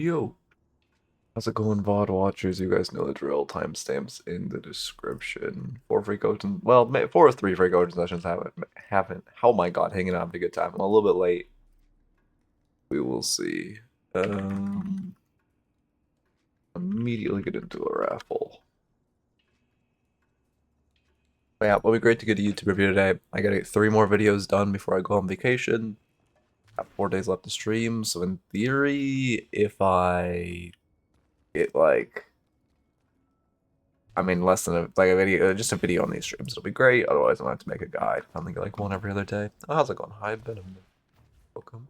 Yo, how's it going, VOD watchers? You guys know the drill. Timestamps in the description. 4 free coaching. Well, 4 or 3 free coaching sessions haven't. Oh my god, hanging out having a good time. I'm a little bit late. We will see. Immediately get into a raffle. But yeah, it'll be great to get a YouTube review today. I gotta get 3 more videos done before I go on vacation. Got 4 days left to stream, so in theory, if I get less than a video, just a video on these streams. It'll be great. Otherwise, I'll have to make a guide. I think like one every other day. Oh, how's it going? Hi, Ben. Welcome.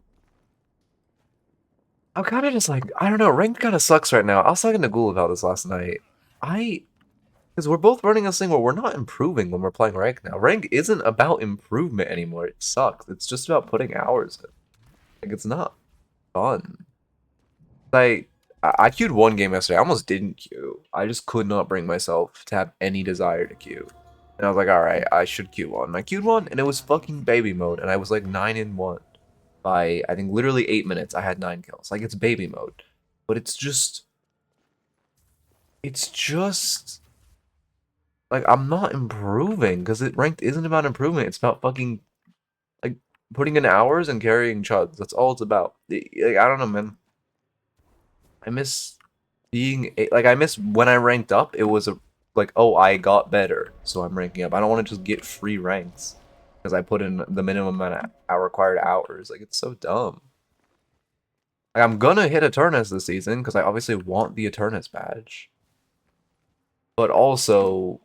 I'm kind of just like, I don't know. Rank kind of sucks right now. I was talking to Ghoul about this last night. Because we're both running this thing where we're not improving when we're playing rank now. Rank isn't about improvement anymore. It sucks. It's just about putting hours in. Like, it's not fun. Like, I queued one game yesterday. I almost didn't queue. I just could not bring myself to have any desire to queue. And I was like, alright, I should queue one. And I queued one, and it was fucking baby mode. And I was like 9-1. By, I think, literally 8 minutes, I had 9 kills. Like, it's baby mode. But it's just... Like, I'm not improving. Because ranked isn't about improvement. It's about fucking... Like, putting in hours and carrying chuds. That's all it's about. Like, I don't know, man. I miss I miss when I ranked up, it was like, oh, I got better, so I'm ranking up. I don't want to just get free ranks because I put in the minimum amount of required hours. Like, it's so dumb. Like, I'm gonna hit Eternus this season because I obviously want the Eternus badge. But also,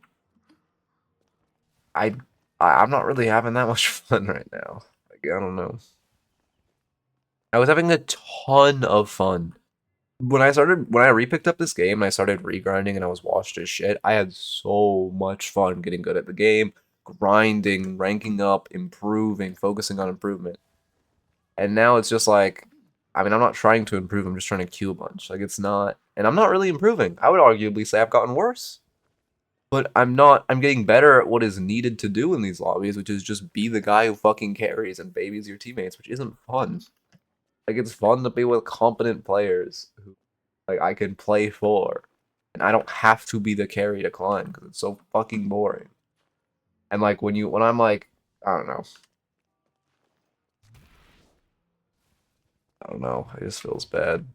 I'm not really having that much fun right now. Like, I don't know. I was having a ton of fun when I repicked up this game, I started regrinding and I was washed as shit. I had so much fun getting good at the game, grinding, ranking up, improving, focusing on improvement. And now it's just like, I'm not trying to improve, I'm just trying to queue a bunch. Like, it's not, and I'm not really improving. I would arguably say I've gotten worse. But I'm getting better at what is needed to do in these lobbies, which is just be the guy who fucking carries and babies your teammates, which isn't fun. Like, it's fun to be with competent players who I can play for, and I don't have to be the carry to climb because it's so fucking boring. And like when I'm like, I don't know, it just feels bad.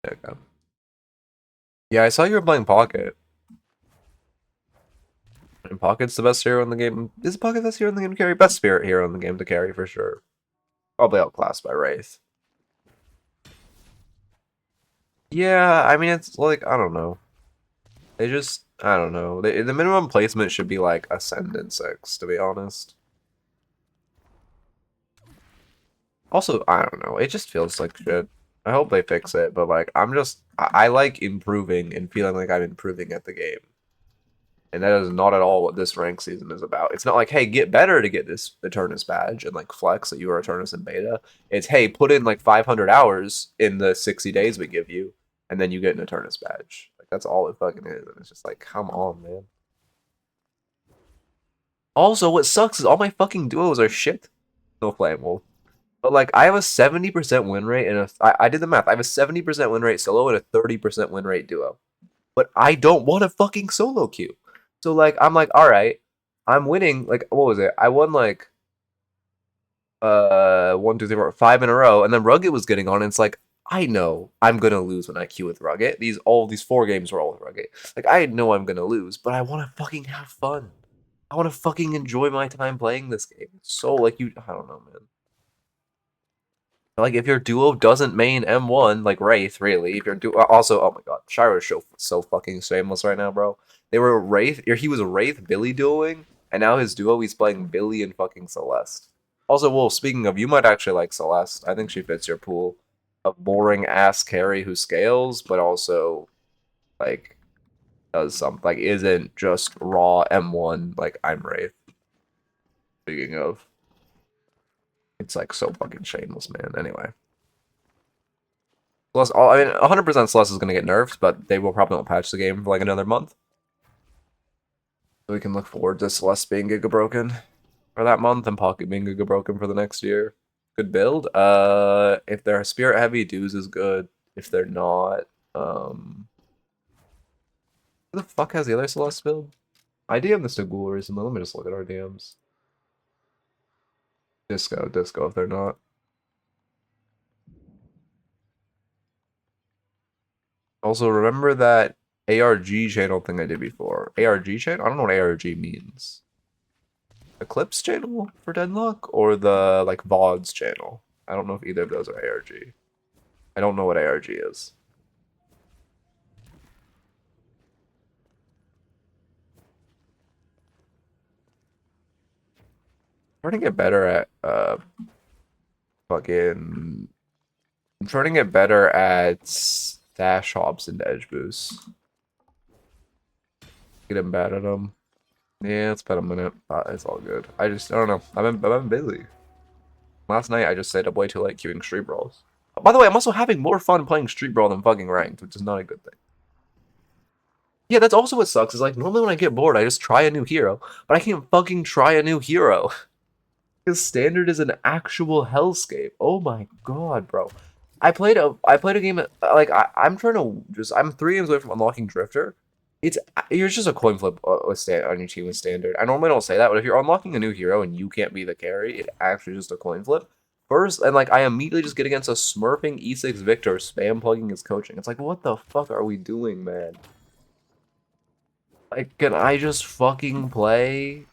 Okay. Yeah, I saw you were playing Pocket. And Pocket's the best hero in the game. Is Pocket the best hero in the game to carry? Best spirit hero in the game to carry for sure. Probably outclassed by Wriath. Yeah, it's like, I don't know. They just, I don't know. The minimum placement should be like Ascendant 6, to be honest. Also, I don't know. It just feels like shit. I hope they fix it, but like, I like improving and feeling like I'm improving at the game. And that is not at all what this rank season is about. It's not like, hey, get better to get this Eternus badge and like flex that you are Eternus in beta. It's, hey, put in like 500 hours in the 60 days we give you, and then you get an Eternus badge. Like, that's all it fucking is. And it's just like, come on, man. Also, what sucks is all my fucking duos are shit. No flame wolf. But like, I have a 70% win rate and I did the math. I have a 70% win rate solo and a 30% win rate duo. But I don't want a fucking solo queue. So like, I'm like, all right, I'm winning. Like, what was it? I won like 5 in a row, and then Rugged was getting on. And it's like, I know I'm gonna lose when I queue with Rugged. All these 4 games were all with Rugged. Like, I know I'm gonna lose, but I want to fucking have fun. I want to fucking enjoy my time playing this game. So like, I don't know, man. Like, if your duo doesn't main M1, like Wraith, really, if your duo... Also, oh my god, Shiro's so fucking shameless right now, bro. They were Wraith... He was Wraith Billy duoing, and now his duo, he's playing Billy and fucking Celeste. Also, well, speaking of, you might actually like Celeste. I think she fits your pool of boring-ass carry who scales, but also, like, does something. Like, isn't just raw M1, like, I'm Wraith. Speaking of... It's, like, so fucking shameless, man. Anyway. Celeste, I mean, 100% Celeste is going to get nerfed, but they will probably not patch the game for like another month. So we can look forward to Celeste being Giga Broken for that month and Pocket being Giga Broken for the next year. Good build. If they're Spirit Heavy, Dues is good. If they're not, who the fuck has the other Celeste build? I DM this to Ghoul recently. Let me just look at our DMs. Disco if they're not. Also, remember that ARG channel thing I did before. ARG channel? I don't know what ARG means. Eclipse channel for Deadlock? Or the, like, Vods channel? I don't know if either of those are ARG. I don't know what ARG is. I'm trying to get better at, fucking... I'm trying to get better at stash hops and edge boosts. Getting bad at them. Yeah, it's been a minute. It's all good. I don't know. I've been busy. Last night I just stayed up way too late queuing Street Brawls. By the way, I'm also having more fun playing Street Brawl than fucking ranked, which is not a good thing. Yeah, that's also what sucks, is like, normally when I get bored, I just try a new hero, but I can't fucking try a new hero. Because standard is an actual hellscape. Oh my god, bro. I played a game, like, I'm 3 games away from unlocking Drifter. You're just a coin flip on your team with standard. I normally don't say that, but if you're unlocking a new hero and you can't be the carry, it actually just a coin flip. First, and like I immediately just get against a smurfing E6 Victor spam plugging his coaching. It's like, what the fuck are we doing, man? Like, can I just fucking play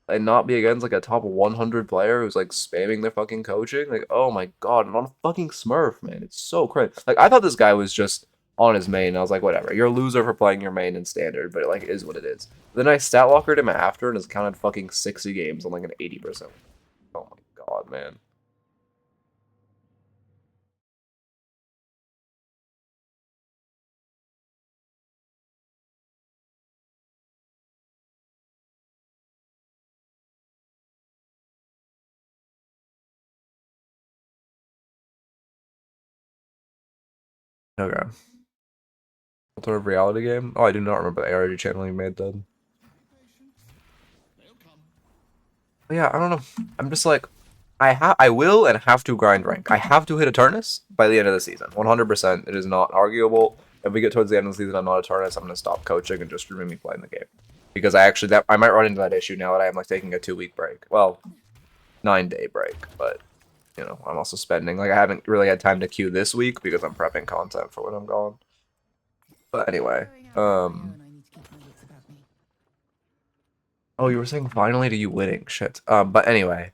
and not be against like a top 100 player who's like spamming their fucking coaching? Like, oh my god, I'm on a fucking smurf, man. It's so crazy. Like, I thought this guy was just on his main. I was like, whatever, you're a loser for playing your main in standard, but it like is what it is. Then I stat lockered him after and has counted fucking 60 games on like an 80%. Oh my god, man. Okay. What sort of reality game? Oh, I do not remember the ARG channel you made then. But yeah, I don't know. I'm just like, I will and have to grind rank. I have to hit Eternus by the end of the season. 100%. It is not arguable. If we get towards the end of the season, I'm not Eternus, I'm gonna stop coaching and just streaming me playing the game. Because I might run into that issue now that I'm like taking a 2-week break. Well, 9-day break, but you know, I'm also spending, like, I haven't really had time to queue this week because I'm prepping content for when I'm gone. But anyway, oh, you were saying finally to you winning, shit. But anyway,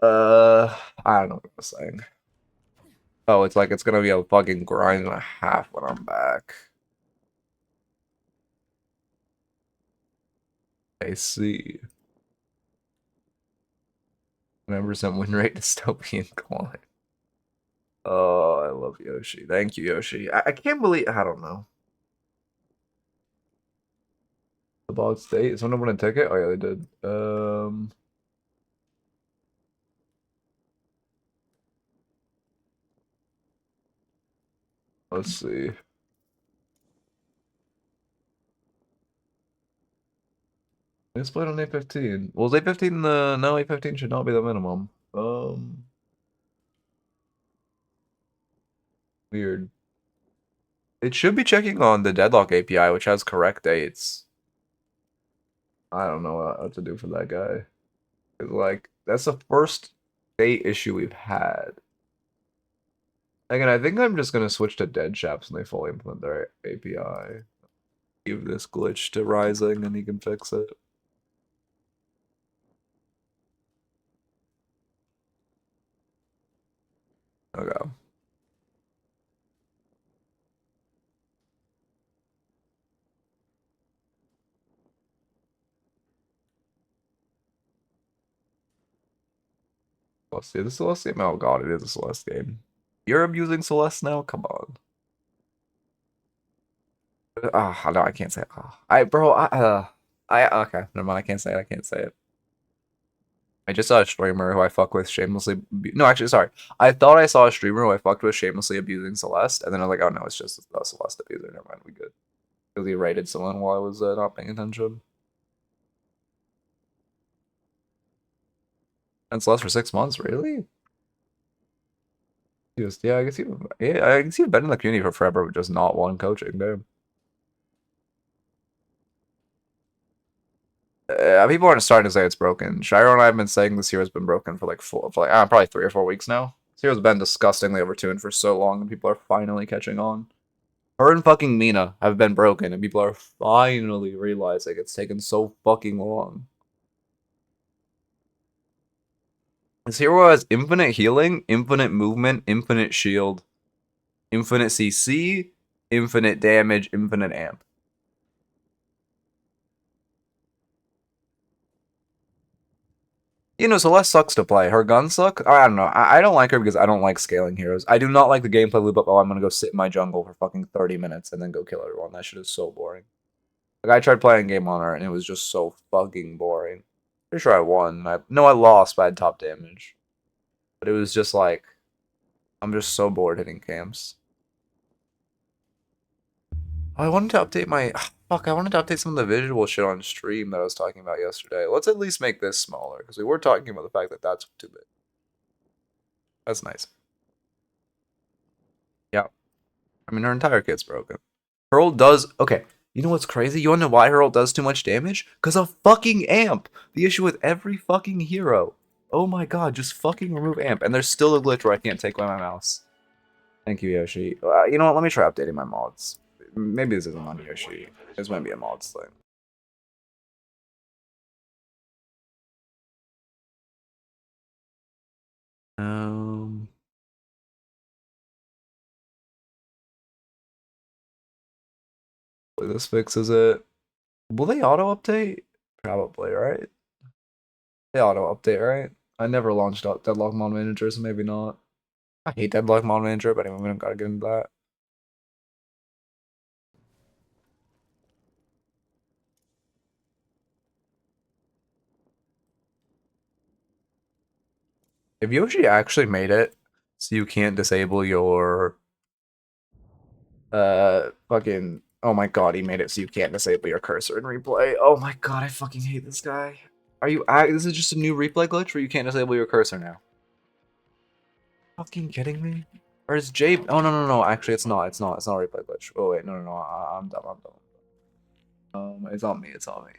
I don't know what I was saying. Oh, it's like it's gonna be a fucking grind and a half when I'm back. I see. 100% win rate dystopian climb. Oh, I love Yoshi. Thank you, Yoshi. I can't believe, I don't know. The bald state? Is someone win a ticket? Oh yeah, they did. Let's see. It's played on A15. Well, is A15 the... No, A15 should not be the minimum. Weird. It should be checking on the Deadlock API, which has correct dates. I don't know what to do for that guy. It's like, that's the first date issue we've had. Again, I think I'm just gonna switch to Dead Shaps when they fully implement their API. Give this glitch to Rising and he can fix it. Okay. Let's see. The Celeste game? Oh god, it is a Celeste game. You're abusing Celeste now? Come on. Ah, no, I can't say it. Okay, never mind. I can't say it. I can't say it. I just saw a streamer who I fuck with shamelessly. No, actually, sorry. I thought I saw a streamer who I fucked with shamelessly abusing Celeste, and then I'm like, oh no, it's just a Celeste abuser. Never mind, we good. Because he raided someone while I was not paying attention. And Celeste for 6 months, really? Just yeah, I guess I can see you've been in the community for forever, but just not one coaching. Damn. People aren't starting to say it's broken. Shiro and I have been saying this hero's been broken for like probably 3 or 4 weeks now. This hero's been disgustingly overtuned for so long, and people are finally catching on. Her and fucking Mina have been broken, and people are finally realizing it's taken so fucking long. This hero has infinite healing, infinite movement, infinite shield, infinite CC, infinite damage, infinite amp. You know, Celeste sucks to play. Her guns suck. I don't know. I don't like her because I don't like scaling heroes. I do not like the gameplay loop of, oh, I'm going to go sit in my jungle for fucking 30 minutes and then go kill everyone. That shit is so boring. Like, I tried playing a game on her and it was just so fucking boring. Pretty sure I won. No, I lost, but I had top damage. But it was just like, I'm just so bored hitting camps. Oh, I wanted to update my... Fuck, I wanted to update some of the visual shit on stream that I was talking about yesterday. Let's at least make this smaller, because we were talking about the fact that that's too big. That's nice. Yeah. I mean, her entire kit's broken. Her ult does... Okay, you know what's crazy? You wanna know why her ult does too much damage? Because of fucking amp! The issue with every fucking hero. Oh my god, just fucking remove amp. And there's still a glitch where I can't take away my mouse. Thank you, Yoshi. You know what? Let me try updating my mods. Maybe this isn't on Yoshi. This might be a mods thing. This fixes it. Will they auto update? Probably, right? They auto update, right? I never launched up Deadlock Mod Manager, so maybe not. I hate Deadlock Mod Manager, but anyway, we don't gotta get into that. If Yoshi actually made it so you can't disable your fucking, oh my god, he made it so you can't disable your cursor in replay. Oh my god, I fucking hate this guy. Are you this is just a new replay glitch where you can't disable your cursor now? Fucking kidding me? Or is Jay? Oh no. Actually, it's not. It's not a replay glitch. Oh wait, no. I'm dumb. It's on me. It's on me.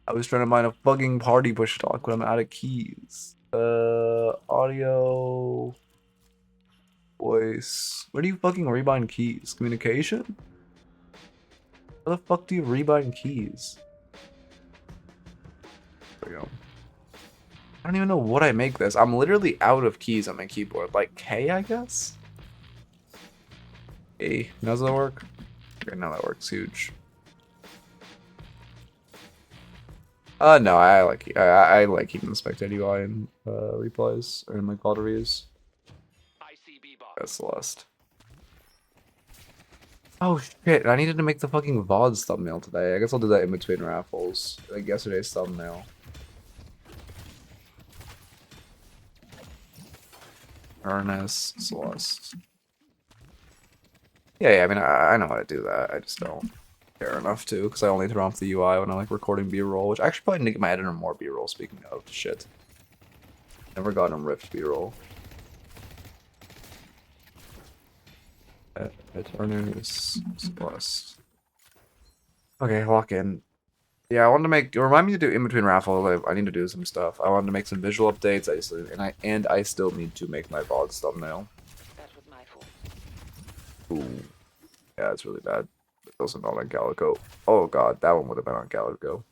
I was trying to find a fucking party push talk, but I'm out of keys. Audio, voice. Where do you fucking rebind keys? Communication? Where the fuck do you rebind keys? There we go. I don't even know what I make this. I'm literally out of keys on my keyboard. Like K, I guess? A. Does that work? Okay, now that works. Huge. No, I like keeping the spectator UI in replays or in like VOD reviews. That's Celeste. Oh shit! I needed to make the fucking Vods thumbnail today. I guess I'll do that in between raffles, like yesterday's thumbnail. Eternus Celeste. Yeah. I mean, I know how to do that. I just don't care enough to, because I only turn off the UI when I'm like recording B-roll, which I actually probably need to get my editor more B-roll. Speaking of shit, never got him ripped B-roll. Eternus Celeste. Okay, lock in. Yeah, I wanted to make. Remind me to do in between raffle. I need to do some stuff. I wanted to make some visual updates. I still need to make my VODs thumbnail. That was my fault. Ooh, yeah, it's really bad. It doesn't not on Calico. Oh god, that one would have been on Calico.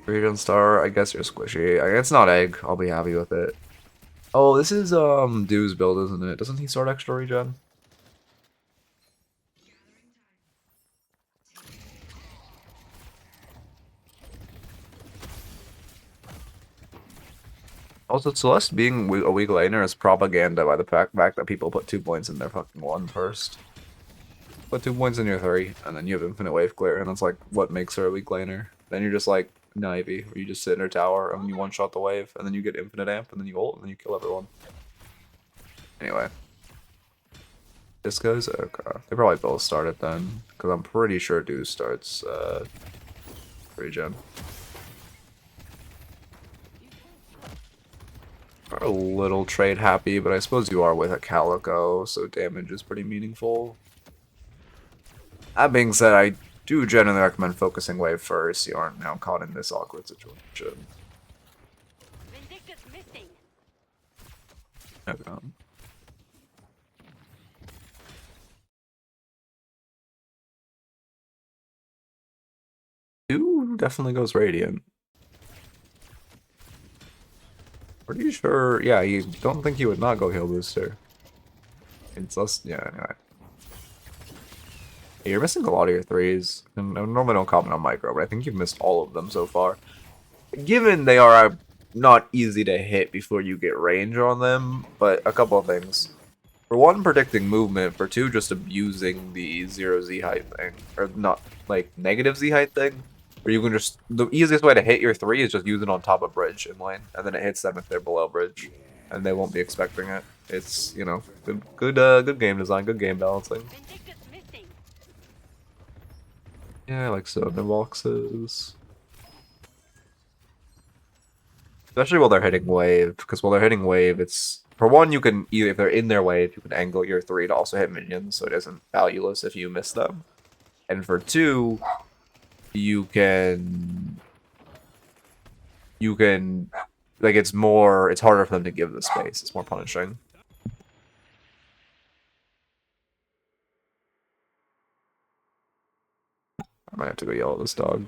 Regen Star, I guess you're squishy. It's not egg. I'll be happy with it. Oh, this is Dew's build, isn't it? Doesn't he start extra regen? Also, Celeste being a weak laner is propaganda by the fact that people put 2 points in their fucking one first. put 2 points in your 3, and then you have infinite wave clear, and that's like what makes her a weak laner. Then you're just like Ivy, where you just sit in her tower, and you one-shot the wave, and then you get infinite amp, and then you ult, and then you kill everyone. Anyway. This goes? Okay. They probably both started then, because I'm pretty sure Deuce starts regen. A little trade happy, but I suppose you are with a Calico, so damage is pretty meaningful. That being said, I do generally recommend focusing wave first, so you aren't now caught in this awkward situation. Okay. Two definitely goes Radiant. Pretty sure, yeah, you don't think you would not go Heal Booster. It's less, yeah, anyway. You're missing a lot of your 3s, and I normally don't comment on micro, but I think you've missed all of them so far. Given they are not easy to hit before you get range on them, but a couple of things. For one, predicting movement. For two, just abusing the 0Z height thing. Or not, like, negative Z height thing. Where you can just, the easiest way to hit your 3 is just use it on top of bridge in lane. And then it hits them if they're below bridge. And they won't be expecting it. It's, you know, good game design, good game balancing. Yeah, I like soda boxes. Especially while they're hitting wave, because while they're hitting wave, it's... For one, you can, either if they're in their wave, you can angle your 3 to also hit minions, so it isn't valueless if you miss them. And for two, you can... Like, it's harder for them to give the space. It's more punishing. I might have to go yell at this dog.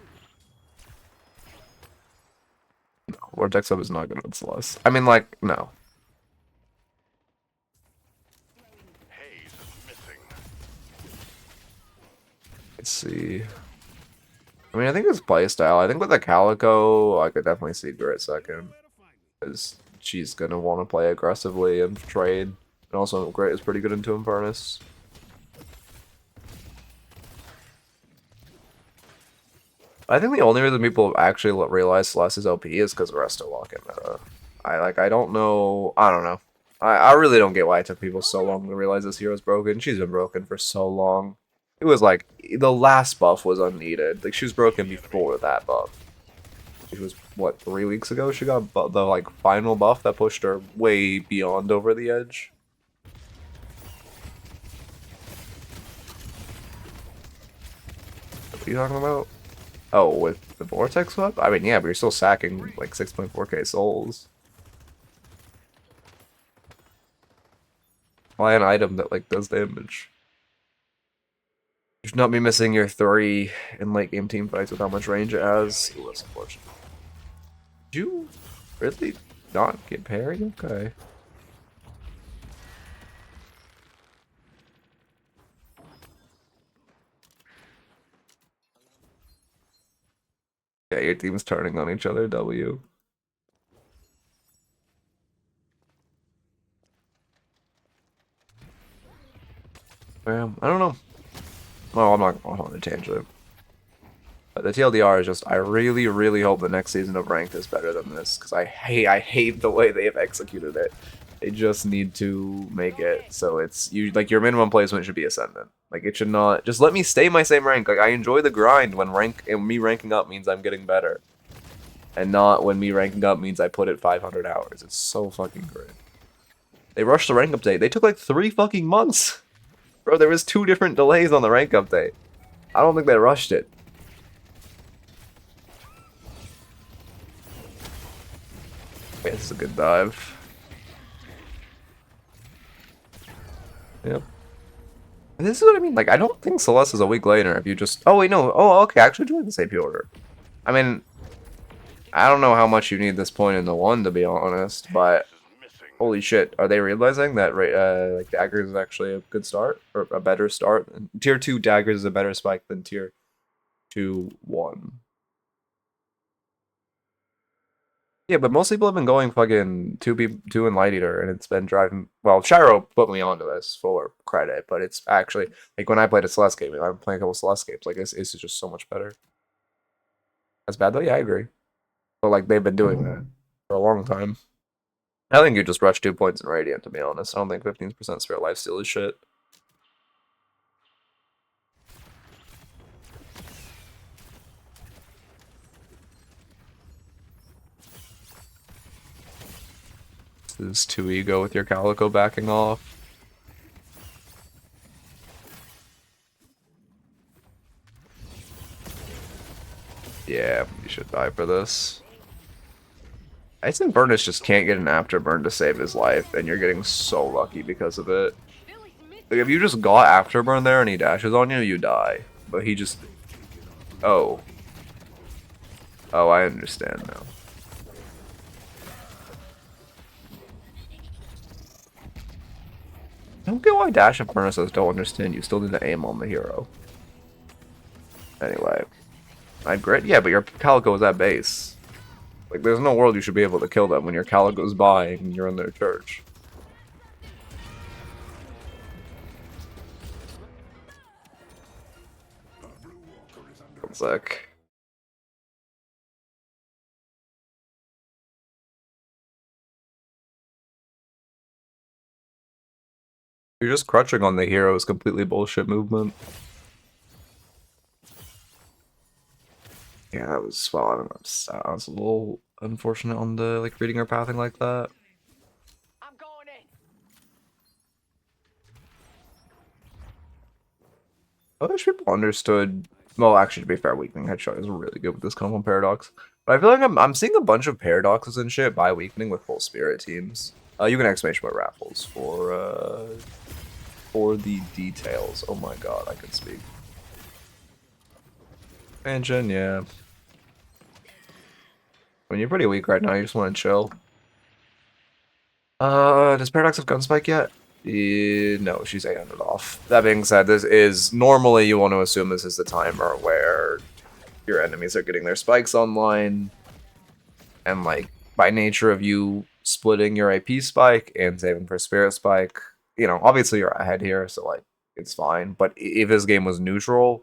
No, Vortex Up is not good with Celeste. I mean, like, no. Let's see. I mean, I think it's playstyle. I think with the Calico, I could definitely see Grit second. Because she's going to want to play aggressively and trade. And also, Grit is pretty good into Infernus. I think the only reason people actually realize Celeste is OP is because Resto Lock in meta. I don't know. I don't know. I really don't get why it took people so long to realize this hero's broken. She's been broken for so long. It was like, the last buff was unneeded. Like, she was broken before that buff. It was, what, 3 weeks ago? She got the, like, final buff that pushed her way beyond over the edge. What are you talking about? Oh, with the Vortex Web? I mean, yeah, but you're still sacking, like, 6.4k souls. Why an item that, like, does damage? You should not be missing your 3 in late game team fights with how much range it has. Ooh, that's unfortunate. Did you really not get parried? Okay. Yeah, your team's turning on each other, W. I don't know. Well, I'm not going on a tangent. But the TLDR is just, I really, really hope the next season of Ranked is better than this, because I hate the way they have executed it. They just need to make it so it's, like, your minimum placement should be Ascendant. Like, it should not, just let me stay my same rank. Like, I enjoy the grind when me ranking up means I'm getting better. And not when me ranking up means I put it 500 hours. It's so fucking great. They rushed the rank update. They took like 3 fucking months. Bro, there was 2 different delays on the rank update. I don't think they rushed it. Wait, this is a good dive. Yep. And this is what I mean. Like, I don't think Celeste is a weak laner if you just... Oh, wait, no. Oh, okay. Actually doing the AP order. I mean, I don't know how much you need this point in the 1, to be honest, but... Holy shit, are they realizing that like daggers is actually a good start? Or a better start? Tier 2 daggers is a better spike than tier 2 1. Yeah, but most people have been going fucking two in Light Eater, and it's been driving. Well, Shiro put me onto this for credit, but it's actually like when I played a Celeste game, I'm playing a couple Celeste games. Like it's just so much better. That's bad though. Yeah, I agree. But like they've been doing that for a long time. I think you just rushed 2 points in Radiant. To be honest, I don't think 15% Spirit Lifesteal is shit. This is too ego with your Calico backing off. Yeah, you should die for this. I think Burnus just can't get an afterburn to save his life, and you're getting so lucky because of it. Like, if you just got afterburn there and he dashes on you, you die. But he just... Oh. Oh, I understand now. I don't get why dash and Furnaces don't understand. You still need to aim on the hero. Anyway. I'd grit? Yeah, but your Calico is at base. Like, there's no world you should be able to kill them when your Calico's by and you're in their church. One sec. You're just crutching on the hero's completely bullshit movement. Yeah, that was, well, I don't know, that was a little unfortunate on the, like, reading or pathing like that. I'm going in. I wish people understood, well, actually, to be fair, Weakening Headshot is really good with this combo Paradox. But I feel like I'm seeing a bunch of Paradoxes and shit by Weakening with full Spirit teams. You can exclamation point raffles for the details. Oh my god, I can speak. Expansion, yeah. I mean, you're pretty weak right now, you just want to chill. Does Paradox have Gunspike yet? No, she's 800 off. That being said, this is, normally you want to assume this is the timer where your enemies are getting their spikes online, and like, by nature of you splitting your AP spike and saving for Spirit spike, you know, obviously you're ahead here, so like, it's fine, but if this game was neutral,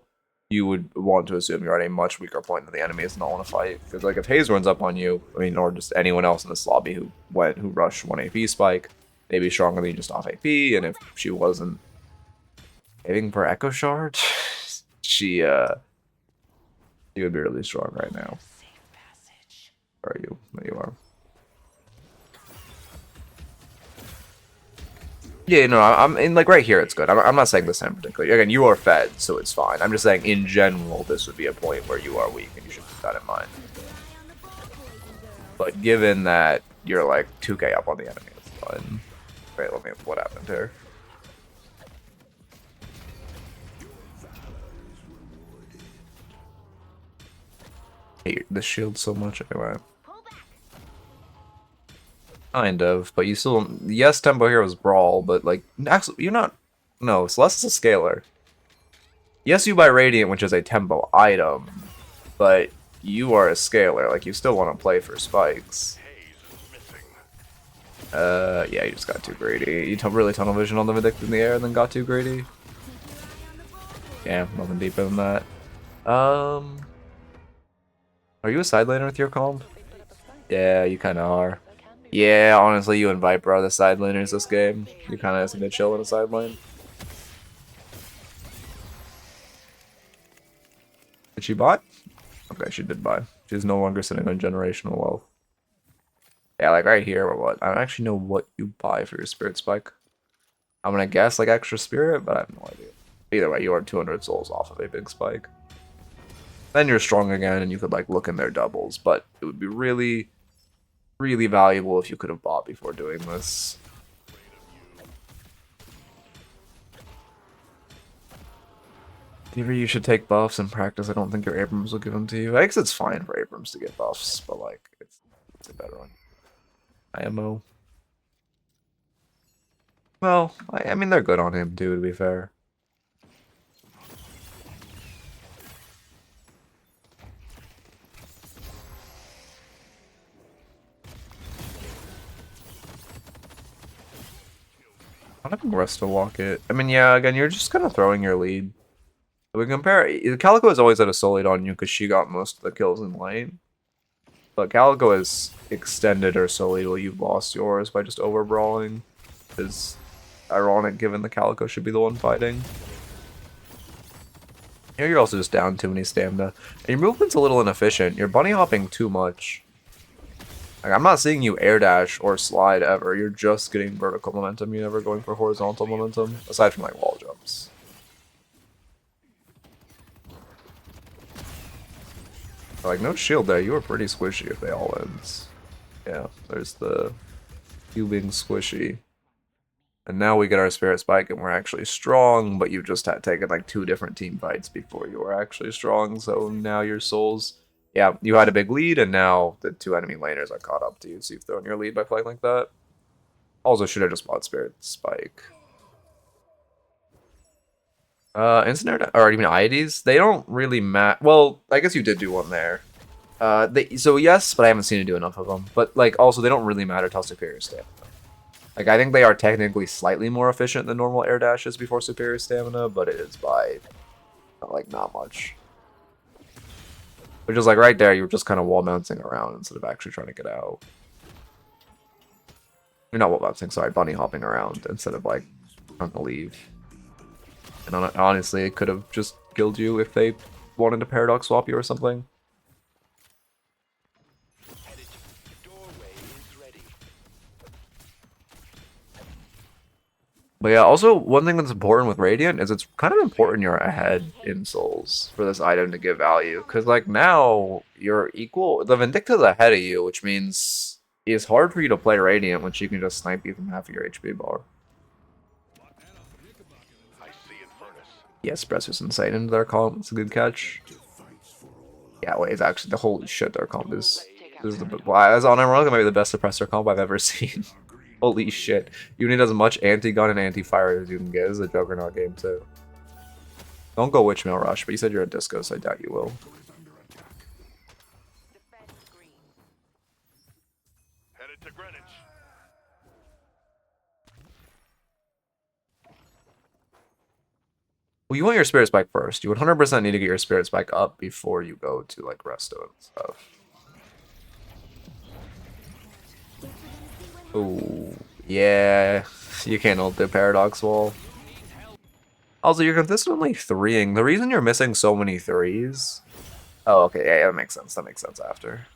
you would want to assume you're at a much weaker point than the enemy is not want to fight. Because like if Haze runs up on you, I mean, or just anyone else in this lobby who rushed 1 AP spike, they'd be stronger than you just off AP, and if she wasn't hitting for Echo Shard, she would be really strong right now. Where are you? There you are. Yeah, no, I'm in, like, right here, it's good. I'm not saying this time particularly. Again, you are fed, so it's fine. I'm just saying, in general, this would be a point where you are weak, and you should keep that in mind. But given that you're, like, 2k up on the enemy, it's fine. Wait, what happened here? I hate the shield so much, anyway. Kind of, but you still, yes, Tempo Heroes Brawl, but like, actually, you're not, no, Celeste is a scaler. Yes, you buy Radiant, which is a tempo item, but you are a scaler, like, you still want to play for spikes. Yeah, you just got too greedy. You really tunnel vision on the Vindictive in the air and then got too greedy. Yeah, nothing deeper than that. Are you a side laner with your comp? Yeah, you kind of are. Yeah, honestly, you and Viper are the side laners this game. You kind of seem to chill in a side lane. Did she buy? Okay, she did buy. She's no longer sitting on generational wealth. Yeah, like right here or what? I don't actually know what you buy for your spirit spike. I'm gonna guess like extra spirit, but I have no idea. Either way, you are 200 souls off of a big spike. Then you're strong again and you could like look in their doubles, but it would be really, really valuable if you could have bought before doing this. Maybe you should take buffs and practice. I don't think your Abrams will give them to you. I guess it's fine for Abrams to get buffs, but like it's a better one. IMO. Well, I mean they're good on him too, to be fair. I'm not gonna rest to walk it. I mean, yeah, again, you're just kind of throwing your lead. If we compare, Calico has always had a soul lead on you because she got most of the kills in lane. But Calico has extended her soul lead while you've lost yours by just over brawling. Is ironic given the Calico should be the one fighting. Here you're also just down too many stamina. And your movement's a little inefficient. You're bunny hopping too much. Like, I'm not seeing you air dash or slide ever. You're just getting vertical momentum. You're never going for horizontal momentum, aside from like wall jumps. Like, no shield there. You were pretty squishy if they all ends. Yeah, there's the you being squishy. And now we get our Spirit Spike and we're actually strong, but you've just had taken like 2 different team fights before you were actually strong, so now your souls... Yeah, you had a big lead, and now the 2 enemy laners are caught up to you, so you've thrown your lead by playing like that. Also, should have just bought Spirit Spike. Incinerate, or even IDs, they don't really matter. Well, I guess you did do one there. So yes, but I haven't seen you do enough of them. But like, also, they don't really matter till Superior Stamina. Like, I think they are technically slightly more efficient than normal air dashes before Superior Stamina, but it is by, like, not much. Which is like right there, you were just kind of wall bouncing around instead of actually trying to get out. You're not wall bouncing, sorry, bunny hopping around instead of like trying to leave. And honestly, it could have just killed you if they wanted to paradox swap you or something. But yeah, also one thing that's important with Radiant is it's kind of important you're ahead in souls for this item to give value. Because like now you're equal, the Vindicta's ahead of you, which means it's hard for you to play Radiant when she can just snipe you from half of your HP bar. Yes, Brester's insane into their comp. It's a good catch. Yeah, wait, it's actually the holy shit, their comp is the wow, that's on Emerald, maybe the best suppressor comp I've ever seen. Holy shit. You need as much anti-gun and anti-fire as you can get. This is a Juggernaut game, too. Don't go Witchmail Rush, but you said you're a Disco, so I doubt you will. Headed to Greenwich. Well, you want your Spirit Spike first. You would 100% need to get your Spirit Spike up before you go to, like, Resto and stuff. Oh, yeah. You can't ult the Paradox Wall. Also, you're consistently 3-ing. The reason you're missing so many 3s... Oh, okay, yeah, that makes sense. That makes sense after.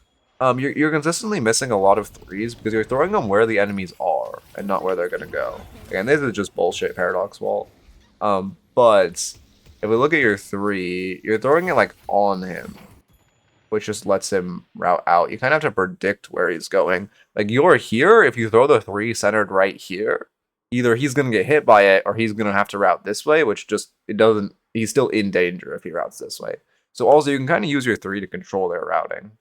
You're consistently missing a lot of 3s because you're throwing them where the enemies are and not where they're gonna go. Again, this is just bullshit Paradox Wall. But if we look at your 3, you're throwing it like on him, which just lets him route out. You kind of have to predict where he's going. Like, you're here, if you throw the 3 centered right here, either he's going to get hit by it or he's going to have to route this way, which just, it doesn't, he's still in danger if he routes this way. So also you can kind of use your 3 to control their routing.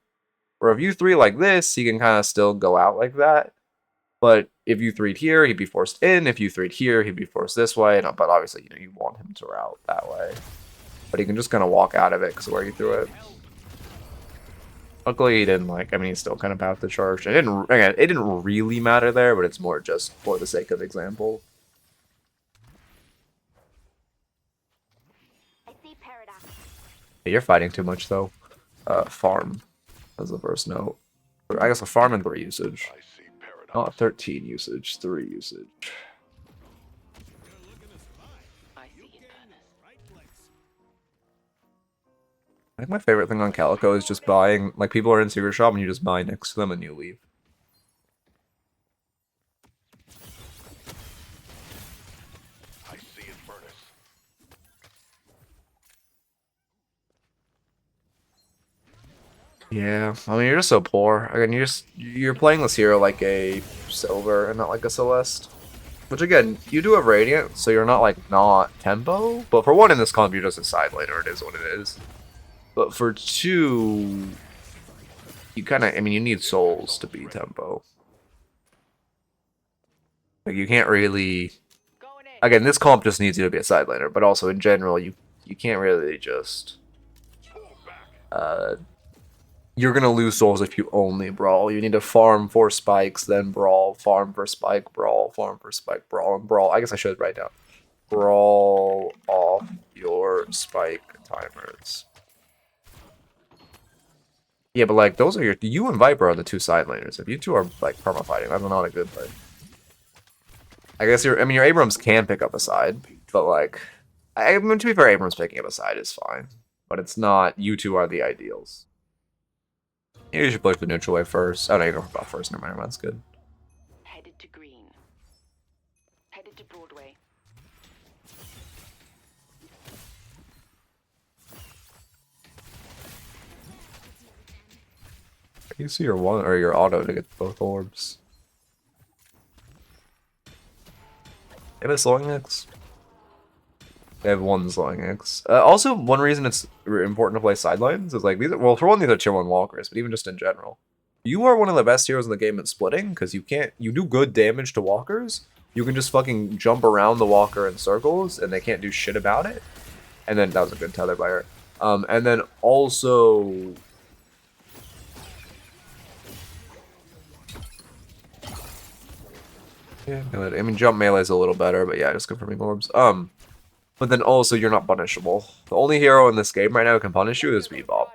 Or if you 3 like this, he can kind of still go out like that. But if you 3'd here, he'd be forced in. If you 3'd here, he'd be forced this way. But obviously, you know, you want him to route that way. But he can just kind of walk out of it because of where you threw it. Luckily, he didn't like. I mean, he's still kind of out the charge. It didn't really matter there, but it's more just for the sake of example. I see paradox. Hey, you're fighting too much though. Farm as the first note. I guess a farm and 3 usage. I see paradox. Not 13 usage, 3 usage. I see Eternus. I think my favorite thing on Calico is just buying, like, people are in Secret Shop and you just buy next to them and you leave. I see Eternus. Yeah, I mean, you're just so poor. Again, you're playing this hero like a Silver and not like a Celeste. Which again, you do have Radiant, so you're not like not tempo. But for 1 in this comp, you're just a side laner. It is what it is. But for 2, you kind of, I mean, you need souls to be tempo. Like, you can't really... Going in. Again, this comp just needs you to be a side laner, but also in general, you can't really just you're gonna lose souls if you only brawl. You need to farm for spikes, then brawl, farm for spike, brawl, farm for spike, brawl, and brawl. I guess I should write down. Brawl off your spike timers. Yeah, but like those are you and Viper are the two side laners. If you two are like perma fighting, that's not a good thing. I guess your Abrams can pick up a side, but like I mean, to be fair, Abrams picking up a side is fine. But it's not, you two are the ideals. Maybe you should play for the neutral wave first. Oh no, you don't buff first, never mind, that's good. Headed to green. Headed to Broadway. You see your one or your auto to get both orbs. They have a slowing X. They have one slowing X. Also, one reason it's important to play sidelines is like these. Well, for one, these are tier 1 walkers, but even just in general, you are one of the best heroes in the game at splitting because you do good damage to walkers. You can just fucking jump around the walker in circles, and they can't do shit about it. And then that was a good tether by her. And then also. Yeah, I mean, jump melee is a little better, but yeah, just confirming orbs. But then also you're not punishable. The only hero in this game right now who can punish you is Bebop.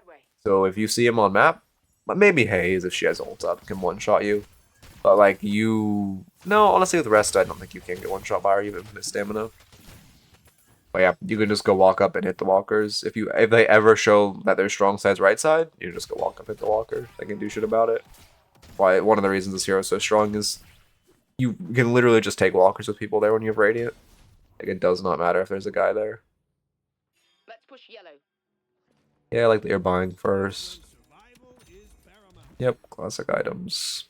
So if you see him on map, maybe Haze if she has ult up can one-shot you. But like no, honestly with the rest I don't think you can get one-shot by her even with stamina. But yeah, you can just go walk up and hit the walkers. If they ever show that their strong side's right side, you just go walk up and hit the walker. They can do shit about it. Why one of the reasons this hero is so strong is you can literally just take walkers with people there when you have Radiant. Like, it does not matter if there's a guy there. Let's push yellow. Yeah, I like that you're buying first. Yep, classic items.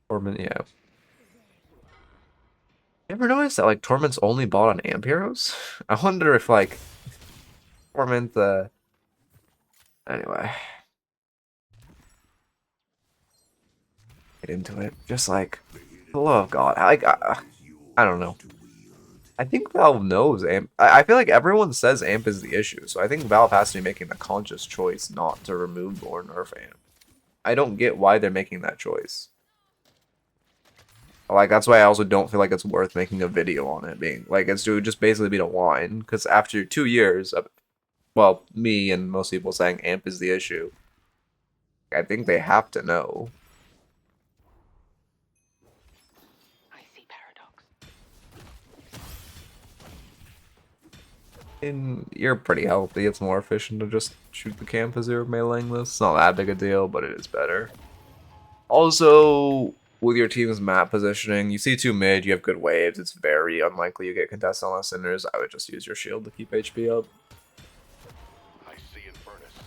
Torment, yeah. You ever notice that, like, Torment's only bought on amp heroes? I wonder if, like, Torment, Anyway. Get into it. Just, like, for the love of God. I don't know. I think Valve knows AMP. I feel like everyone says AMP is the issue, so I think Valve has to be making the conscious choice not to remove or nerf AMP. I don't get why they're making that choice. Like, that's why I also don't feel like it's worth making a video on it being, like, it's to just basically be a whine, because after 2 years of, well, me and most people saying AMP is the issue, I think they have to know. And you're pretty healthy. It's more efficient to just shoot the camp as you're meleeing this. It's not that big a deal, but it is better. Also, with your team's map positioning, you see 2 mid, you have good waves. It's very unlikely you get contested on the cinders. I would just use your shield to keep HP up. I see Eternus.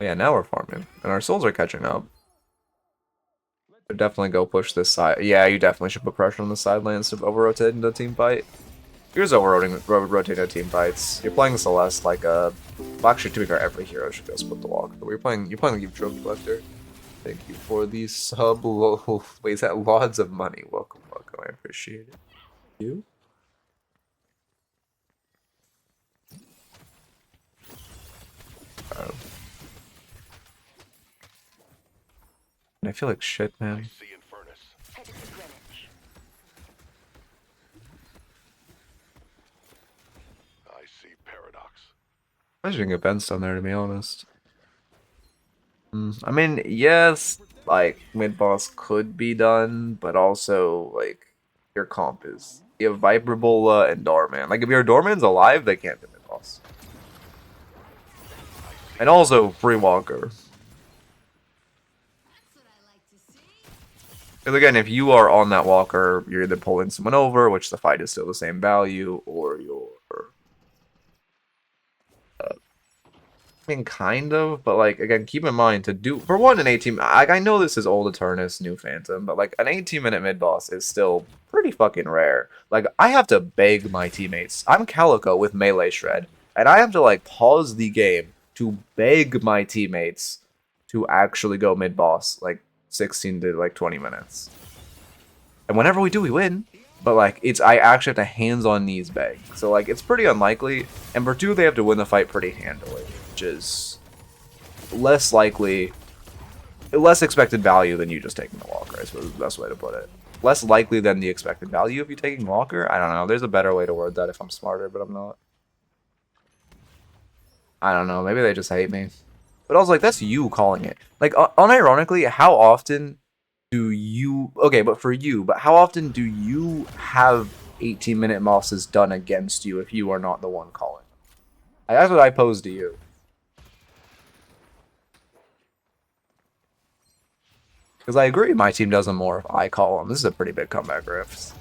Yeah, now we're farming, and our souls are catching up. Definitely go push this side. Yeah, you definitely should put pressure on the side lane instead of over-rotating into a team fight. Here's over-rotating team fights. You're playing Celeste like a... Well, actually, to be fair, every hero should go split the walk. But you're playing the Trophy Collector. Thank you for the sub. Wait, is that lots of money? Welcome, welcome. I appreciate it. You? I feel like shit, I man. see Eternus. Headed to Greenwich. I see Paradox. I should get Ben down there, to be honest. I mean, yes, like, mid-boss could be done, but also, like, your comp is... You have Viper Bola and Doorman. Like, if your Doorman's alive, they can't do mid-boss. And also, Free Walker. Because again, if you are on that walker, you're either pulling someone over, which the fight is still the same value, or you're... I mean, kind of, but like, again, keep in mind to do... For one, an 18... Like, I know this is old Eternus, new Phantom, but like, an 18-minute mid-boss is still pretty fucking rare. Like, I have to beg my teammates. I'm Calico with Melee Shred, and I have to, like, pause the game to beg my teammates to actually go mid-boss, like, 16 to like 20 minutes. And whenever we do, we win. but like I actually have to hands on knees beg. So like it's pretty unlikely. And for 2, they have to win the fight pretty handily, which is less likely, less expected value than you just taking the walker, I suppose is the best way to put it. Less likely than the expected value of you taking walker. I don't know. There's a better way to word that if I'm smarter, but I'm not. I don't know. Maybe they just hate me. But I was like, that's you calling it. Like, unironically, how often do you... Okay, but for you, but how often do you have 18-minute mosses done against you if you are not the one calling them? Like, that's what I pose to you. Because I agree my team does them more if I call them. This is a pretty big comeback, Rifts.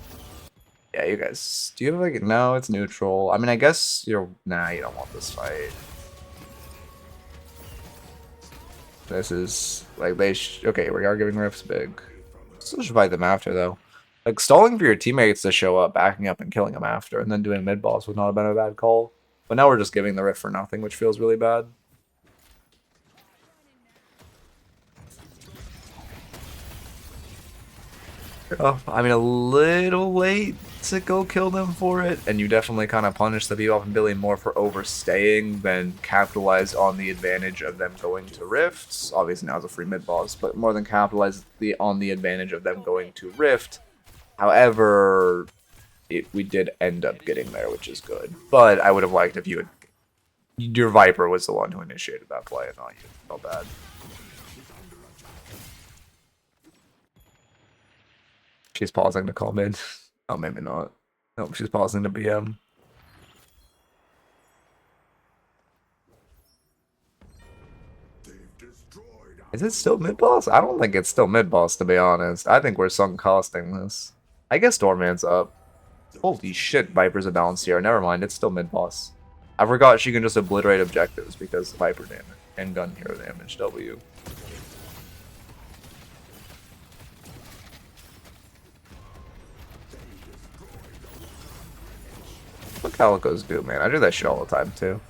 Yeah, you guys... Do you have, like... No, it's neutral. I mean, I guess you're... Nah, you don't want this fight. This is like okay, we are giving Rifts big. Still should fight them after though. Like stalling for your teammates to show up, backing up and killing them after, and then doing mid boss would not have been a bad call. But now we're just giving the Rift for nothing, which feels really bad. Oh, I mean, a little late to go kill them for it, and you definitely kind of punish the Bebop and Billy more for overstaying than capitalize on the advantage of them going to Rifts. Obviously now it's a free mid boss, but more than capitalize on the advantage of them going to Rift. However, we did end up getting there, which is good. But I would have liked if you had... Your Viper was the one who initiated that play, and not you. Felt bad. She's pausing to call mid. Oh, maybe not. Nope, she's pausing to BM. Is it still mid boss? I don't think it's still mid boss, to be honest. I think we're sunk costing this. I guess Doorman's up. Holy shit, Viper's a balance here. Never mind, it's still mid boss. I forgot she can just obliterate objectives because Viper damage and gun hero damage W. What Calicos do, man. I do that shit all the time, too.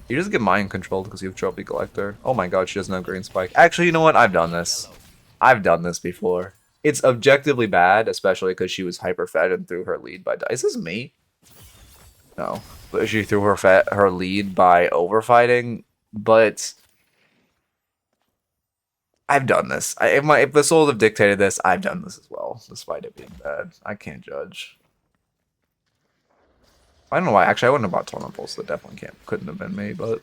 You just get mind controlled because you have Trophy Collector. Oh my god, she doesn't have Green Spike. Actually, you know what? I've done this. I've done this before. It's objectively bad, especially because she was hyper-fed and threw her lead by... Is this me? No. But she threw her lead by overfighting, but... I've done this. If the souls have dictated this, I've done this as well, despite it being bad. I can't judge. I don't know why. Actually, I wouldn't have bought Torment Pulse. That definitely couldn't have been me, but...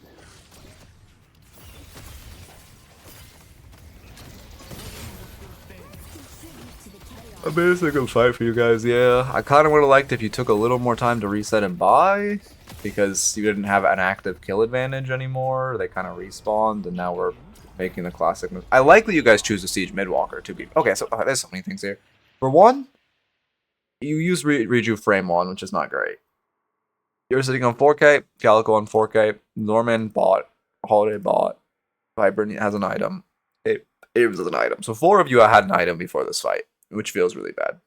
A basic fight for you guys, yeah. I kind of would have liked if you took a little more time to reset and buy, because you didn't have an active kill advantage anymore. They kind of respawned, and now we're making the classic move. I like that you guys choose to Siege Midwalker to be... Okay, so there's so many things here. For one, you use Reju Frame 1, which is not great. You're sitting on 4K, Calico on 4K, Norman bought, Holiday bought, Viper has an item, Abrams has an item. So 4 of you had an item before this fight, which feels really bad.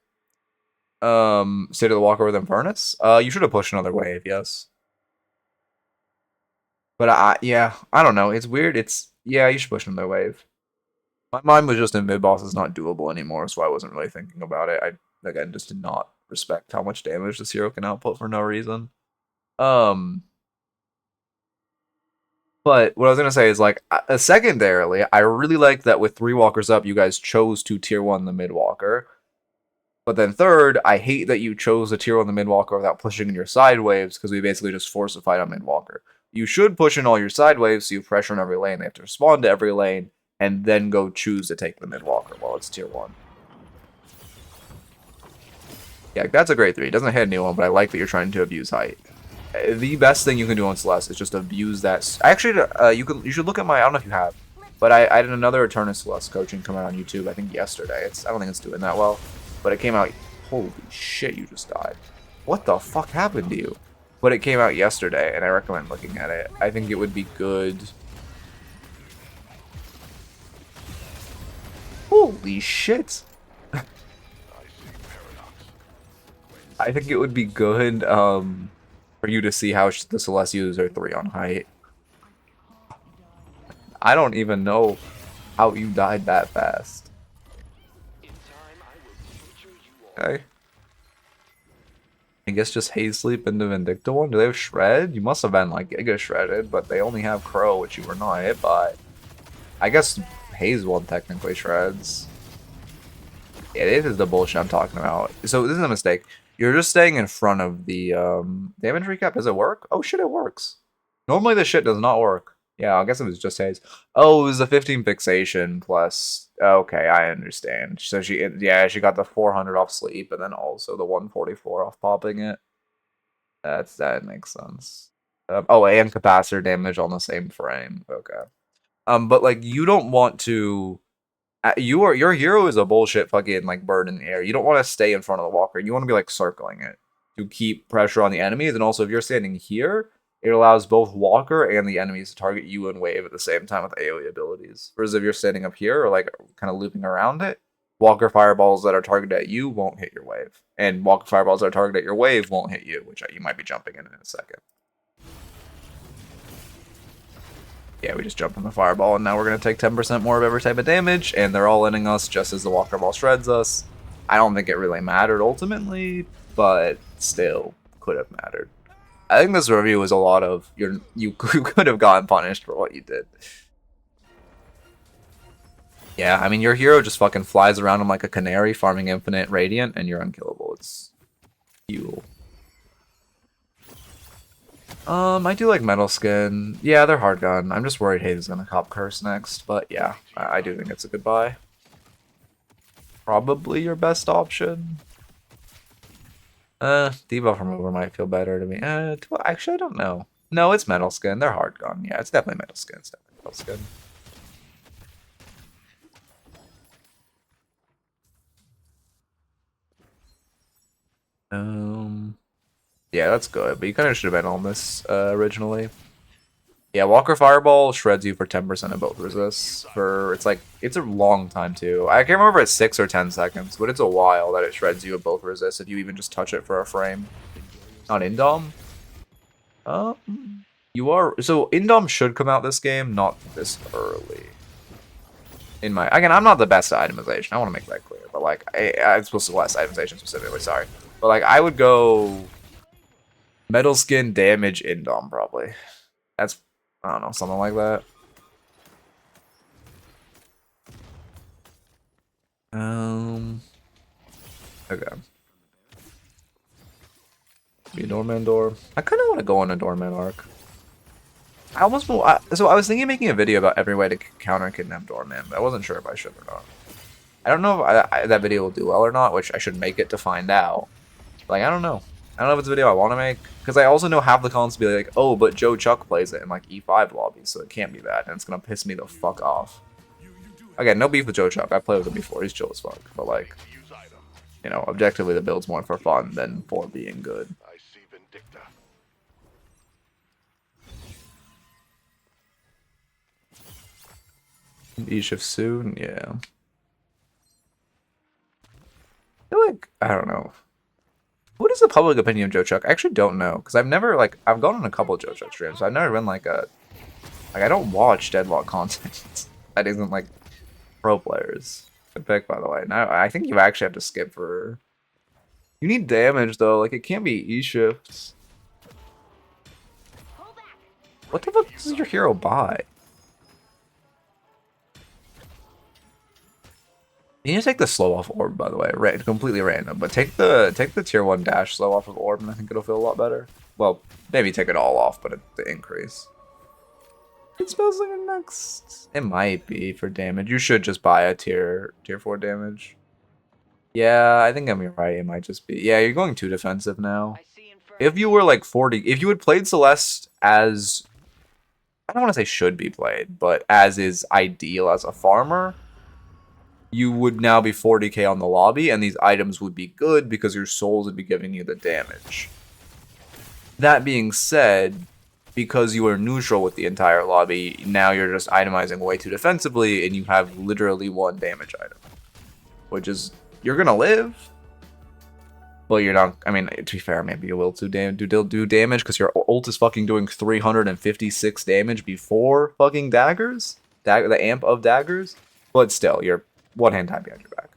State of the Walker with Infernus? You should have pushed another wave, yes. But yeah, I don't know. It's weird. Yeah, you should push another wave. My mind was just in mid boss is not doable anymore, so I wasn't really thinking about it. I again just did not respect how much damage this hero can output for no reason. But what I was gonna say is like secondarily, I really like that with 3 walkers up, you guys chose to tier 1 the mid walker. But then third, I hate that you chose a tier 1 the mid walker without pushing in your side waves because we basically just force a fight on mid walker. You should push in all your side waves so you pressure in every lane. They have to respond to every lane and then go choose to take the mid walker while it's tier 1. Yeah, that's a great 3. It doesn't hit anyone, but I like that you're trying to abuse height. The best thing you can do on Celeste is just abuse that. Actually, you should look at my... I don't know if you have, but I did another Eternus Celeste coaching come out on YouTube, I think yesterday. I don't think it's doing that well, but it came out... Holy shit, you just died. What the fuck happened to you? But it came out yesterday, and I recommend looking at it. I think it would be good... Holy shit! I think it would be good, for you to see how the Celeste uses her 3 on height. I don't even know how you died that fast. Okay. I guess just Haze Sleep into Vindicta one. Do they have Shred? You must have been like Giga Shredded, but they only have Crow, which you were not hit by. I guess Haze one technically shreds. Yeah, this is the bullshit I'm talking about. So this is a mistake. You're just staying in front of the damage recap. Does it work? Oh shit, it works. Normally this shit does not work. Yeah, I guess it was just Haze. Oh, it was a 15 fixation plus. Okay, I understand. So she got the 400 off sleep and then also the 144 off popping it. That makes sense. Oh, and capacitor damage on the same frame. Okay. But like you don't want to. Your hero is a bullshit fucking like bird in the air. You don't want to stay in front of the walker. You want to be like circling it to keep pressure on the enemies. And also, if you're standing here, it allows both walker and the enemies to target you and wave at the same time with AoE abilities. Whereas if you're standing up here or like kind of looping around it, walker fireballs that are targeted at you won't hit your wave, and walker fireballs that are targeted at your wave won't hit you, which you might be jumping in a second. Yeah, we just jumped on the fireball, and now we're going to take 10% more of every type of damage, and they're all ending us just as the Walker Ball shreds us. I don't think it really mattered ultimately, but still could have mattered. I think this review was a lot of, you could have gotten punished for what you did. Yeah, I mean, your hero just fucking flies around him like a canary, farming infinite radiant, and you're unkillable. It's fuel. I do like Metal Skin. Yeah, they're hard gun. I'm just worried Haze is gonna cop Curse next, but yeah, I do think it's a good buy. Probably your best option. Debuff remover might feel better to me. Actually, I don't know. No, it's Metal Skin. They're hard gun. Yeah, it's definitely Metal Skin. It's definitely Metal Skin. Yeah, that's good, but you kind of should have been on this originally. Yeah, Walker Fireball shreds you for 10% of both resists. It's a long time too. I can't remember if it's 6 or 10 seconds, but it's a while that it shreds you of both resists if you even just touch it for a frame. On Indom? So Indom should come out this game, not this early. Again, I'm not the best at itemization. I want to make that clear, but like I'm supposed to less itemization specifically. Sorry, but like I would go Metal Skin damage Indom probably. That's, I don't know, something like that. Okay. Be a Doorman door. I kind of want to go on a Doorman arc. I was thinking of making a video about every way to counter Kidnap Doorman, but I wasn't sure if I should or not. I don't know if that video will do well or not, which I should make it to find out. Like, I don't know. I don't know if it's a video I want to make, because I also know half the comments will be like, oh, but Joe Chuck plays it in like E5 lobbies, so it can't be that, and it's gonna piss me the fuck off. Again, no beef with Joe Chuck. I played with him before. He's chill as fuck, but like, you know, objectively the build's more for fun than for being good. I see Vindicta. E-shift soon, yeah. I feel like, I don't know. What is the public opinion of Joe Chuck? I actually don't know, because I've gone on a couple of Joe Chuck streams, so I've never been like I don't watch Deadlock content. That isn't like pro players. Good pick, by the way. Now, I think you actually have to skip for... You need damage, though. Like, it can't be E-shifts. What the fuck does your hero buy? You need to take the slow off orb, by the way. Completely random, but take the tier 1 dash slow off of orb, and I think it'll feel a lot better. Well, maybe take it all off, but the increase. It smells like a next. It might be for damage. You should just buy a tier 4 damage. Yeah, I think I'm right. It might just be. Yeah, you're going too defensive now. If you were like 40, if you had played Celeste as, I don't want to say should be played, but as is ideal as a farmer, you would now be 40k on the lobby, and these items would be good because your souls would be giving you the damage. That being said, because you are neutral with the entire lobby, now you're just itemizing way too defensively, and you have literally 1 damage item. Which is, you're gonna live, but you're not, I mean, to be fair, maybe you will do damage, because your ult is fucking doing 356 damage before fucking daggers? The amp of daggers? But still, you're one hand time behind your back.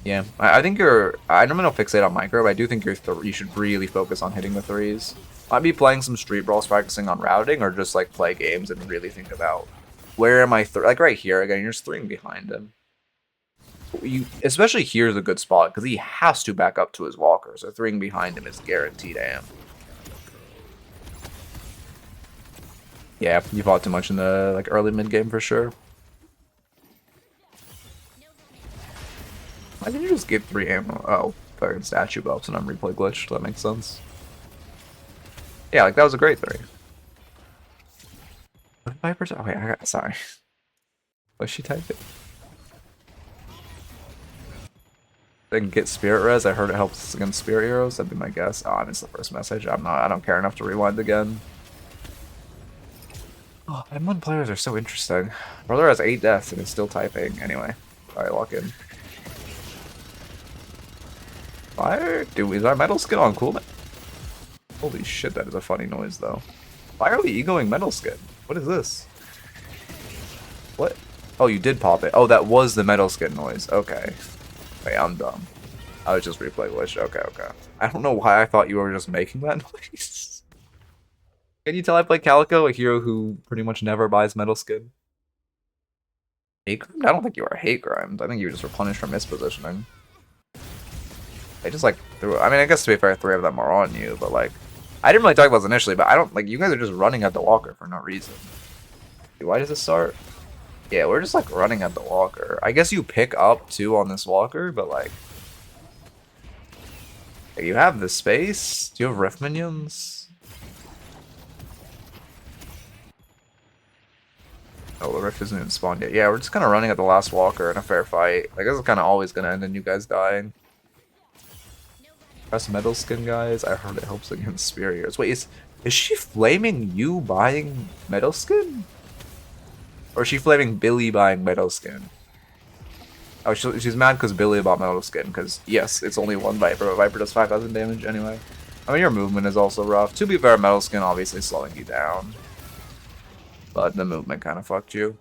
Yeah, I think you're. I don't know fixate on micro, but I do think you should really focus on hitting the threes. Might be playing some street brawls, practicing on routing, or just like play games and really think about where am I like right here again. You're just threeing behind him. You especially here is a good spot because he has to back up to his walker, so threeing behind him is guaranteed amp. Yeah, you fought too much in the like early mid game for sure. Why didn't you just get 3 ammo? Oh, fucking statue buffs and I'm replay glitched. That makes sense. Yeah, like that was a great 3. What 5%? Okay, I got sorry. What's she typing? Then get spirit res. I heard it helps against spirit heroes. That'd be my guess. Oh, I missed the first message. I don't care enough to rewind again. Oh, M1 players are so interesting. Brother has 8 deaths and is still typing. Anyway, alright, lock in. Fire? Dude, is our metal skin on cooldown? Holy shit, that is a funny noise though. Why are we egoing metal skin? What is this? What? Oh, you did pop it. Oh, that was the metal skin noise. Okay. Wait, I'm dumb. I was just replay glitched. Okay, okay. I don't know why I thought you were just making that noise. Can you tell I play Calico, a hero who pretty much never buys metal skin? Hate grimed? I don't think you were hate grimed. I think you just were punished for mispositioning. They just like threw. I mean, I guess to be fair, 3 of them are on you, but like, I didn't really talk about this initially, but I don't like you guys are just running at the walker for no reason. Dude, why does this start? Yeah, we're just like running at the walker. I guess you pick up 2 on this walker, but like, you have the space. Do you have rift minions? Oh, the rift isn't even spawned yet. Yeah, we're just kind of running at the last walker in a fair fight. Like, this is kind of always gonna end in you guys dying. Press metal skin, guys. I heard it helps against spirit heroes. Wait, is she flaming you buying metal skin? Or is she flaming Billy buying metal skin? Oh, she's mad because Billy bought metal skin. Because yes, it's only 1 Viper, but Viper does 5,000 damage anyway. I mean, your movement is also rough. To be fair, metal skin obviously slowing you down, but the movement kind of fucked you.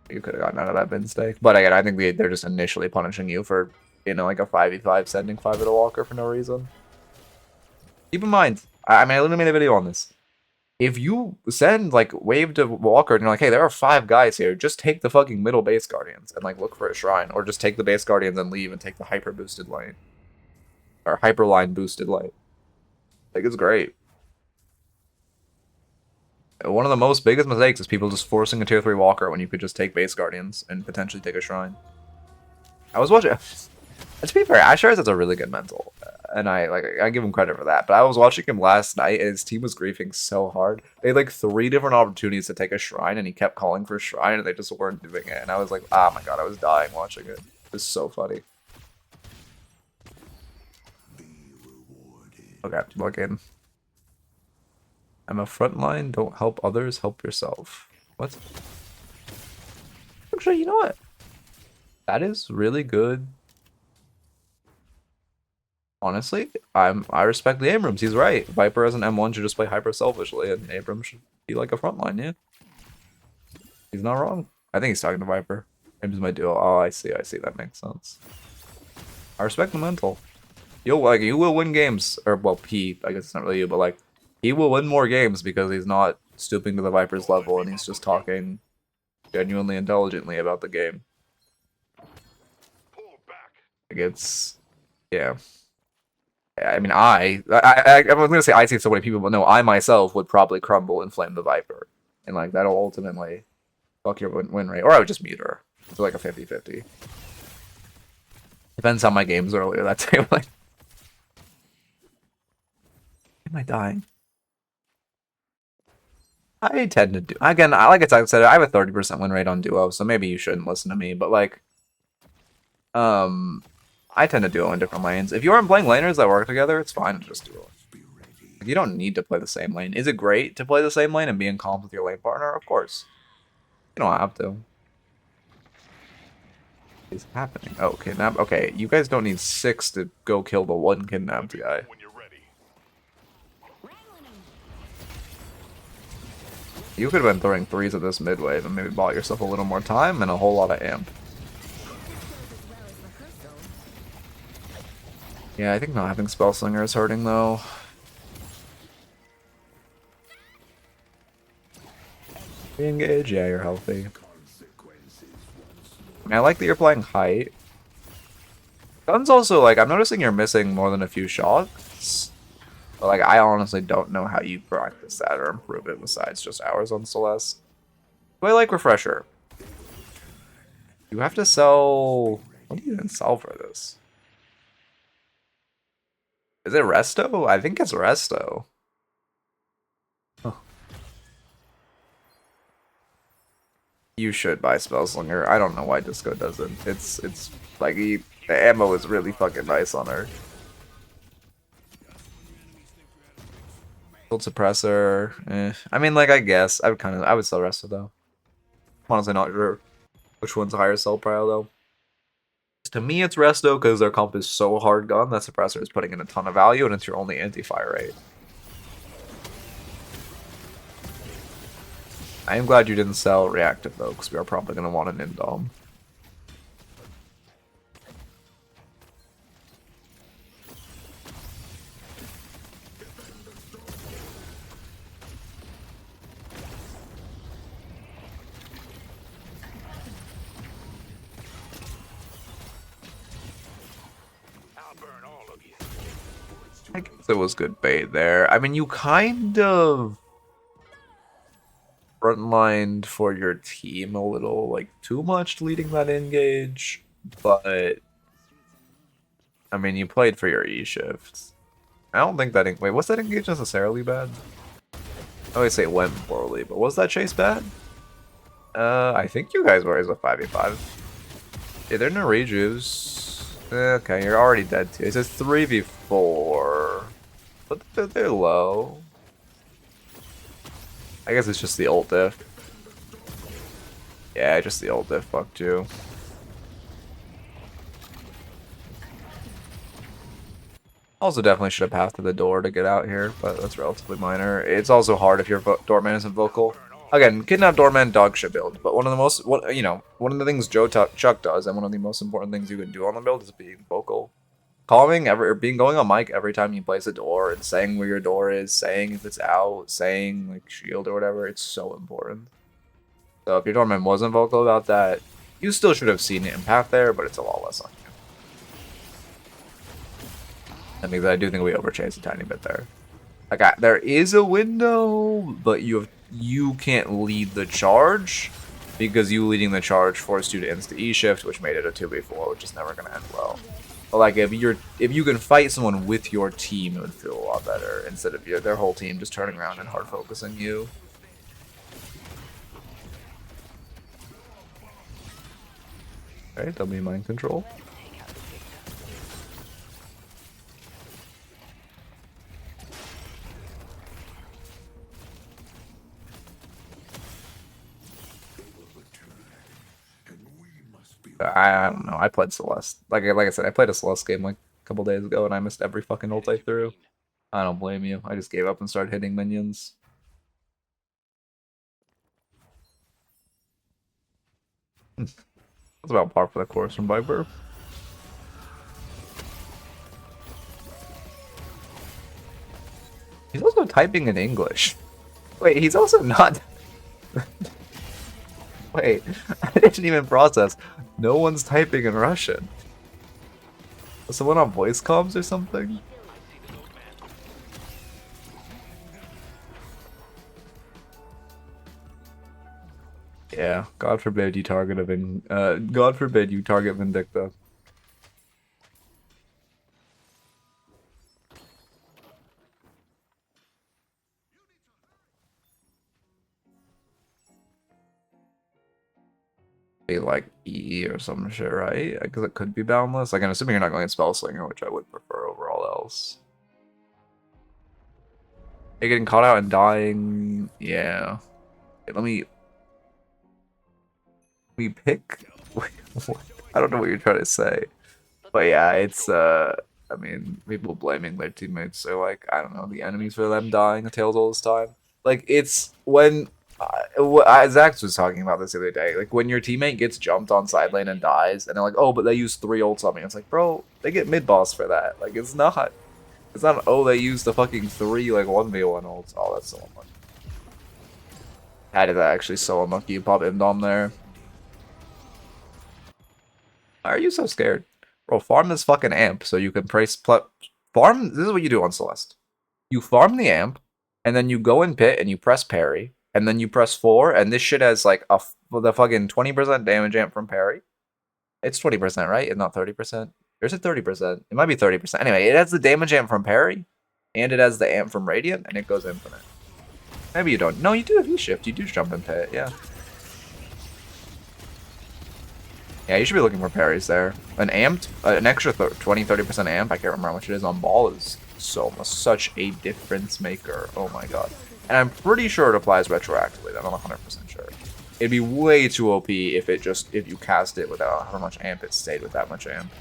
You could have gotten out of that bin stake. But again, I think they're just initially punishing you for, you know, like a 5v5 sending 5 at a walker for no reason. Keep in mind, I mean, I literally made a video on this. If you send, like, wave to walker and you're like, hey, there are 5 guys here, just take the fucking middle base guardians and, like, look for a shrine. Or just take the base guardians and leave and take the hyper boosted lane. Or hyper line boosted lane. Like, it's great. One of the most biggest mistakes is people just forcing a tier 3 walker when you could just take base guardians and potentially take a shrine. I was watching. To be fair, Asher's has a really good mental, and I give him credit for that. But I was watching him last night, and his team was griefing so hard. They had like 3 different opportunities to take a shrine, and he kept calling for a shrine, and they just weren't doing it. And I was like, oh my god, I was dying watching it. It was so funny. Okay, log in. I'm a frontline. Don't help others. Help yourself. What? Actually, you know what? That is really good. Honestly, I respect the Abrams. He's right. Viper as an M1 should just play hyper selfishly, and Abrams should be like a frontline. Yeah, he's not wrong. I think he's talking to Viper. Abrams my duo. Oh, I see. That makes sense. I respect the mental. You will win games, or well, I guess it's not really you, but like he will win more games because he's not stooping to the Viper's level, and he's just talking genuinely intelligently about the game. Like it's, yeah. I mean, I'm gonna say I see so many people, but no, I myself would probably crumble and flame the Viper, and like that'll ultimately fuck your win rate. Or I would just mute her. It's like a 50-50. Depends how my games earlier that day. Like, am I dying? I tend to do again. Like I said, I have a 30% win rate on duo, so maybe you shouldn't listen to me. But like, I tend to duo in different lanes. If you aren't playing laners that work together, it's fine to just duo. You don't need to play the same lane. Is it great to play the same lane and be in comp with your lane partner? Of course. You don't have to. What is happening? Oh, kidnap. Okay, you guys don't need 6 to go kill the 1 kidnapped guy. You could have been throwing 3s at this mid wave and maybe bought yourself a little more time and a whole lot of amp. Yeah, I think not having Spellslinger is hurting though. Engage, yeah, you're healthy. I mean, I like that you're playing height. Guns also, like, I'm noticing you're missing more than a few shots. But, like, I honestly don't know how you practice that or improve it besides just hours on Celeste. Do I like Refresher? You have to sell... What do you even sell for this? Is it Resto? I think it's Resto. Huh. You should buy Spellslinger. I don't know why Disco doesn't. It's like the ammo is really fucking nice on her. Shield suppressor. I mean, like, I guess I would sell Resto though. I'm honestly not sure which one's higher sell prio though. To me, it's Resto because their comp is so hard gun that suppressor is putting in a ton of value and it's your only anti-fire rate. I am glad you didn't sell reactive though, because we are probably going to want an Indom. I guess it was good bait there. I mean, you kind of frontlined for your team a little, like, too much leading that engage, but I mean, you played for your E-shift. I don't think that... Wait, was that engage necessarily bad? I always say it went poorly, but was that chase bad? I think you guys were as a 5v5. Yeah, they're no rejuves. Okay, you're already dead too. It says 3v4. But they're low. I guess it's just the ult diff. Yeah, just the ult diff fucked you. Also definitely should have passed through the door to get out here, but that's relatively minor. It's also hard if your doorman isn't vocal. Again, kidnap doorman dog shit build, but one of the most, one of the things Chuck does, and one of the most important things you can do on the build is being vocal. Calming going on mic every time you place a door and saying where your door is, saying if it's out, saying like shield or whatever, it's so important. So if your doorman wasn't vocal about that, you still should have seen it in path there, but it's a lot less on you. I mean, I do think we overchased a tiny bit there. Like, there is a window, but you can't lead the charge because you leading the charge forced you to insta E shift, which made it a 2v4, which is never gonna end well. But like, if you can fight someone with your team, it would feel a lot better instead of their whole team just turning around and hard focusing you. Alright, double mind control. I don't know. I played Celeste. Like I said, I played a Celeste game like a couple days ago, and I missed every fucking ult I threw. I don't blame you. I just gave up and started hitting minions. That's about par for the course from Viper. He's also typing in English. Wait, he's also not... Wait, I didn't even process. No one's typing in Russian. Was someone on voice comms or something? Yeah, God forbid you target God forbid you target Vindicta. Be like E or some shit, right? Because it could be boundless. Like, I'm assuming you're not going Spellslinger, which I would prefer over all else. You're getting caught out and dying. Yeah. Okay, let me pick. I don't know what you're trying to say, but yeah, it's I mean, people blaming their teammates. So like, I don't know, the enemies for them dying tails all this time. Like, it's when Zax was talking about this the other day. Like, when your teammate gets jumped on side lane and dies, and they're like, oh, but they used 3 ults on me. It's like, bro, they get mid-boss for that. Like, it's not, oh, they used the fucking 3, like, 1v1 ults. Oh, that's so unlucky. How did that actually so unlucky? You pop Imdom there. Why are you so scared? Bro, farm this fucking amp so you can farm, this is what you do on Celeste. You farm the amp, and then you go in pit and you press parry, and then you press 4, and this shit has like the fucking 20% damage amp from parry. It's 20%, right? And not 30%. Or is it 30%? It might be 30%. Anyway, it has the damage amp from parry, and it has the amp from radiant, and it goes infinite. Maybe you don't. No, you do a V-shift. You do jump in pit, yeah. Yeah, you should be looking for parries there. An extra 20-30% amp, I can't remember how much it is on ball, is such a difference maker. Oh my god. And I'm pretty sure it applies retroactively. I'm not 100% sure. It'd be way too OP if you cast it without how much amp it stayed with that much amp.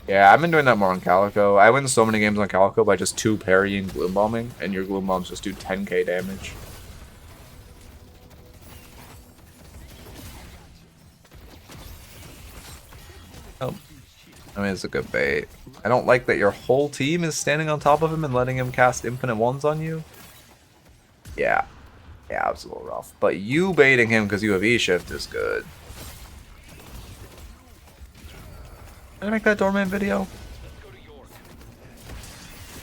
Yeah, I've been doing that more on Calico. I win so many games on Calico by just 2 parrying Gloom Bombing, and your Gloom Bombs just do 10k damage. Oh. I mean, it's a good bait. I don't like that your whole team is standing on top of him and letting him cast infinite ones on you. Yeah. Yeah, it's a little rough. But you baiting him because you have E-Shift is good. Did I make that doorman video?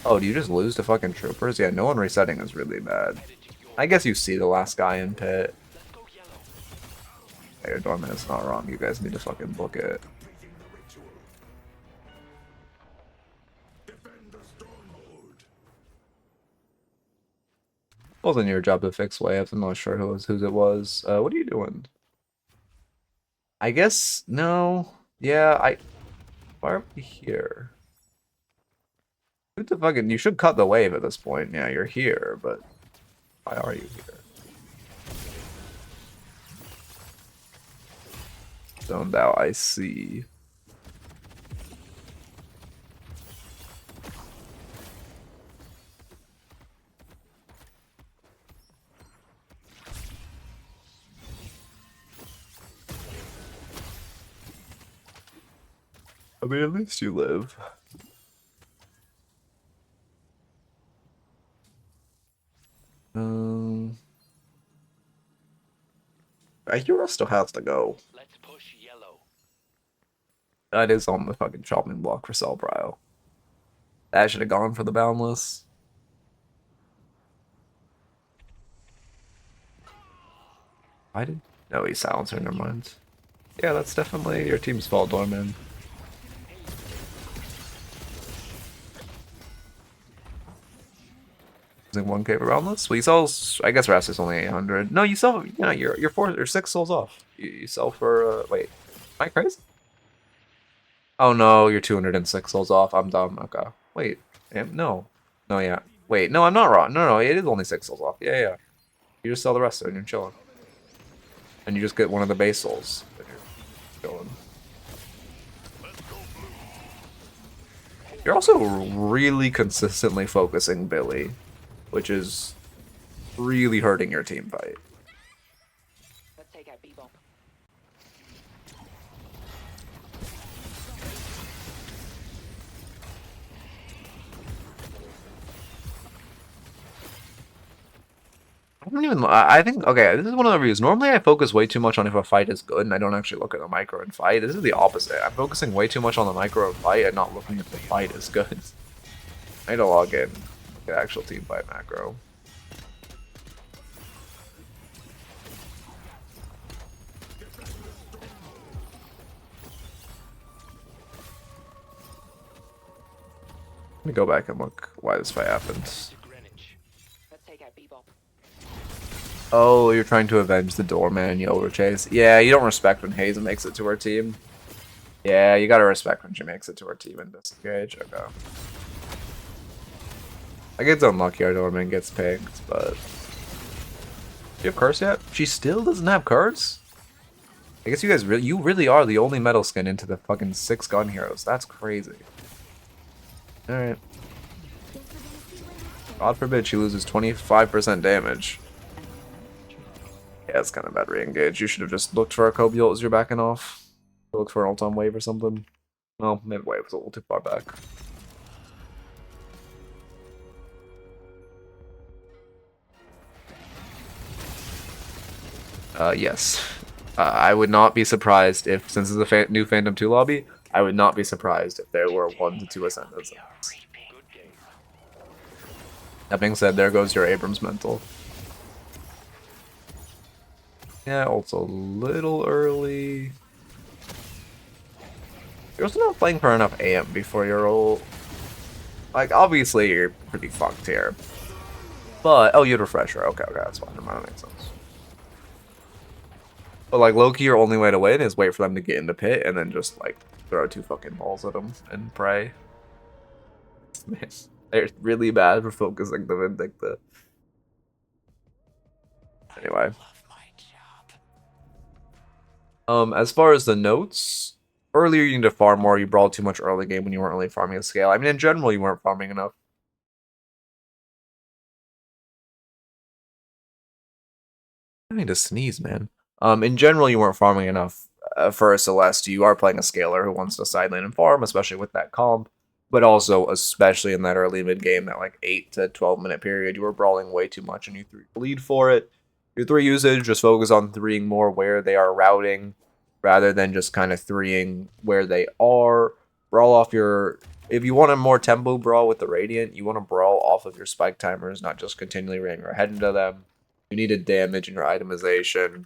Oh, do you just lose to fucking troopers? Yeah, no one resetting is really bad. I guess you see the last guy in pit. Hey, your doorman is not wrong. You guys need to fucking book it. Wasn't your job to fix waves. I'm not sure whose it was. What are you doing? I guess no. Yeah, why are we here? Who the fucking? You should cut the wave at this point. Yeah, you're here, but why are you here? Zoned out. I see. I mean, at least you live. Hero still has to go. Let's push yellow. That is on the fucking chopping block for Celebrio. That should have gone for the Boundless. I did. No, he's silencer. Never mind. Yeah, that's definitely your team's fault, Dorman. Using 1k for Boundless? Well, you sell. I guess Rast is only 800. No, you sell. Yeah, you're 4 or 6 souls off. You sell for. Wait, am I crazy? Oh no, you're 206 souls off. I'm dumb. Okay. Wait. No. No, yeah. Wait, no, I'm not wrong. No, it is only 6 souls off. Yeah. You just sell the rest of it and you're chilling. And you just get one of the base souls. And you're chilling. You're also really consistently focusing Billy, which is really hurting your team fight. Let's take out B-bomb. I think, okay, this is one of the reviews. Normally I focus way too much on if a fight is good and I don't actually look at the micro and fight. This is the opposite. I'm focusing way too much on the micro and fight and not looking if the fight is good. I need to log in. The actual team fight macro. Let me go back and look why this fight happened. Let's take out B-bomb. Oh, you're trying to avenge the doorman, you overchase. Yeah, you don't respect when Hazen makes it to her team. Yeah, you gotta respect when she makes it to her team and disengage. Okay. I get unlucky our doorman gets picked, but... Do you have curse yet? She still doesn't have curse? I guess you guys you really are the only metal skin into the fucking 6 gun heroes. That's crazy. Alright. God forbid she loses 25% damage. Yeah, it's kind of bad re-engage. You should have just looked for a Kobe ult as you're backing off. Looked for an ult on wave or something. Well, maybe wave was a little too far back. Yes. I would not be surprised if, since it's a new Phantom 2 lobby, I would not be surprised if there were 1 to 2 Ascendants. That being said, there goes your Abrams mental. Yeah, also a little early. You're also not playing for enough amp before your ult. Like, obviously, you're pretty fucked here. But, oh, you had Refresher. Okay, that's fine. That makes sense. But, like, low-key, your only way to win is wait for them to get in the pit and then just, like, throw 2 fucking balls at them and pray. Man, they're really bad for focusing the Vindicta. Anyway. As far as the notes, earlier you need to farm more. You brawled too much early game when you weren't really farming a scale. I mean, in general, you weren't farming enough. I need to sneeze, man. In general, you weren't farming enough for a Celeste. You are playing a scaler who wants to side lane and farm, especially with that comp. But also, especially in that early mid game, that like 8 to 12 minute period, you were brawling way too much and you threw bleed for it. Your 3 usage, just focus on 3ing more where they are routing rather than just kind of 3ing where they are. Brawl off your... If you want a more tempo brawl with the Radiant, you want to brawl off of your spike timers, not just continually running your head into them. You needed damage in your itemization.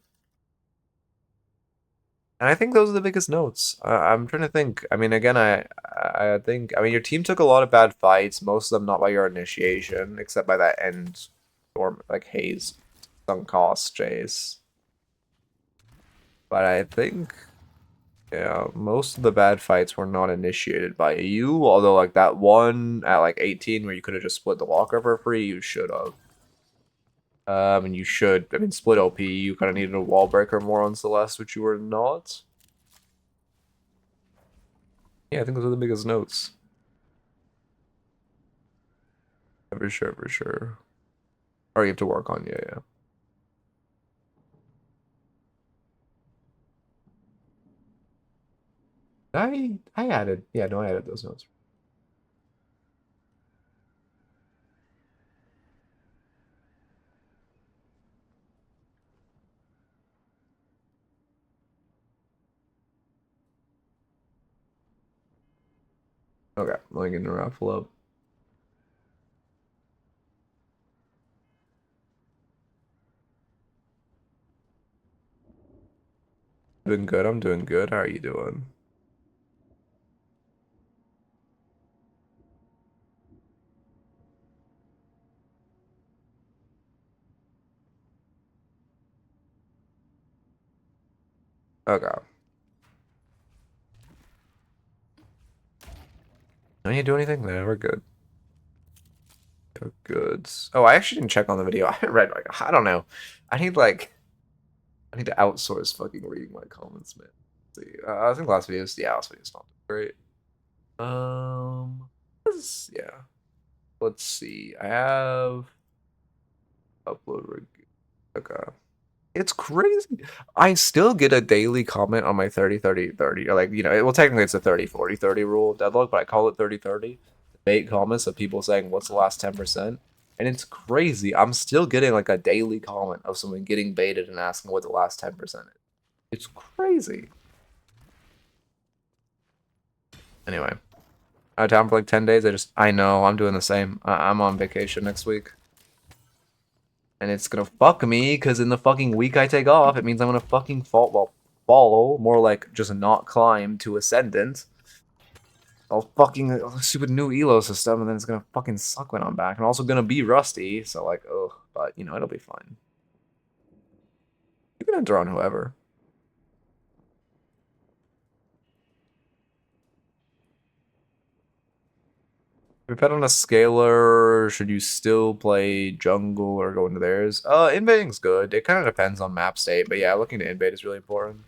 And I think those are the biggest notes. I'm trying to think. I mean, again, I think... I mean, your team took a lot of bad fights, most of them not by your initiation, except by that end storm, like Haze, sunk cost chase. But I think... Yeah, most of the bad fights were not initiated by you, although like that one at like 18 where you could have just split the walker for free, you should have. And you should, I mean, split OP, you kind of needed a wall breaker more on Celeste, which you were not. Yeah, I think those are the biggest notes. For sure, for sure. Or you have to work on, yeah. I added, yeah, no, I added those notes. Okay, I'm going to raffle up. Doing good, I'm doing good. How are you doing? Okay. Don't you do anything? No, we're good. We're good. Oh, I actually didn't check on the video. I read, like, I don't know. I need to outsource fucking reading my comments, man. Let's see, I think last video's not great. Yeah. Let's see. I have upload rig. Okay. It's crazy. I still get a daily comment on my 30-30-30. Or like, well, technically it's a 30-40-30 rule of Deadlock, but I call it 30-30. Debate comments of people saying, what's the last 10%? And it's crazy. I'm still getting like a daily comment of someone getting baited and asking what the last 10% is. It's crazy. Anyway. Out of town for like 10 days. I know, I'm doing the same. I'm on vacation next week. And it's gonna fuck me, because in the fucking week I take off, it means I'm gonna fucking follow, more like just not climb to Ascendant. I'll fucking stupid new elo system, and then it's gonna fucking suck when I'm back. I'm also gonna be rusty, so like, ugh, but it'll be fine. You can enter on whoever. If you bet on a scaler, should you still play jungle or go into theirs? Invading's good. It kind of depends on map state, but yeah, looking to invade is really important.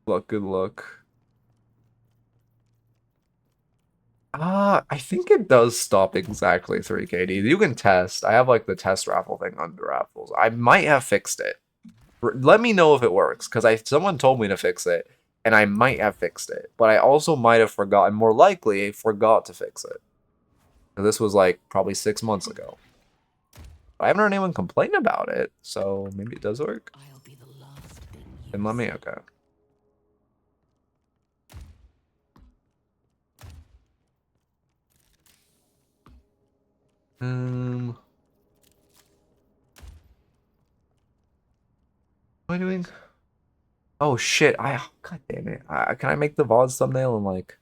Good luck. I think it does stop exactly 3 KD. You can test. I have like the test raffle thing under raffles. I might have fixed it. Let me know if it works, because someone told me to fix it, and I might have fixed it. But I also might have forgotten. More likely, forgot to fix it. This was like probably 6 months ago. I haven't heard anyone complain about it, so maybe it does work. I'll be the last thing you And let me, okay. What am I doing? Oh shit! God damn it! Can I make the Vods thumbnail and like?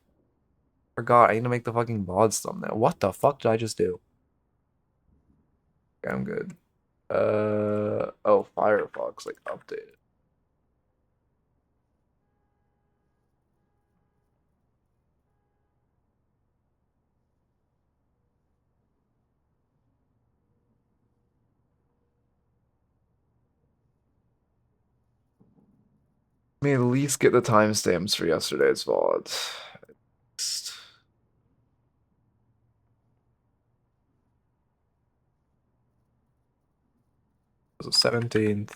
Forgot. I need to make the fucking Vods thumbnail. What the fuck did I just do? Okay, I'm good. Oh, Firefox like updated. Let me at least get the timestamps for yesterday's VOD. It was the 17th.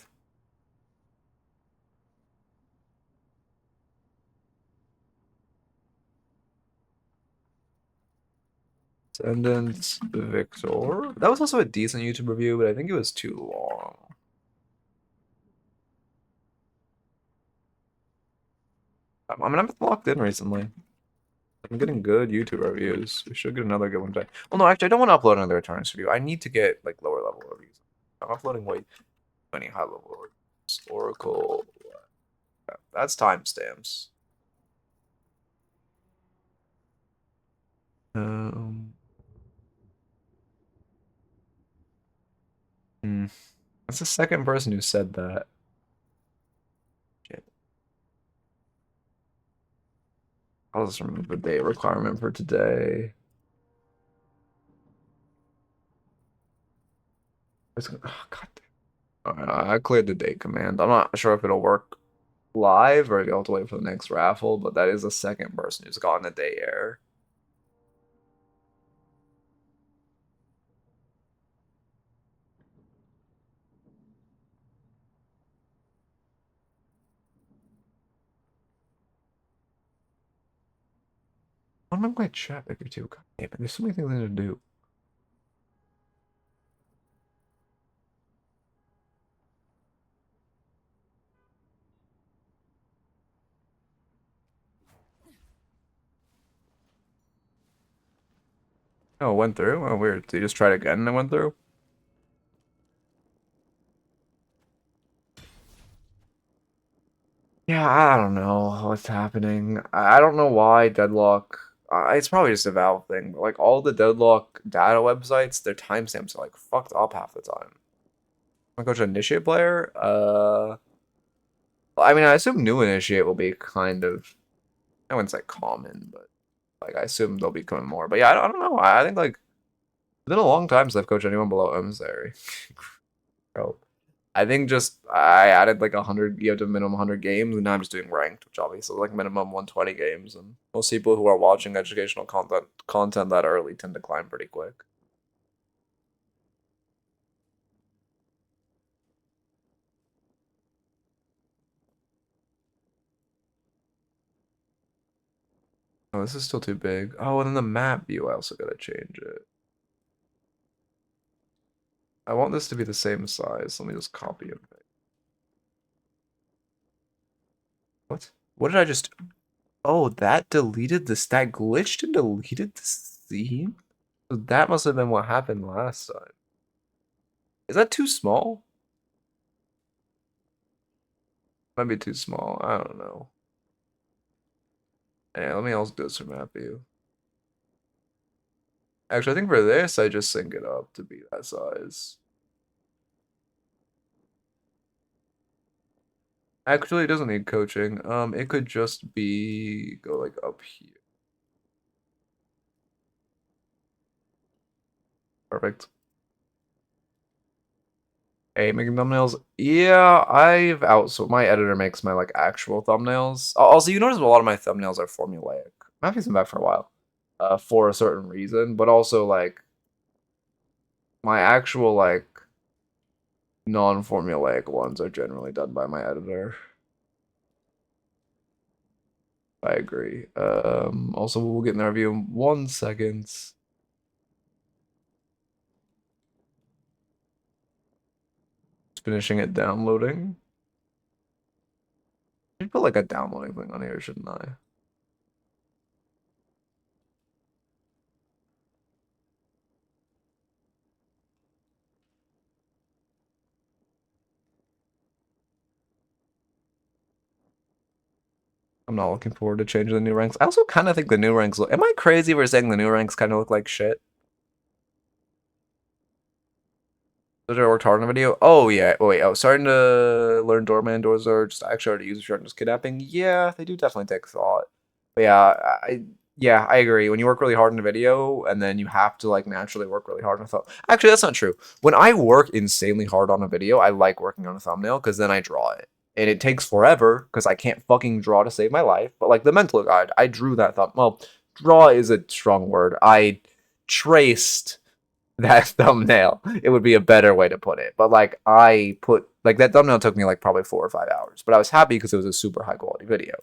Ascendance Victor. That was also a decent YouTube review, but I think it was too long. I mean, I'm locked in recently. I'm getting good YouTube reviews. We should get another good one today. Well, no, actually, I don't want to upload another Eternus review. I need to get like lower level reviews. I'm uploading way too many high level reviews. Oracle. Yeah, that's timestamps. That's the second person who said that. Shit. I'll just remove the date requirement for today. Oh, God damn. I cleared the date command. I'm not sure if it'll work live or if you'll have to wait for the next raffle, but that is the second person who's gotten a day error. What am I going to chat picker too? God damn it, there's so many things I need to do. Oh, it went through? Oh, weird. Did you just try it again and it went through? Yeah, I don't know what's happening. I don't know why Deadlock. It's probably just a Valve thing, but like all the Deadlock data websites, their timestamps are like fucked up half the time. I'm gonna go to initiate player. I mean, I assume new initiate will be kind of. I wouldn't say common, but like I assume they'll be coming more. But yeah, I don't know. I think like it's been a long time since I've coached anyone below Emissary. Bro. I think just I added like 100. You have to minimum 100 games, and now I'm just doing ranked, which obviously is like minimum 120 games. And most people who are watching educational content that early tend to climb pretty quick. Oh, this is still too big. Oh, and then the map view, I also gotta change it. I want this to be the same size. Let me just copy it. What? What did I just? Oh, that deleted this. That glitched and deleted the scene? So that must have been what happened last time. Is that too small? Might be too small. I don't know. Yeah, let me also do this for map view. Actually, I think for this, I just sync it up to be that size. Actually, it doesn't need coaching. It could just be go like up here. Perfect. Hey, making thumbnails. Yeah, I've outsourced. My editor makes my like actual thumbnails. Also, you notice a lot of my thumbnails are formulaic. I've used them back for a while. for a certain reason, but also like my actual like non-formulaic ones are generally done by my editor. I agree. Also, we'll get in the review in 1 second. Just finishing it downloading. I should put like a downloading thing on here, shouldn't I? I'm not looking forward to changing the new ranks. I also kind of think the new ranks look. Am I crazy for saying the new ranks kind of look like shit? Did I worked hard on the video? Oh yeah. Wait. Oh, starting to learn doorman doors are just actually already used for just kidnapping. Yeah, they do definitely take thought. But yeah, I agree. When you work really hard in a video and then you have to like naturally work really hard on a thumbnail. Actually, that's not true. When I work insanely hard on a video, I like working on a thumbnail because then I draw it. And it takes forever because I can't fucking draw to save my life. But like the mental guide, I drew that thumb. Well, draw is a strong word. I traced that thumbnail. It would be a better way to put it. But like I put like that thumbnail took me like probably 4 or 5 hours. But I was happy because it was a super high quality video.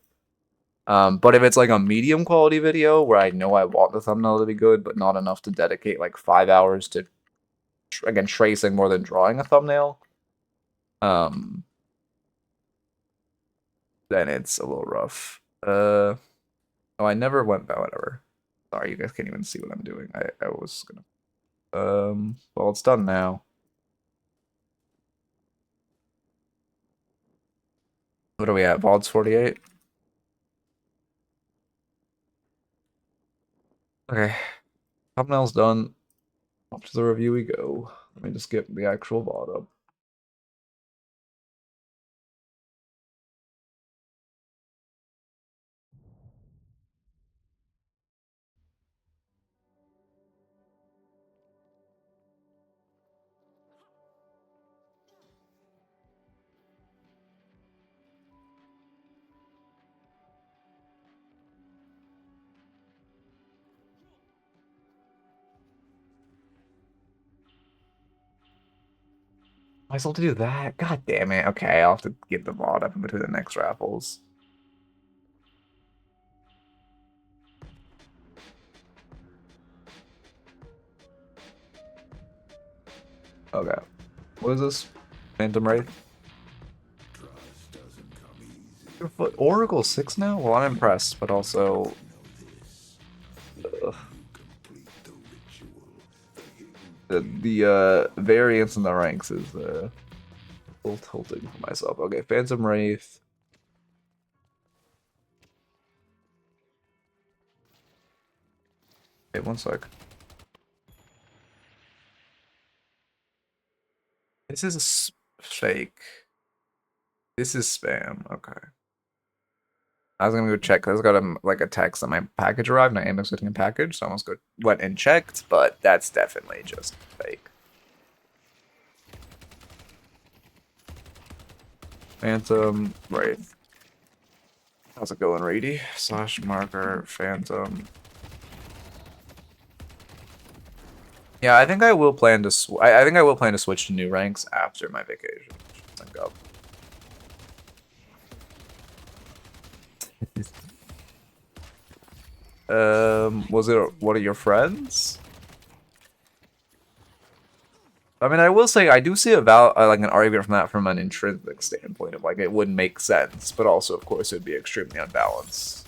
But if it's like a medium quality video where I know I want the thumbnail to be good, but not enough to dedicate like 5 hours to again tracing more than drawing a thumbnail, then it's a little rough. Oh, I never went by whatever. Sorry, you guys can't even see what I'm doing. I was gonna. Well, it's done now. What are we at? Vods 48. Okay, thumbnail's done. Off to the review we go. Let me just get the actual VOD up. I still have to do that? God damn it. Okay, I'll have to get the VOD up in between the next raffles. Okay. What is this? Phantom Wraith? Oracle 6 now? Well, I'm impressed, but also... Ugh. The variance in the ranks is a little tilting for myself. Okay, Phantom Wraith. Wait, 1 sec. This is fake. This is spam. Okay. I was gonna go check. I just got a text that my package arrived, and I am expecting a package, so I almost went and checked, but that's definitely just fake. Phantom Wraith. How's it going, Rady? Slash marker Phantom. Yeah, I think I will plan to. I think I will plan to switch to new ranks after my vacation. Sync up. Was it one of your friends? I mean, I will say I do see a like an argument from that from an intrinsic standpoint of like it wouldn't make sense, but also of course it would be extremely unbalanced.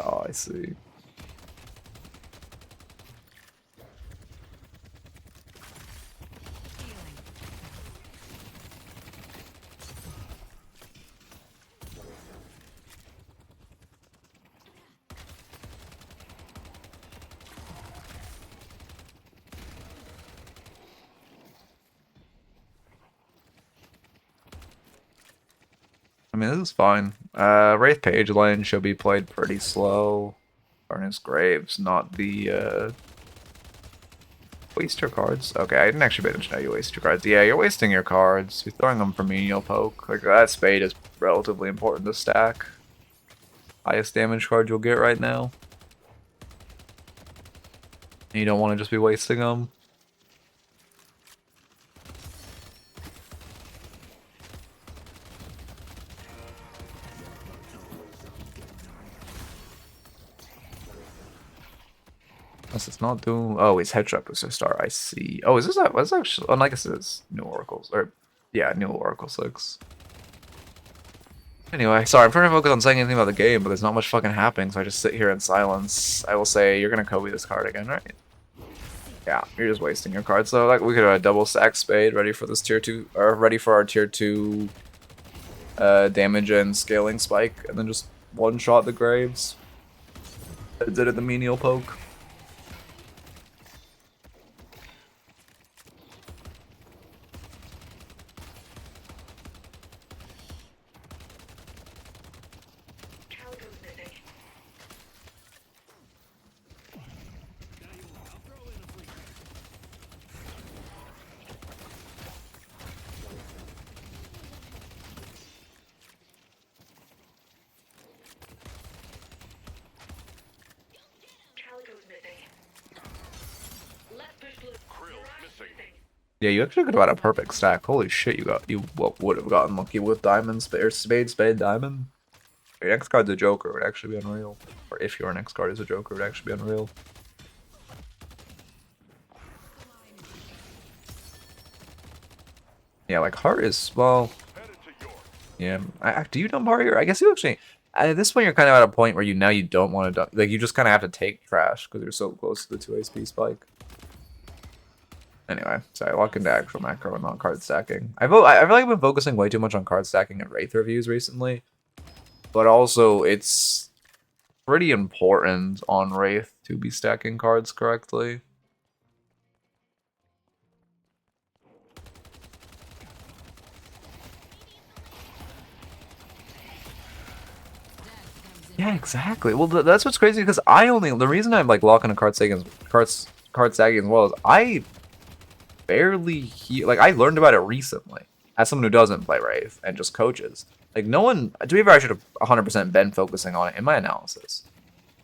Oh, I see. I mean, this is fine. Wraith Page lane should be played pretty slow. Eternus Graves, not the, waste your cards? Okay, I didn't actually pay attention to how you waste your cards. Yeah, you're wasting your cards. You're throwing them for menial poke. Like, that spade is relatively important to stack. highest damage card you'll get right now. And you don't want to just be wasting them. Unless it's not Doom. Oh, it's Headshot Booster Star. I see. Oh, is this what's actually? Oh, I guess it is New Oracles. Or, yeah, New Oracle 6. Anyway, sorry, I'm trying to focus on saying anything about the game, but there's not much fucking happening, so I just sit here in silence. I will say, you're gonna Kobe this card again, right? Yeah, you're just wasting your cards. So, like, we could have a double stack Spade ready for this tier 2, or ready for our tier 2 damage and scaling spike, and then just one-shot the Graves. I did it the menial poke. Yeah, you actually could have had a perfect stack. Holy shit, you would have gotten lucky with diamonds, or spade, diamond. Your next card's a Joker, it would actually be unreal. Or if your next card is a Joker, it would actually be unreal. Yeah, like Heart is, well, yeah. Do you dump Heart here? I guess you actually, at this point you're kind of at a point where you don't want to dump, like you just kind of have to take trash because you're so close to the 2 HP spike. Anyway, so I walk into actual macro and not card stacking. I feel like I've been focusing way too much on card stacking and Wraith reviews recently. But also, it's pretty important on Wraith to be stacking cards correctly. Yeah, exactly. Well, that's what's crazy because the reason I'm like locking a card stacking as well is I barely I learned about it recently as someone who doesn't play Wraith and just coaches. Like no one, to be fair, I should have 100% been focusing on it in my analysis,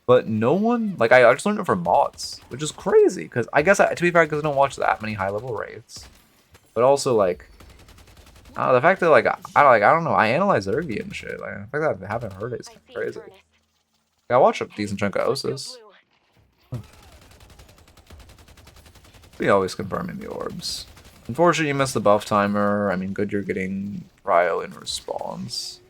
but no one, like I just learned it from mods, which is crazy because I guess to be fair, because I don't watch that many high level Wraiths, but also like the fact that I don't know, I analyze Urgi and shit. Like the fact that I haven't heard it is crazy. I watch a decent chunk of Osis. We always confirming the orbs. Unfortunately, you missed the buff timer. I mean, good you're getting Ryo in response.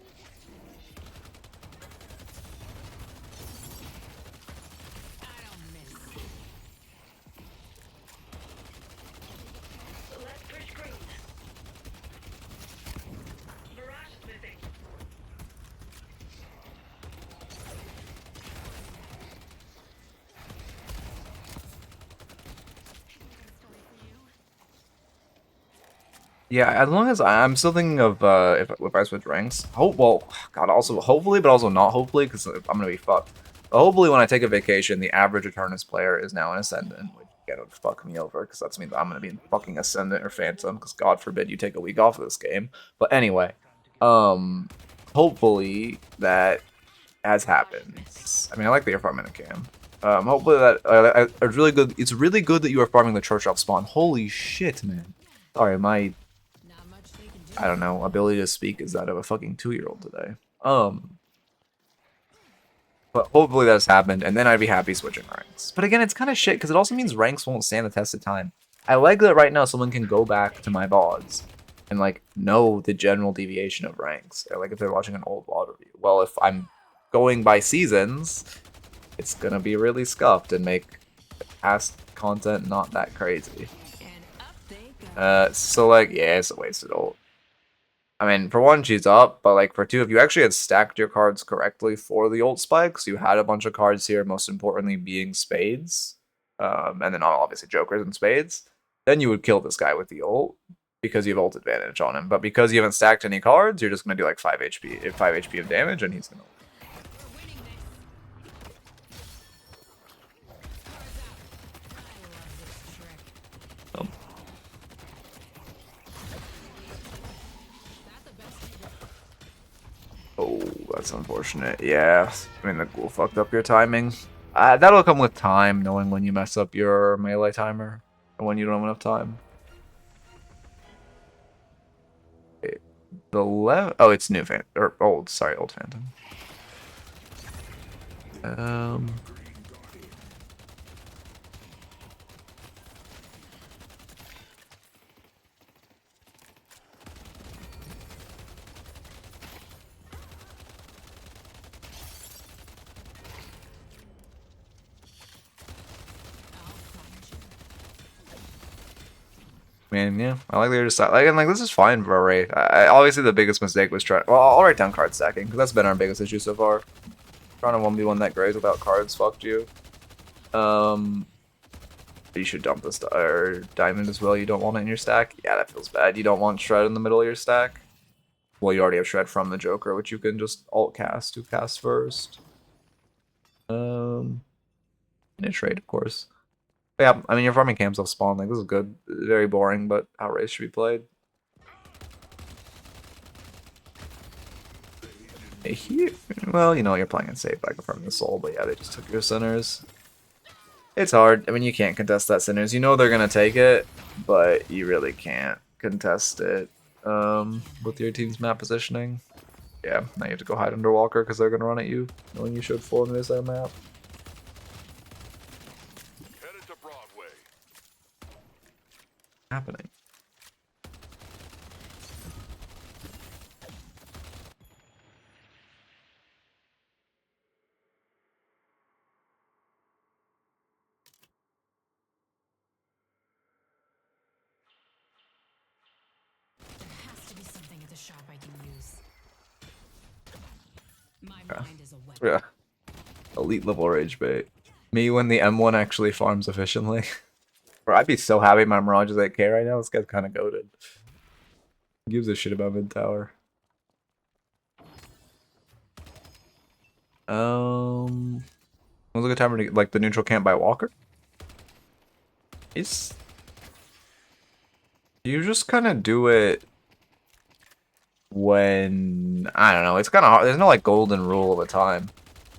Yeah, as long as I'm still thinking of if I switch ranks. Well, God, also hopefully, but also not hopefully, because I'm gonna be fucked. But hopefully, when I take a vacation, the average Eternus player is now an Ascendant, which would fuck me over, because that means I'm gonna be in fucking Ascendant or Phantom, because God forbid you take a week off of this game. But anyway, hopefully that has happened. I mean, I like that you're farming a cam. Hopefully that it's really good. It's really good that you are farming the Church Elf spawn. Holy shit, man. Sorry, my I don't know, ability to speak is that of a fucking 2-year-old today. But hopefully that's happened, and then I'd be happy switching ranks. But again, it's kind of shit, because it also means ranks won't stand the test of time. I like that right now someone can go back to my VODs and, like, know the general deviation of ranks. Like, if they're watching an old VOD review. Well, if I'm going by seasons, it's gonna be really scuffed and make past content not that crazy. So, like, yeah, it's a wasted ult. I mean, for one, she's up, but like for two, if you actually had stacked your cards correctly for the ult spikes, you had a bunch of cards here, most importantly being spades, and then obviously jokers and spades, then you would kill this guy with the ult because you have ult advantage on him. But because you haven't stacked any cards, you're just gonna do like 5 HP of damage, and he's gonna. Oh, that's That's unfortunate. Yeah, I mean the ghoul fucked up your timing. That'll come with time, knowing when you mess up your melee timer and when you don't have enough time. The left. Oh, it's new Phantom or old. Sorry, old Phantom. Man, yeah, I like the other side. Like this is fine for a Wraith. Obviously the biggest mistake was trying. Well, I'll write down card stacking because that's been our biggest issue so far. Trying to 1v1 that Graves without cards fucked you. You should dump this or diamond as well. You don't want it in your stack. Yeah, that feels bad. You don't want shred in the middle of your stack. Well, you already have shred from the Joker, which you can just alt cast to cast first. Niche raid, of course. But yeah, I mean, you're farming camps off spawn. Like, this is good. Very boring, but how Wraith should be played. Well, you know, you're playing it safe by confirming the soul, but yeah, they just took your sinners. It's hard. I mean, you can't contest that sinners. You know they're gonna take it, but you really can't contest it with your team's map positioning. Yeah, now you have to go hide under Walker because they're gonna run at you, knowing you should fall into this map. Headed to Broadway. Happening. Shop I can use. My mind is a weapon. Yeah. Elite level rage bait. Me when the M1 actually farms efficiently. Bro, I'd be so happy my Mirage is 8k right now. This guy's kind of goated. Gives a shit about mid tower. When's a good time to get, like, the neutral camp by Walker? You just kind of do it when, I don't know, it's kind of hard. There's no like golden rule of a time.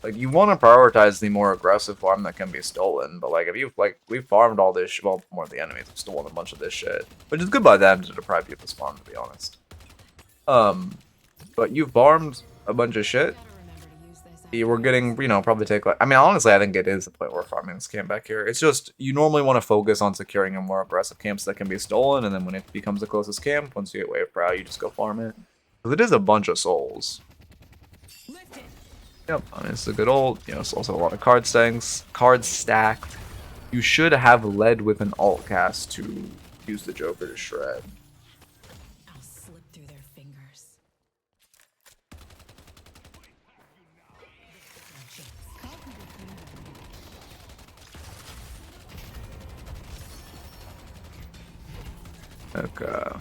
Like, you want to prioritize the more aggressive farm that can be stolen, but like if you we've farmed all this well, more of the enemies have stolen a bunch of this shit, which is good by them to deprive you of this farm, to be honest. But you've farmed a bunch of shit. You were getting, you know, probably take like, I mean, honestly, I think it is the point where farming this camp back here. It's just, you normally want to focus on securing a more aggressive camps that can be stolen, and then when it becomes the closest camp, once you get Wave Prow, you just go farm it. Because it is a bunch of souls. Yep, I mean, it's a good old, you know, it's also a lot of card stacked. You should have led with an alt cast to use the Joker to shred. I'll slip through their fingers. Okay.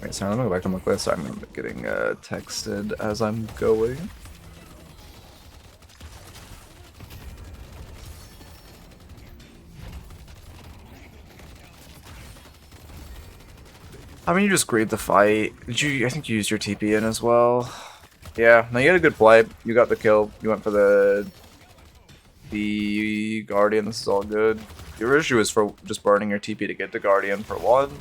Wait, sorry, I'm gonna go back to my list. I'm getting texted as I'm going. I mean, you just greed the fight. Did you? I think you used your TP in as well. Yeah, no, you had a good play. You got the kill. You went for the Guardian. This is all good. Your issue is for just burning your TP to get the Guardian for one.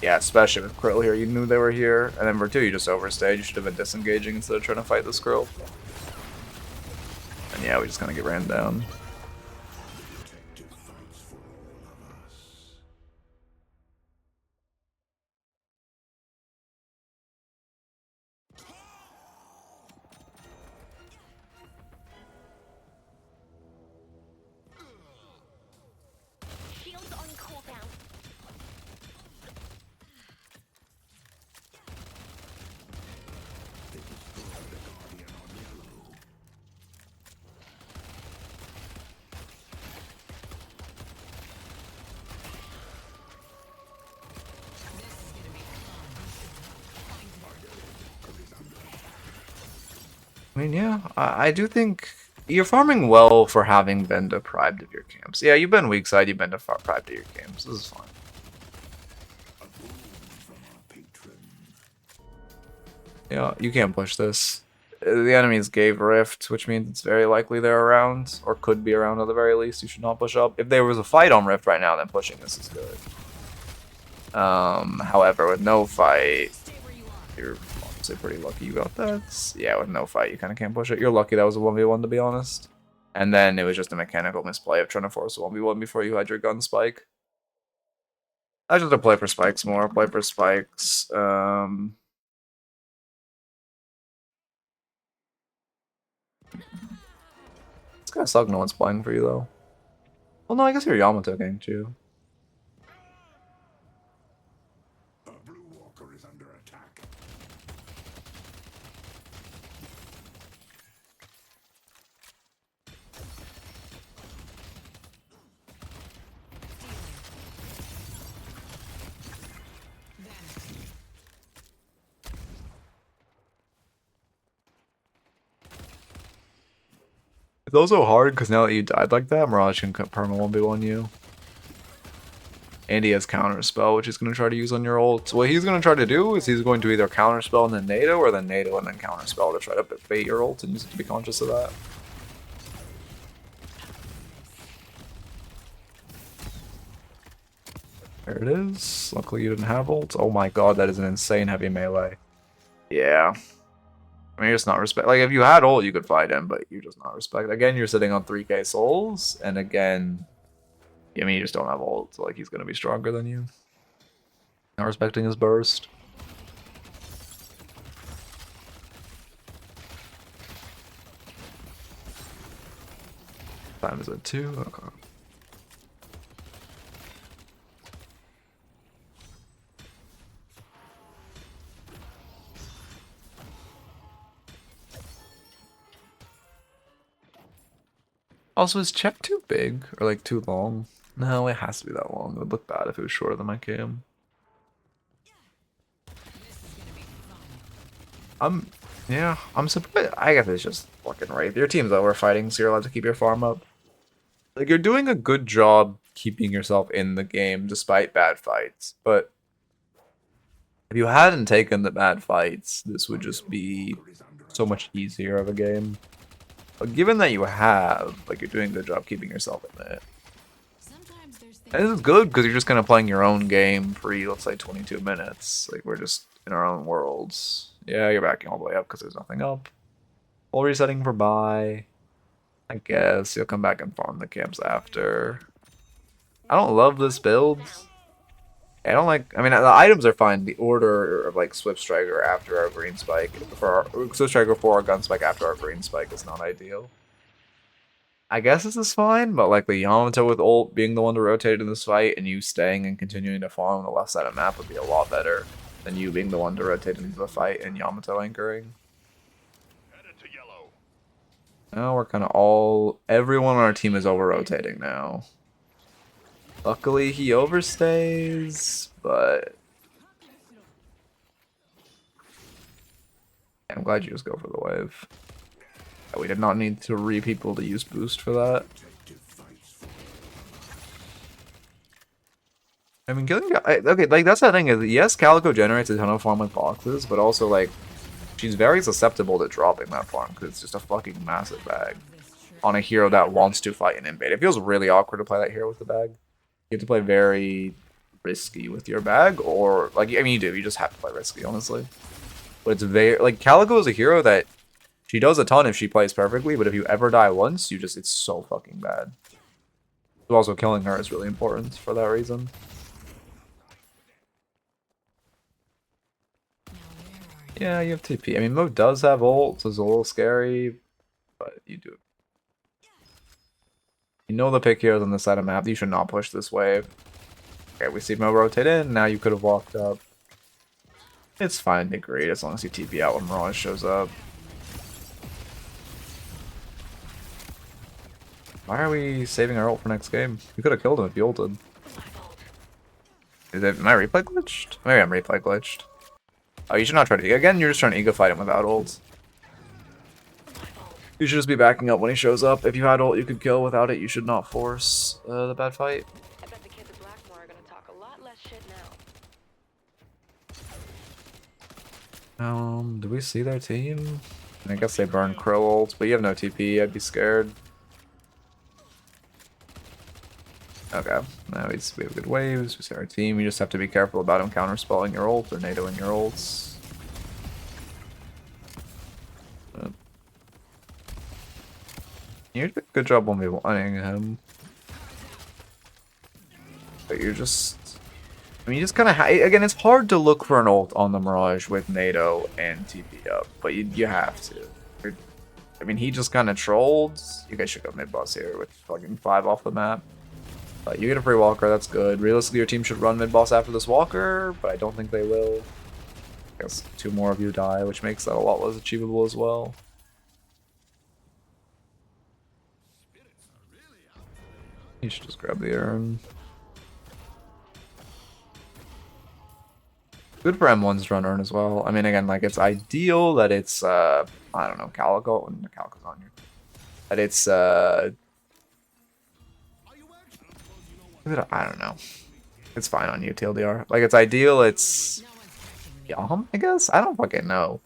Yeah, especially with Krill here. You knew they were here. And then for two, you just overstayed. You should have been disengaging instead of trying to fight this Krill. And yeah, we just kind of get ran down. Shields on cooldown. I mean, yeah, I do think You're farming well for having been deprived of your camps. Yeah, you've been weak side, you've been deprived of your camps. This is fine. Yeah, you can't push this. The enemies gave Rift, which means it's very likely they're around, or could be around at the very least. You should not push up. If there was a fight on Rift right now, then pushing this is good. However, with no fight, you're honestly pretty lucky you got that. Yeah, with no fight, you kind of can't push it. You're lucky that was a 1v1, to be honest. And then it was just a mechanical misplay of trying to force a 1v1 before you had your gun spike. I just have to play for spikes more. Play for spikes. It's gonna suck no one's playing for you, though. Well, no, I guess you're Yamato gang, too. It's also hard because now that you died like that, Mirage can perma 1v1 you. And he has counterspell, which he's going to try to use on your ult. What he's going to try to do is he's going to either counterspell and then NATO, or then NATO and then counterspell to try to bait your ult, and you have to be conscious of that. There it is. Luckily you didn't have ult. Oh my god, that is an insane heavy melee. Yeah. I mean, you're just not respect. Like, if you had ult, you could fight him, but you're just not respect. Again, you're sitting on 3k souls, and again, I mean, you just don't have ult, so like he's gonna be stronger than you. Not respecting his burst. Time is at 2. Okay. Also, is check too big or like too long? No, it has to be that long. It would look bad if it was shorter than my cam. Yeah, I'm surprised. I guess it's just fucking right. Your team's over fighting, so you're allowed to keep your farm up. Like, you're doing a good job keeping yourself in the game despite bad fights. But if you hadn't taken the bad fights, this would just be so much easier of a game. But given that you have, like, you're doing a good job keeping yourself in it. And this is good because you're just kind of playing your own game pre, let's say, 22 minutes. Like, we're just in our own worlds. Yeah, you're backing all the way up because there's nothing up. Full resetting for buy. I guess you'll come back and farm the camps after. I don't love this build. I don't like. I mean, the items are fine. The order of like Swift Striker after our green spike, Swift Striker for our gun spike after our green spike is not ideal. I guess this is fine, but like the Yamato with ult being the one to rotate in this fight and you staying and continuing to farm on the left side of the map would be a lot better than you being the one to rotate into the fight and Yamato anchoring. Headed to yellow. Now we're kind of all. Everyone on our team is over rotating now. Luckily, he overstays, but I'm glad you just go for the wave. We did not need to people to use boost for that. I mean, killing. Okay, like that's the thing is, yes, Calico generates a ton of farm with boxes, but also like she's very susceptible to dropping that farm because it's just a fucking massive bag on a hero that wants to fight an invade. It feels really awkward to play that hero with the bag. You have to play very risky with your bag, or like I mean you do. You just have to play risky, honestly. But it's very like Calico is a hero that she does a ton if she plays perfectly, but if you ever die once, you just it's so fucking bad. So also killing her is really important for that reason. Yeah, you have TP. I mean, Mo does have ult, so it's a little scary, but you do. You know the pick here is on the side of map. You should not push this wave. Okay, we see Mo rotate in. Now you could have walked up. It's fine to grade as long as you TP out when Mirage shows up. Why are we saving our ult for next game? We could have killed him if he ulted. Am I replay glitched? Maybe I'm replay glitched. Oh, you should not try to. Again, you're just trying to ego fight him without ult. You should just be backing up when he shows up. If you had ult you could kill without it, you should not force the bad fight. I bet the kids at Blackmore are gonna talk a lot less shit now. Do we see their team? I guess they burn Crow ult, but you have no TP, I'd be scared. Okay, now we have good waves, we see our team, you just have to be careful about him counterspelling your ult or nadoing your ults. You did a good job 1v1ing him. But you're just... I mean, you just kind of... Again, it's hard to look for an ult on the Mirage with Nado and TP up, but you have to. I mean, he just kind of trolled. You guys should go mid-boss here with fucking 5 off the map. You get a free walker, that's good. Realistically, your team should run mid-boss after this walker, but I don't think they will. I guess 2 more of you die, which makes that a lot less achievable as well. You should just grab the urn. Good for M1s to run urn as well. I mean, again, like, it's ideal that it's, I don't know, Calico, and the Calico's on you. That it's, I don't know. It's fine on you, TLDR. Like, it's ideal, it's... Yum, I guess? I don't fucking know.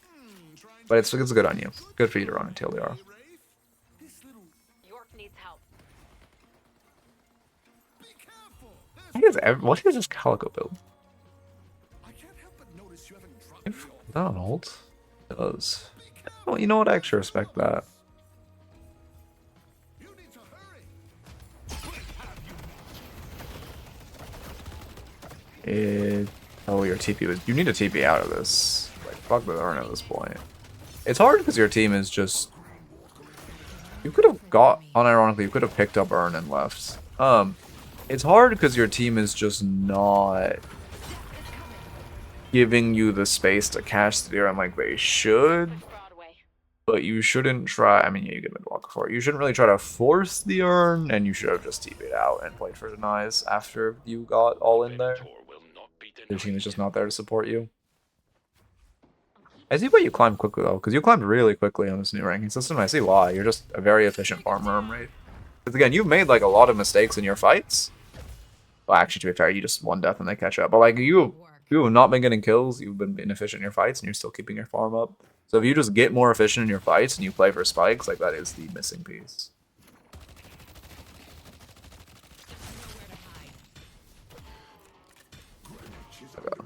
But it's good on you. Good for you to run in TLDR. York needs help. What is this Calico build? Is that an ult? It does. Well, you know what? I actually respect that. Oh, your TP was... You need a TP out of this. Like, fuck the urn at this point. It's hard because your team is just... You could have got... Unironically, you could have picked up urn and left. It's hard because your team is just not giving you the space to cast the urn like they should. But you shouldn't try... I mean, yeah, you get mid-walker for it. You shouldn't really try to force the urn, and you should have just TP'd out and played for denies after you got all in there. Your team is just not there to support you. I see why you climbed quickly, though, because you climbed really quickly on this new ranking system. I see why. You're just a very efficient farmer, right? Because, again, you've made, like, a lot of mistakes in your fights. Well, actually, to be fair, you just one death and they catch up. But, like, you have not been getting kills. You've been inefficient in your fights, and you're still keeping your farm up. So if you just get more efficient in your fights and you play for spikes, like, that is the missing piece. Okay.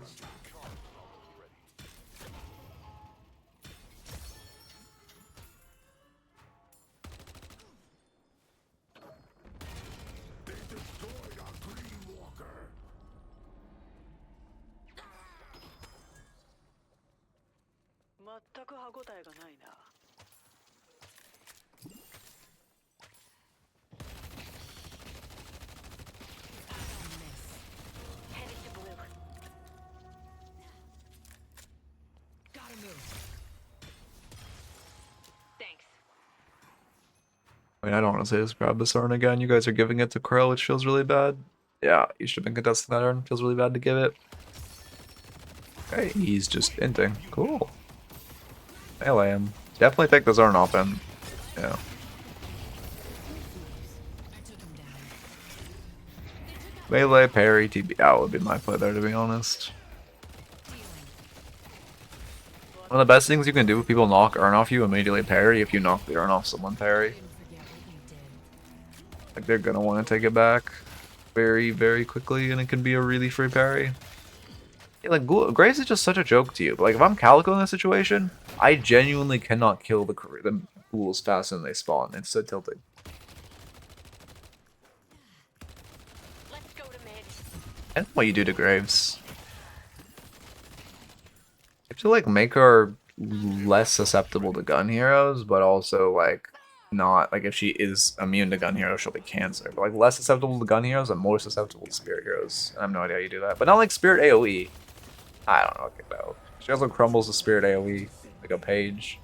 Headed to blue. Gotta move. Thanks. I mean, I don't want to say this, grab this urn again. You guys are giving it to Crow, which feels really bad. Yeah, you should have been contesting that urn. Feels really bad to give it. Okay, he's just inting. Cool. Melee him. Definitely take this urn off him. Yeah. Melee, parry, TP out would be my play there, to be honest. One of the best things you can do if people knock urn off you, immediately parry if you knock the urn off someone parry. Like, they're gonna want to take it back very, very quickly, and it can be a really free parry. Yeah, like, Grace is just such a joke to you. But, like, if I'm Calico in this situation, I genuinely cannot kill the ghouls faster than they spawn. It's so tilted. Let's go to mid. I don't know what you do to Graves. You have to, like, make her less susceptible to gun heroes, but also, like, not, like, if she is immune to gun heroes, she'll be cancer. But, like, less susceptible to gun heroes and more susceptible to spirit heroes. I have no idea how you do that. But not like spirit AoE. I don't know. Okay, though. She also crumbles the spirit AoE, like a page.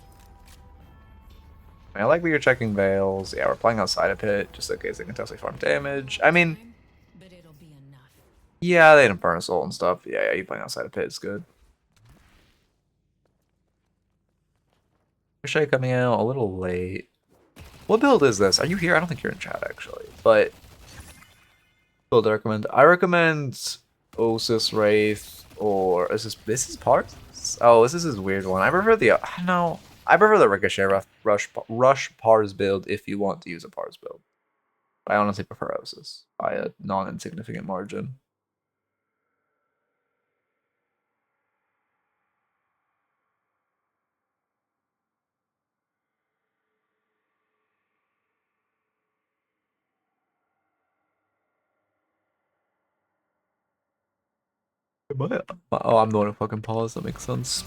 I mean, I like that you're checking Veils. Yeah, we're playing outside of pit, just in case they can test farm damage. I mean, But it'll be enough. yeah, they didn't burn a soul and stuff. Yeah, you playing outside of pit is good. Ricochet coming out a little late. What build is this? Are you here? I don't think you're in chat actually. But build I recommend. I recommend Osis Wraith or this is parts? Oh, this is his weird one. I prefer the no. I prefer the Ricochet Rush Pars build if you want to use a Pars build. I honestly prefer Osis by a non-insignificant margin. Oh, I'm the one who fucking paused. That makes sense.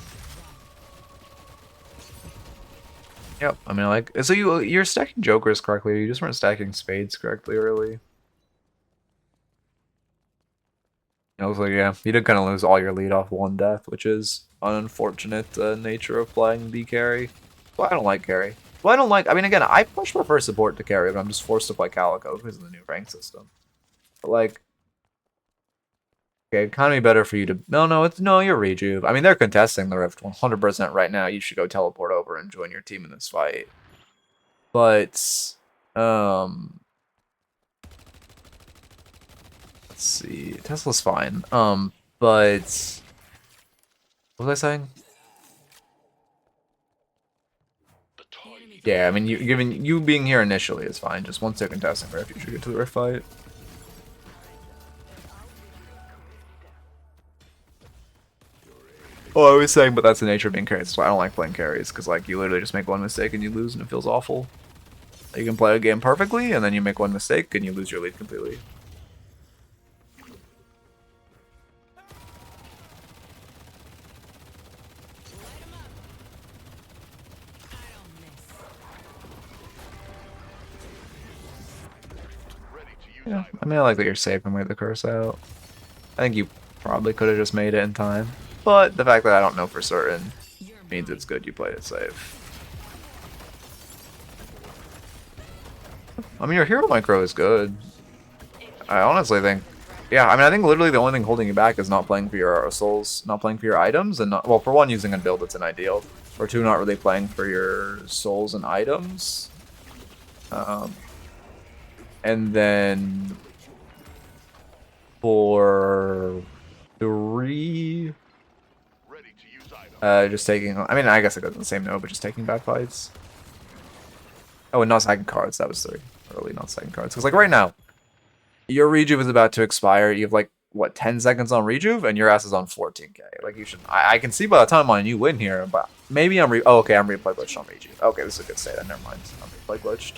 Yep. I mean, like, so you're stacking jokers correctly. You just weren't stacking spades correctly early. I was like, yeah, you did kind of lose all your lead off one death, which is an unfortunate nature of playing B carry. Well, I don't like carry. Well, I don't like. I mean, again, I much prefer support to carry, but I'm just forced to play Calico because of the new rank system. But like, okay, it'd kind of be better for you to. No, you're Rejuve. I mean, they're contesting the Rift 100% right now. You should go teleport over and join your team in this fight. But, let's see. Tesla's fine. But what was I saying? Yeah, I mean, given you being here initially is fine. Just once they're contesting refuge, you get to the Rift fight. Oh, I was saying, but that's the nature of being carries. That's why I don't like playing carries, because like you literally just make one mistake and you lose, and it feels awful. You can play a game perfectly, and then you make one mistake and you lose your lead completely. Yeah, I mean, I like that you're safe and wait the curse out. I think you probably could have just made it in time, but the fact that I don't know for certain means it's good you played it safe. I mean, your hero micro is good. I honestly think, yeah, I mean, I think literally the only thing holding you back is not playing for your souls, not playing for your items, and not, well, for one, using a build that's an ideal, for two, not really playing for your souls and items. And then for three, just taking, I mean, I guess it goes in the same note, but just taking bad fights. Oh, and not stacking cards, that was three. Early not stacking cards. Because, like, right now, your Rejuve is about to expire. You have, like, what, 10 seconds on Rejuve, and your ass is on 14k. Like, you should, I can see by the time on you win here, but maybe I'm oh, okay, I'm replay glitched on Rejuve. Okay, this is a good stay then, never mind. I'm replay glitched.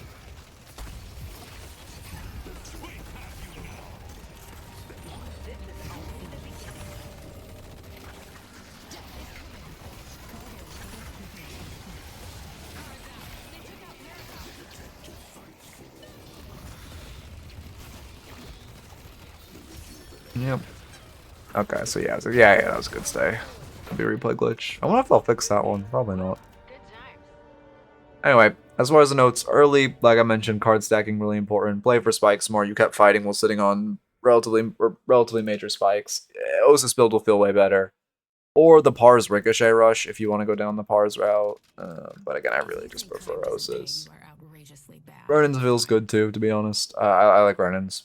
Yep. Okay, so yeah, that was a good stay. Maybe replay glitch. I wonder if they'll fix that one. Probably not. Anyway, as far as the notes, early, like I mentioned, card stacking really important. Play for spikes more. You kept fighting while sitting on relatively major spikes. Osis build will feel way better. Or the Pars Ricochet Rush if you want to go down the Pars route. But again, I really just prefer Osis. Ronin's feels good too, to be honest. I like Ronin's.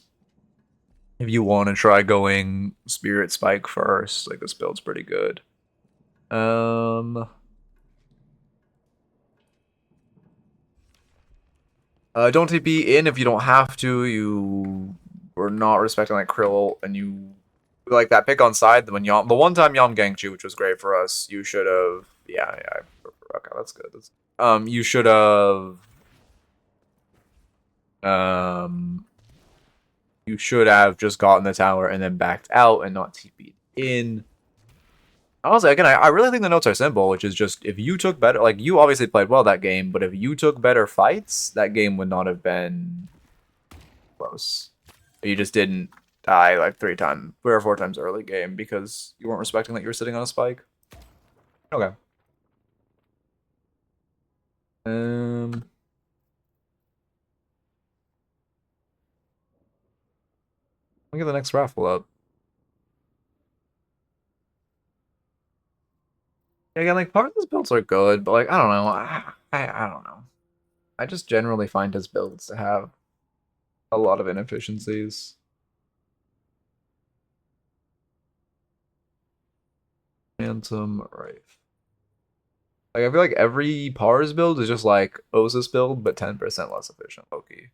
If you want to try going Spirit Spike first, like this build's pretty good. Don't TP in if you don't have to. You were not respecting like Krill, and you like that pick on side when Yom. The one time Yom ganked you, which was great for us. You should have. Yeah. Okay, that's good. You should have. You should have just gotten the tower and then backed out and not TP'd in. Honestly, again, I really think the notes are simple, which is just if you took better, like you obviously played well that game, but if you took better fights, that game would not have been close. You just didn't die like 3 or 4 times early game because you weren't respecting that you were sitting on a spike. Okay. Let me get the next raffle up. Yeah, again, like part of these builds are good, but like I don't know. I don't know. I just generally find his builds to have a lot of inefficiencies. Phantom Wraith. Like I feel like every Pars build is just like Osis build, but 10% less efficient, Loki.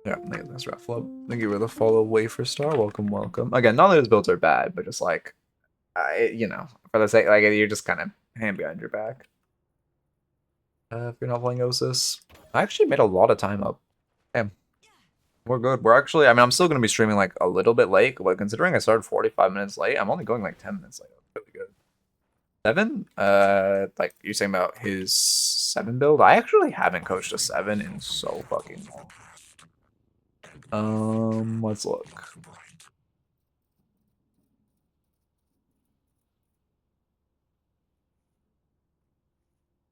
Yeah, that's rough. Thank you for the follow, Wafer Star. Welcome, welcome. Again, none of his builds are bad, but just like, you know, for the sake, like you're just kind of hand behind your back. If you're not playing Osis, I actually made a lot of time up. Damn, we're good. We're actually, I mean, I'm still gonna be streaming like a little bit late, but considering I started 45 minutes late, I'm only going like 10 minutes late. That's really good. 7? Like you're saying about his 7 build? I actually haven't coached a 7 in so fucking long. Let's look.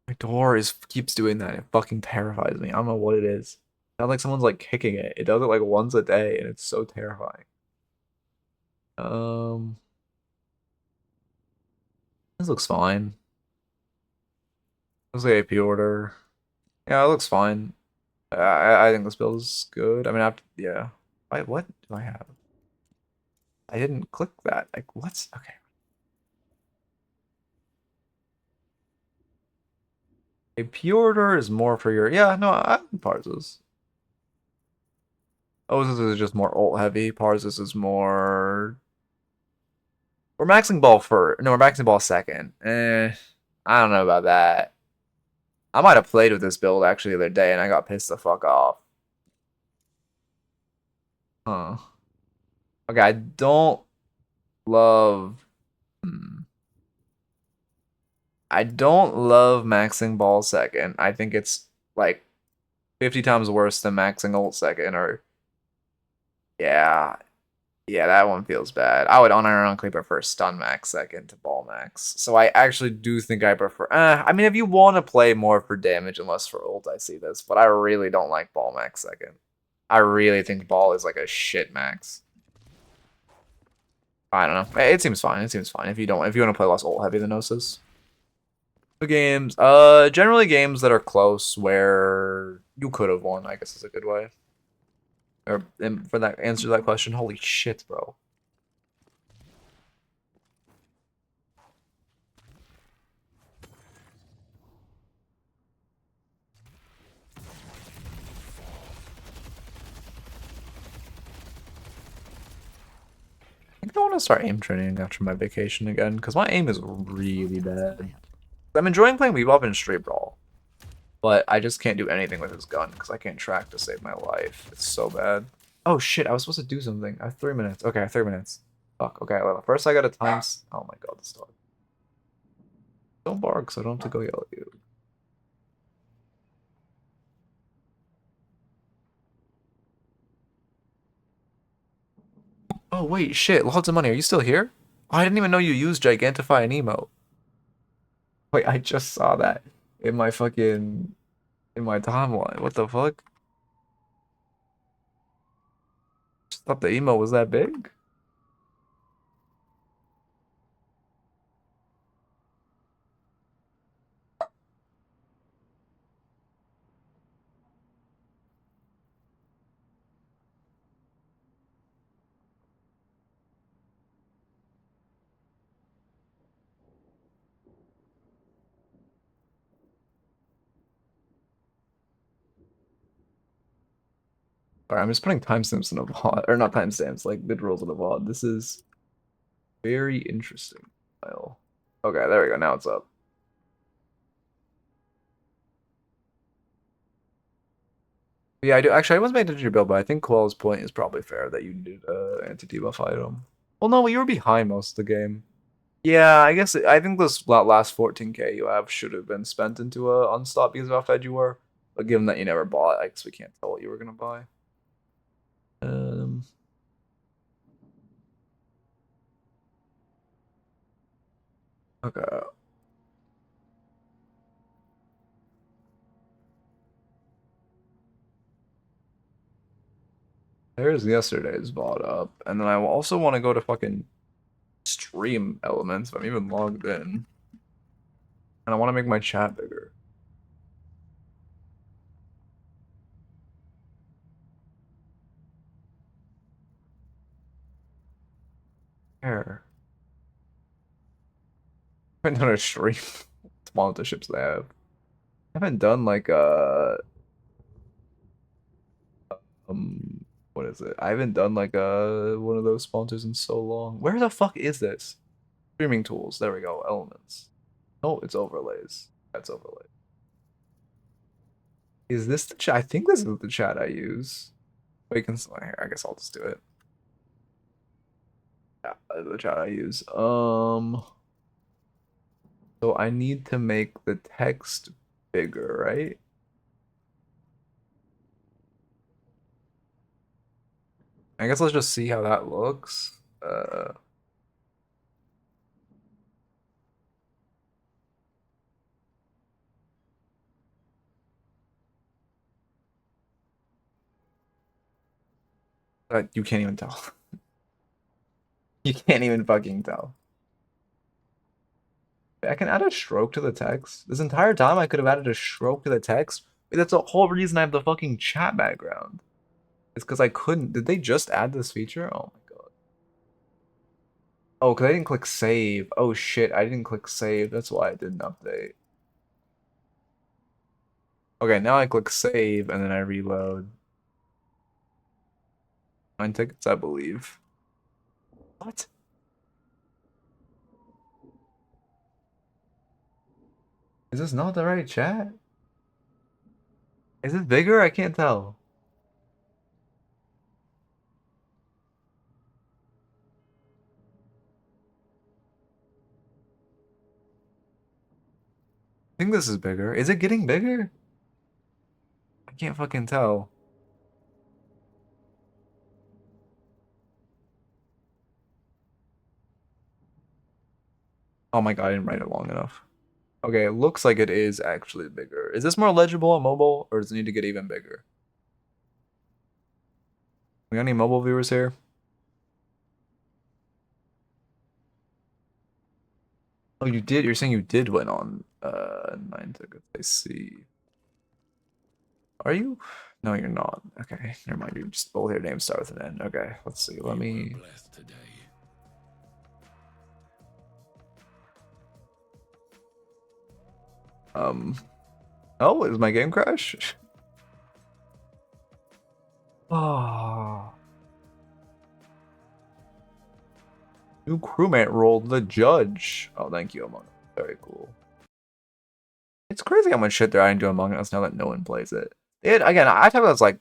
My door keeps doing that. It fucking terrifies me. I don't know what it is. Not like someone's like kicking it. It does it like once a day, and it's so terrifying. This looks fine. Looks like AP order. Yeah, it looks fine. I think this build is good. I mean, yeah. What do I have? I didn't click that. Like, what's okay? AP order is more for your no. I Parses. Oh, this is just more ult heavy. Parses is more. We're maxing ball first. No, we're maxing ball second. I don't know about that. I might have played with this build actually the other day and I got pissed the fuck off. Huh. Okay, I don't love. I don't love maxing ball second. I think it's like 50 times worse than maxing ult second. Or yeah, that one feels bad. I would unironically prefer stun max second to ball max. So I actually do think I prefer. I mean, if you want to play more for damage and less for ult, I see this. But I really don't like ball max second. I really think ball is like a shit max. I don't know. It seems fine. It seems fine if you want to play less ult heavy than Gnosis. The games, generally games that are close where you could have won, I guess is a good way. Or for that answer to that question, holy shit, bro. I think I want to start aim training after my vacation again, because my aim is really bad. I'm enjoying playing Bebop and Straight Brawl, but I just can't do anything with his gun, because I can't track to save my life. It's so bad. Oh shit, I was supposed to do something. I have 3 minutes. Okay, 3 minutes. Fuck, okay, well, first I gotta times. Oh my god, this dog. Don't bark, so I don't have to go yell at you. Oh wait, shit, lots of money. Are you still here? Oh, I didn't even know you used Gigantify and Emo. Wait, I just saw that in my timeline. What the fuck? Just thought the emo was that big. Alright, I'm just putting timestamps in a VOD, or not timestamps, like mid rolls in a VOD. This is very interesting. Well, okay, there we go. Now it's up. Yeah, I do. Actually, I was made to your build, but I think Quell's point is probably fair that you needed anti-debuff item. Well, no, you were behind most of the game. Yeah, I think this last 14k you have should have been spent into a unstop because of how fed you were. But given that you never bought, I guess we can't tell what you were gonna buy. Okay. There's yesterday's VOD up, and then I also want to go to fucking stream stream elements, but I'm even logged in. And I want to make my chat bigger. Here. I haven't done a stream. Sponsorships they have. I haven't done like what is it? I haven't done like one of those sponsors in so long. Where the fuck is this? Streaming tools. There we go. Elements. Oh, it's overlays. That's overlay. Is this the chat? I think this is the chat I use. Wait, can here? I guess I'll just do it. Yeah, the chat I use. So I need to make the text bigger, right? I guess let's just see how that looks. You can't even tell. You can't even fucking tell. I can add a stroke to the text. This entire time I could have added a stroke to the text. That's the whole reason I have the fucking chat background. It's because I couldn't. Did they just add this feature? Oh my god. Oh, because I didn't click save. Oh shit, I didn't click save. That's why it didn't update. Okay, now I click save and then I reload. 9 tickets, I believe. What? Is this not the right chat? Is it bigger? I can't tell. I think this is bigger. Is it getting bigger? I can't fucking tell. Oh my god, I didn't write it long enough. Okay, it looks like it is actually bigger. Is this more legible on mobile, or does it need to get even bigger? We got any mobile viewers here? Oh, you did? You're saying you did win on 9 tickets. I see. Are you? No, you're not. Okay, never mind. You just both your names start with an N. Okay, let's see. Let me. Oh, is my game crash? Oh. New crewmate role, the judge. Oh, thank you, Among Us. Very cool. It's crazy how much shit they're adding to Among Us now that no one plays it. Again, I talk about this like,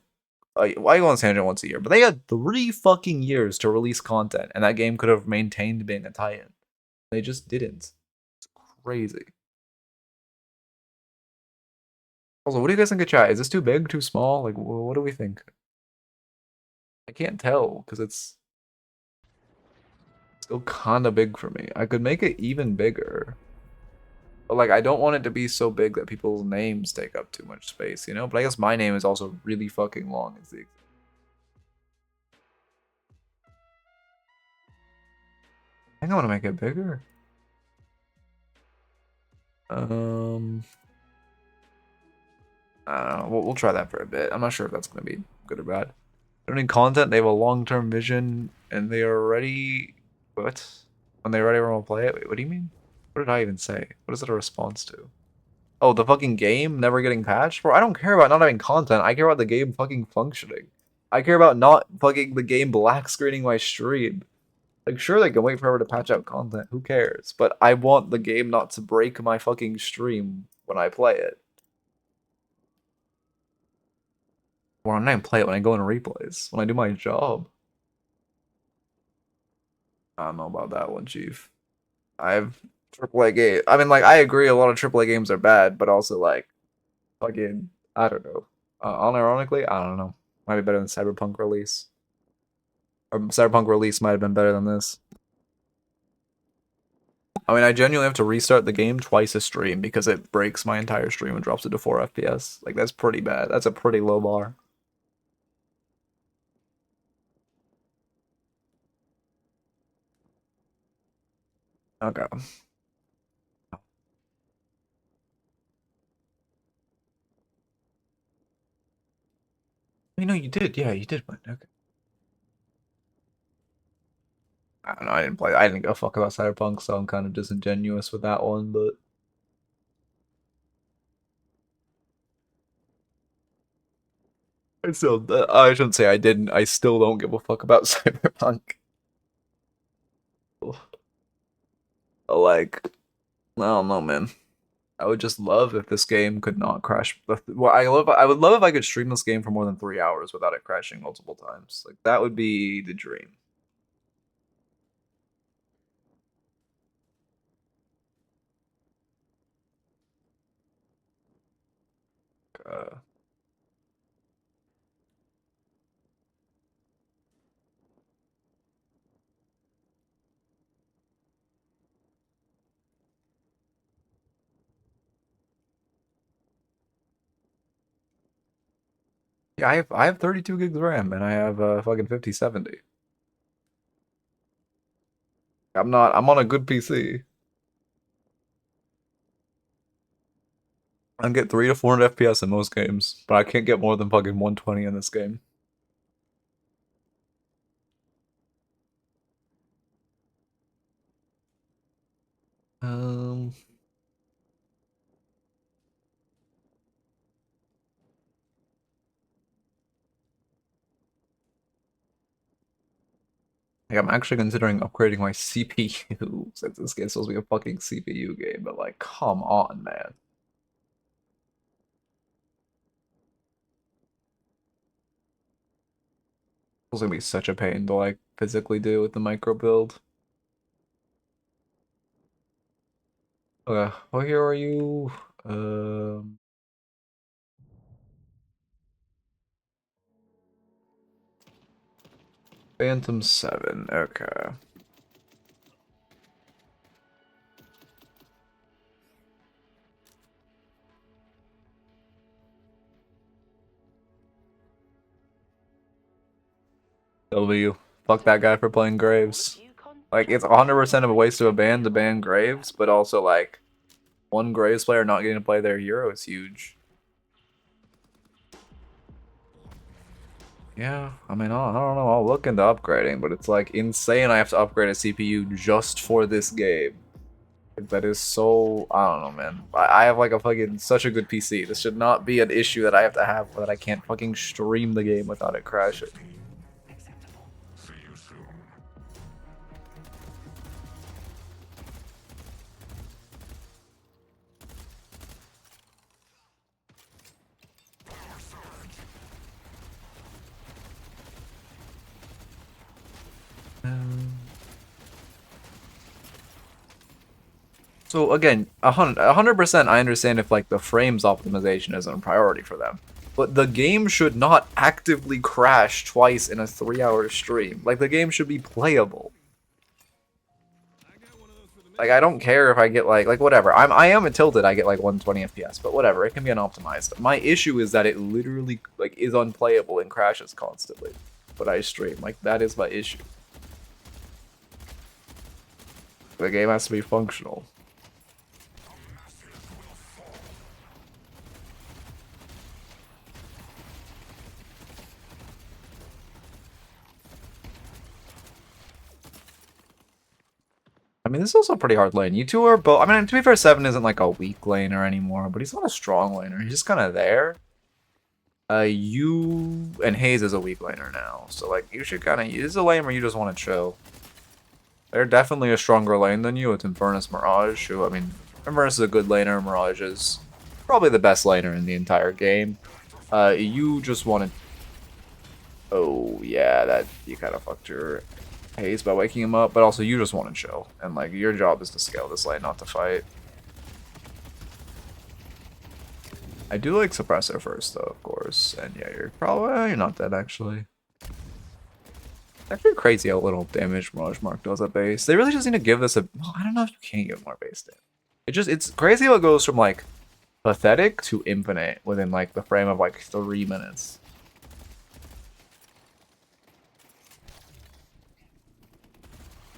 why go on tangent once a year? But they had 3 fucking years to release content, and that game could have maintained being a tie-in. They just didn't. It's crazy. Also, what do you guys think of chat? Is this too big, too small? Like, what do we think? I can't tell, because it's still kind of big for me. I could make it even bigger. But, like, I don't want it to be so big that people's names take up too much space, you know? But I guess my name is also really fucking long. Is the I think I want to make it bigger. I don't know. We'll try that for a bit. I'm not sure if that's going to be good or bad. They don't need content. They have a long-term vision, and they are ready. What? When they're ready, we'll play it. Wait, what do you mean? What did I even say? What is it a response to? Oh, the fucking game never getting patched? Bro, I don't care about not having content. I care about the game fucking functioning. I care about not fucking the game black screening my stream. Like, sure, they can wait forever to patch out content. Who cares? But I want the game not to break my fucking stream when I play it. Or I'm not even play it when I go into replays. When I do my job. I don't know about that one, Chief. I've AAA game. I mean, like, I agree a lot of AAA games are bad, but also, like, fucking, I don't know. Unironically, I don't know. Might be better than Cyberpunk release. Or Cyberpunk release might have been better than this. I mean, I genuinely have to restart the game twice a stream because it breaks my entire stream and drops it to 4 FPS. Like, that's pretty bad. That's a pretty low bar. Okay. You know, you did. Yeah, you did win. Okay. I don't know. I didn't play. I didn't go fuck about Cyberpunk, so I'm kind of disingenuous with that one. But I still, I shouldn't say I didn't. I still don't give a fuck about Cyberpunk. Like, I don't know, man. I would just love if this game could not crash. Well, I would love if I could stream this game for more than 3 hours without it crashing multiple times. Like that would be the dream. Uh, yeah, I have 32 gigs of RAM and I have fucking 5070. I'm on a good PC. I can get 3 to 400 FPS in most games, but I can't get more than fucking 120 in this game. Um, like I'm actually considering upgrading my CPU since this game's supposed to be a fucking CPU game, but like, come on, man. It's gonna be such a pain to like physically do with the micro build. Okay, what here are you? Um, Phantom 7. Okay. W. Fuck that guy for playing Graves. Like, it's 100% of a waste of a to ban Graves, but also, like, one Graves player not getting to play their hero is huge. Yeah, I mean, I don't know, I'll look into upgrading, but it's, like, insane I have to upgrade a CPU just for this game. Like, that is so, I don't know, man. I have, like, a fucking, such a good PC. This should not be an issue that I have to have, that I can't fucking stream the game without it crashing. So again, 100% I understand if like the frames optimization isn't a priority for them. But the game should not actively crash twice in a 3-hour stream. Like the game should be playable. Like I don't care if I get like whatever. I am tilted I get like 120 FPS, but whatever, it can be unoptimized. My issue is that it literally like is unplayable and crashes constantly. But I stream. Like that is my issue. The game has to be functional. I mean, this is also a pretty hard lane. You two are both. I mean, to be fair, 7 isn't like a weak laner anymore, but he's not a strong laner. He's just kind of there. You and Hayes is a weak laner now, so like you should kind of. This is a lane where you just want to chill. They're definitely a stronger lane than you. It's Eternus Mirage, who I mean, Eternus is a good laner. Mirage is probably the best laner in the entire game. You just want to. Oh yeah, that you kind of fucked your Hayes by waking him up, but also you just want to chill, and like your job is to scale this lane, not to fight. I do like Suppressor first, though, of course, and yeah, you're probably you're not dead actually. It's actually crazy how little damage Mirage Mark does at base. They really just need to give this a. Well, I don't know if you can give more base damage. It's crazy how it goes from like pathetic to infinite within like the frame of like 3 minutes.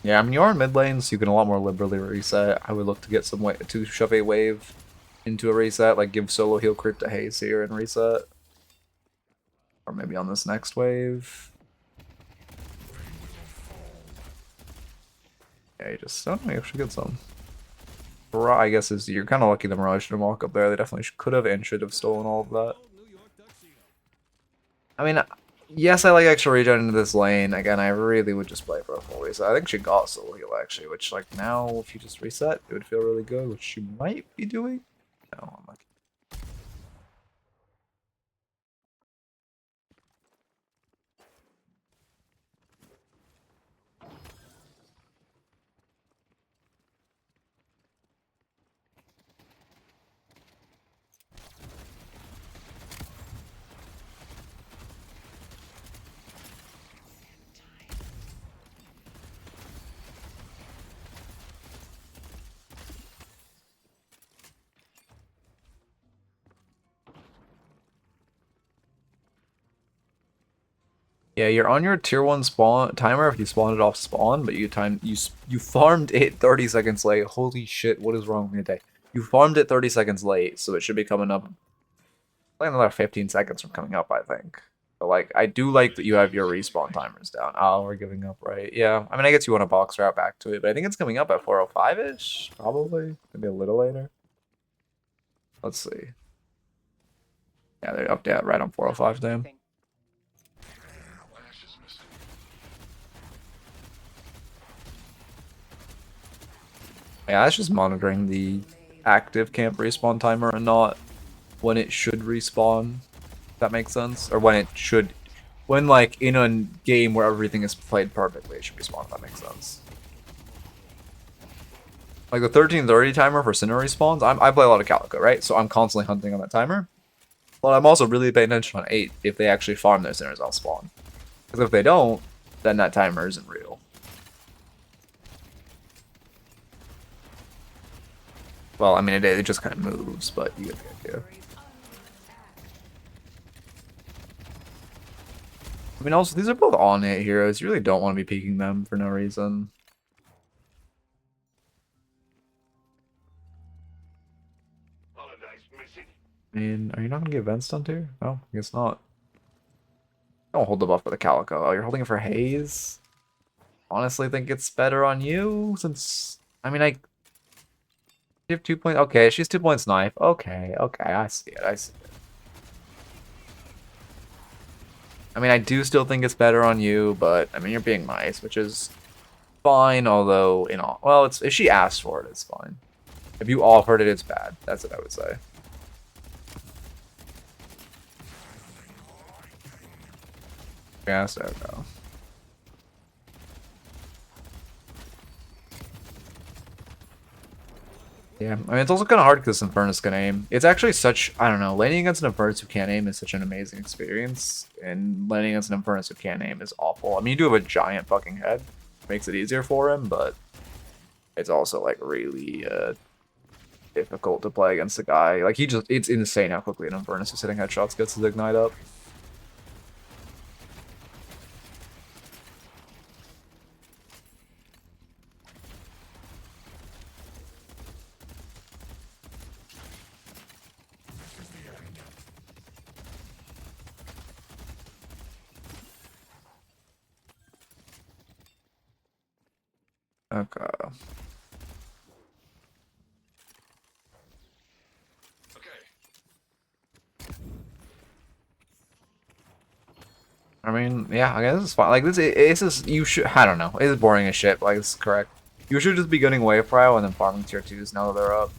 Yeah, I mean, you are in mid lane, so you can a lot more liberally reset. I would look to get some way to shove a wave into a reset, like give solo heal creep to Haze here and reset. Or maybe on this next wave. Yeah, you just don't you should get some. I guess is you're kind of lucky the Mirage didn't walk up there. They definitely could have and should have stolen all of that. I mean, yes, I like extra regen into this lane. Again, I really would just play for a full reset. I think she got solo heal actually, which like now if you just reset, it would feel really good, which she might be doing. No, I'm like. Yeah, you're on your tier 1 spawn timer if you spawned it off spawn, but you farmed it 30 seconds late. Holy shit, what is wrong with me today? You farmed it 30 seconds late, so it should be coming up like another 15 seconds from coming up, I think. But like, I do like that you have your respawn timers down. Oh, we're giving up, right? Yeah, I mean, I guess you want to box route back to it, but I think it's coming up at 4:05-ish, probably. Maybe a little later. Let's see. Yeah, they're up there right on 4:05, damn. Yeah, that's just monitoring the active camp respawn timer and not when it should respawn. If that makes sense? Or when it should... When, like, in a game where everything is played perfectly, it should respawn, if that makes sense. Like, the 13:30 timer for Sinner respawns, I play a lot of Calico, right? So I'm constantly hunting on that timer. But I'm also really paying attention on 8 if they actually farm their Sinners off spawn. Because if they don't, then that timer isn't real. Well, I mean, it just kind of moves, but you get the idea. I mean, also, these are both on-hit heroes. You really don't want to be peeking them for no reason. I mean, are you not going to get events done too? No, I guess not. Don't hold the buff for the Calico. Oh, you're holding it for Haze? Honestly think it's better on you, since... I mean, you have 2 points. Okay, she's 2 points knife. Okay, I see it. I see it. I mean, I do still think it's better on you, but I mean, you're being nice, which is fine. Although, well, if she asked for it, it's fine. If you offered it, it's bad. That's what I would say. Yeah, so no. Yeah, I mean, it's also kind of hard because Infernus can aim. It's actually such, I don't know, laning against an Infernus who can't aim is such an amazing experience, and laning against an Infernus who can't aim is awful. I mean, you do have a giant fucking head, makes it easier for him, but it's also, like, really difficult to play against a guy. Like, it's insane how quickly an Infernus who's hitting headshots gets his Ignite up. Okay. I mean, yeah, I guess it's fine. Like, this is, you should, I don't know, it's boring as shit, like, it's correct. You should just be getting wave prio and then farming tier 2s now that they're up.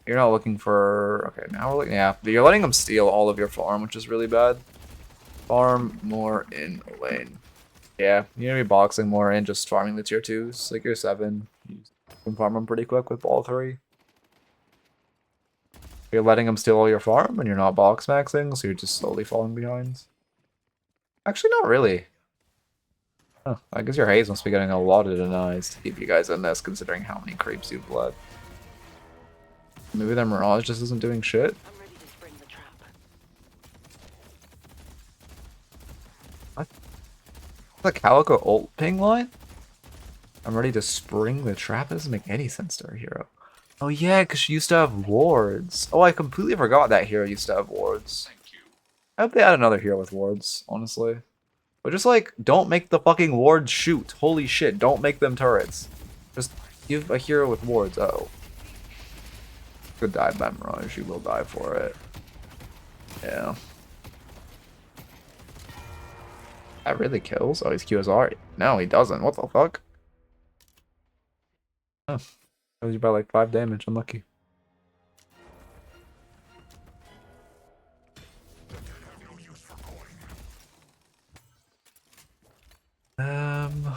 You're not looking for, okay, now we're looking, yeah, you're letting them steal all of your farm, which is really bad. Farm more in lane. Yeah, you need to be boxing more and just farming the tier 2s, like you're 7. You can farm them pretty quick with all 3. You're letting them steal all your farm and you're not box maxing, so you're just slowly falling behind. Actually, not really. Huh, I guess your Haze must be getting a lot of denies to keep you guys in this, considering how many creeps you've bled. Maybe their Mirage just isn't doing shit? I'm ready to spring the trap. What? The Calico ult ping line? I'm ready to spring the trap. That doesn't make any sense to our hero. Oh yeah, because she used to have wards. Oh, I completely forgot that hero used to have wards. I hope they had another hero with wards, honestly. But just like, don't make the fucking wards shoot. Holy shit, don't make them turrets. Just give a hero with wards. Uh-oh. Good dive by Mirage. She will die for it. Yeah. That really kills? Oh, he's QSR. No, he doesn't. What the fuck? Oh. That was you by like 5 damage. Unlucky. Um...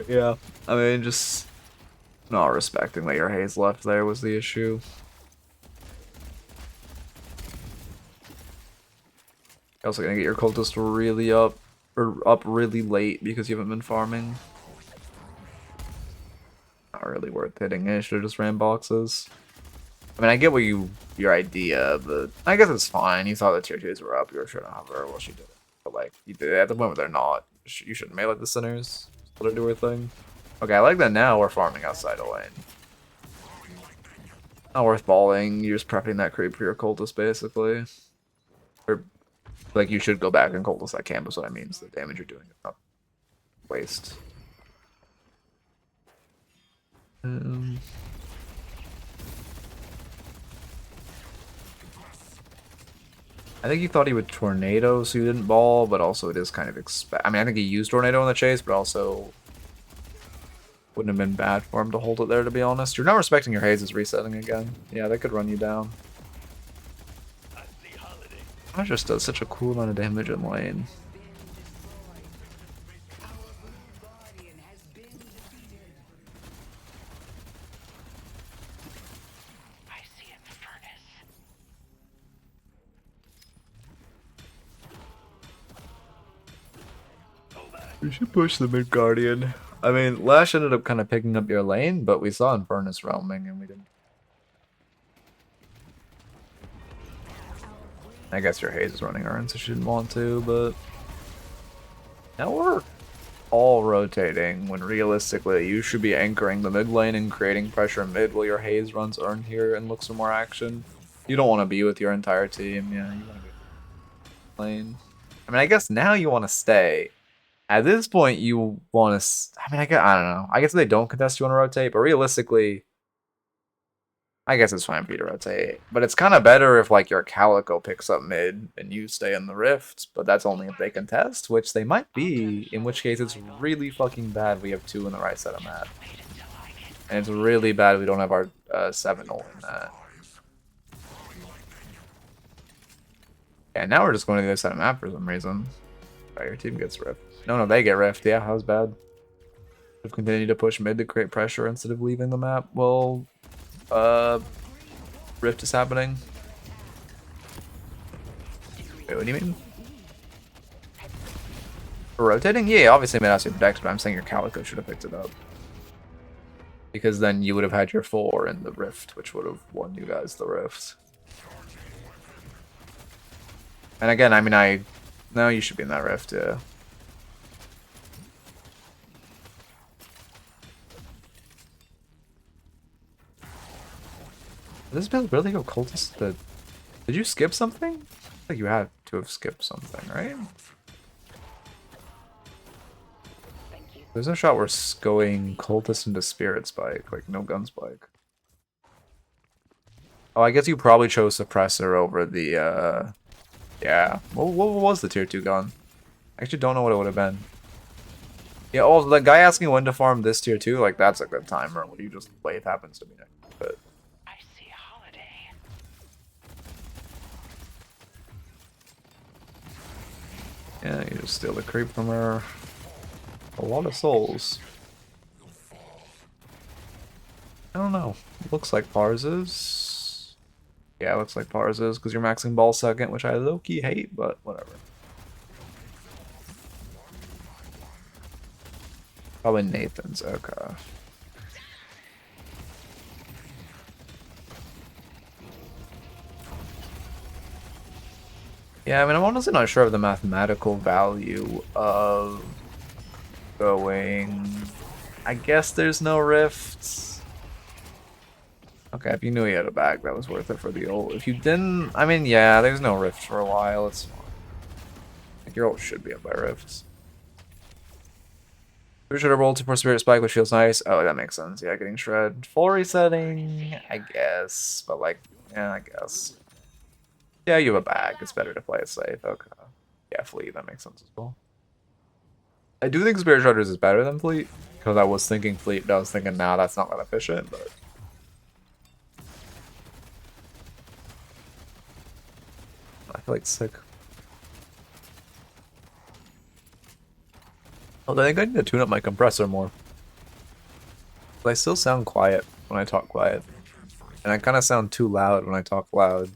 Yeah, I mean, just not respecting that your Haze left there was the issue. You're also gonna get your cultist really up, or up really late because you haven't been farming. Not really worth hitting it. Should've just ran boxes. I mean, I get what your idea, but I guess it's fine. You thought the tier 2s were up. You were trying to hover. Well, she did it. But like, you did it at the moment they're not. You shouldn't melee the sinners. Let her do her thing. Okay, I like that now we're farming outside of lane. Not worth balling. You're just prepping that creep for your cultist, basically. Or, like, you should go back and cultist that camp is what I mean. So the damage you're doing is not waste. I think he thought he would tornado, so he didn't ball, but also it is kind of I mean, I think he used tornado in the chase, but also wouldn't have been bad for him to hold it there, to be honest. You're not respecting your Haze is resetting again. Yeah, that could run you down. That just does such a cool amount of damage in lane. We should push the mid guardian. I mean, Lash ended up kind of picking up your lane, but we saw Infernus roaming and we didn't. I guess your Haze is running Urn, so she didn't want to, but now we're all rotating when realistically you should be anchoring the mid lane and creating pressure mid while your Haze runs Urn here and looks for more action. You don't want to be with your entire team, yeah, you want to be lane. I mean, I guess now you want to stay. At this point, you want to. I mean, I don't know. I guess if they don't contest, you want to rotate. But realistically, I guess it's fine for you to rotate. But it's kind of better if like your Calico picks up mid and you stay in the Rift. But that's only if they contest, which they might be. In which case, it's really fucking bad we have 2 in the right side of map, and it's really bad we don't have our 7 ult in that. Yeah, now we're just going to the other side of map for some reason. Oh, your team gets Rift. No, they get Rift. Yeah, that was bad. Have continued to push mid to create pressure instead of leaving the map. Well, Rift is happening. Wait, what do you mean? For rotating? Yeah, obviously mid has to protect, but I'm saying your Calico should have picked it up. Because then you would have had your 4 in the Rift, which would have won you guys the Rift. And again, I mean, no, you should be in that Rift, yeah. Did this build really go cultist? Did you skip something? I think you had to have skipped something, right? There's no shot where going cultist into spirit spike, like no gun spike. Oh, I guess you probably chose suppressor over the yeah. What was the tier 2 gun? I actually don't know what it would have been. Yeah, oh, the guy asking when to farm this tier 2, like that's a good timer. What do you just wait happens to be next? But yeah, you just steal the creep from her. A lot of souls. I don't know. Looks like Pars's. Yeah, looks like Pars's because you're maxing ball second, which I low-key hate, but whatever. Probably Nathan's. Okay. Yeah, I mean, I'm honestly not sure of the mathematical value of going. I guess there's no rifts. Okay, if you knew he had a bag, that was worth it for the ult. If you didn't, I mean, yeah, there's no rift for a while. It's fine. Like, your ult should be up by rifts. We should have rolled for Spirit Spike, which feels nice. Oh, that makes sense. Yeah, getting shred. Full resetting, I guess. But, like, yeah, I guess. Yeah, you have a bag. It's better to play it safe. Okay. Yeah, Fleet. That makes sense as well. I do think Spirit Shredders is better than Fleet. Because I was thinking Fleet, but I was thinking, nah, that's not that efficient. But I feel like it's sick. Oh, I think I need to tune up my compressor more. But I still sound quiet when I talk quiet. And I kind of sound too loud when I talk loud.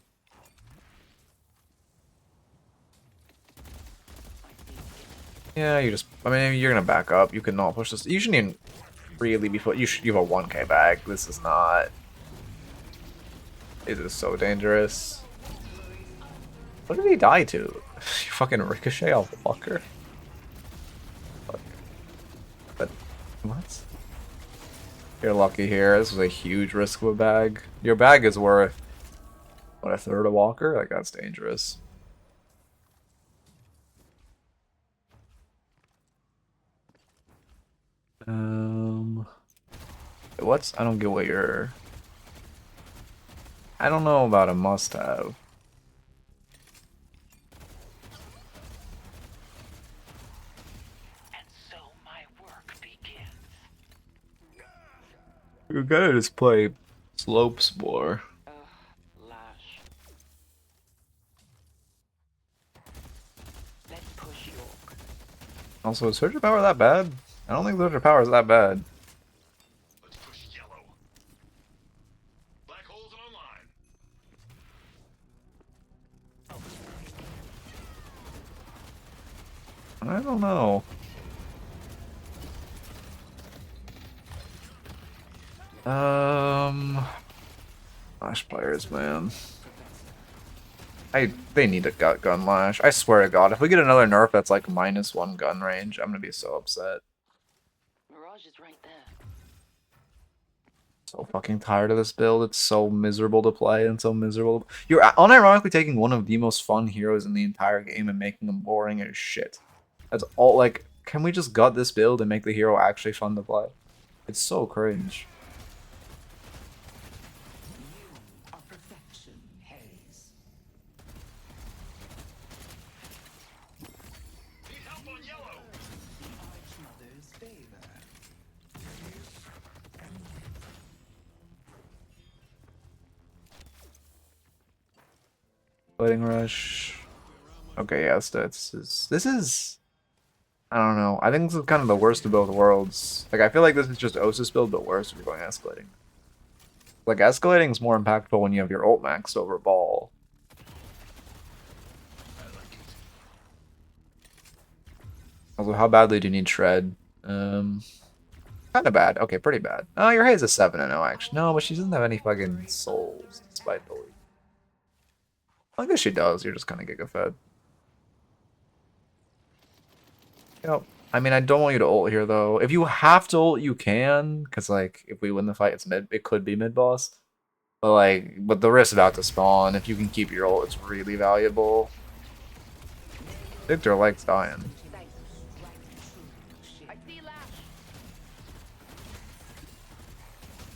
Yeah, you just, I mean, you're gonna back up. You can not push this. You shouldn't even really be put. You have a 1k bag. This is not. It is so dangerous. What did he die to? You fucking ricochet off the fucker. But what? You're lucky here. This was a huge risk of a bag. Your bag is worth what, a third of Walker? Like, that's dangerous. What's, I don't get what you're, I don't know about a must-have. And so my work begins. You gotta just play slopes more. Lash. Let's push York. Also, is Surge of Power that bad? I don't think Surge of Power is that bad. Let's push yellow. Black holes and online. I don't know. Lash players, man. They need a gun lash. I swear to God, if we get another nerf that's like -1 gun range, I'm gonna be so upset. Mirage is right there. So fucking tired of this build. It's so miserable to play and so miserable. You're unironically taking one of the most fun heroes in the entire game and making them boring as shit. That's all. Like, can we just gut this build and make the hero actually fun to play? It's so cringe. Are perfection, Haze. Need help on yellow. Archmother's favor. Fighting rush. Okay, yeah, this is. I don't know. I think this is kind of the worst of both worlds. Like, I feel like this is just Osis build, but worse if you're going escalating. Like, escalating is more impactful when you have your ult maxed over ball. Also, how badly do you need shred? Kind of bad. Okay, pretty bad. Oh, your Haze is 7-0, actually. No, but she doesn't have any fucking souls, despite the lead. I guess she does. You're just kind of giga fed. Yep. I mean, I don't want you to ult here, though. If you have to ult, you can. Because, like, if we win the fight, it could be mid-boss. But, like, but the rift's about to spawn. If you can keep your ult, it's really valuable. Victor likes dying. I see Lash.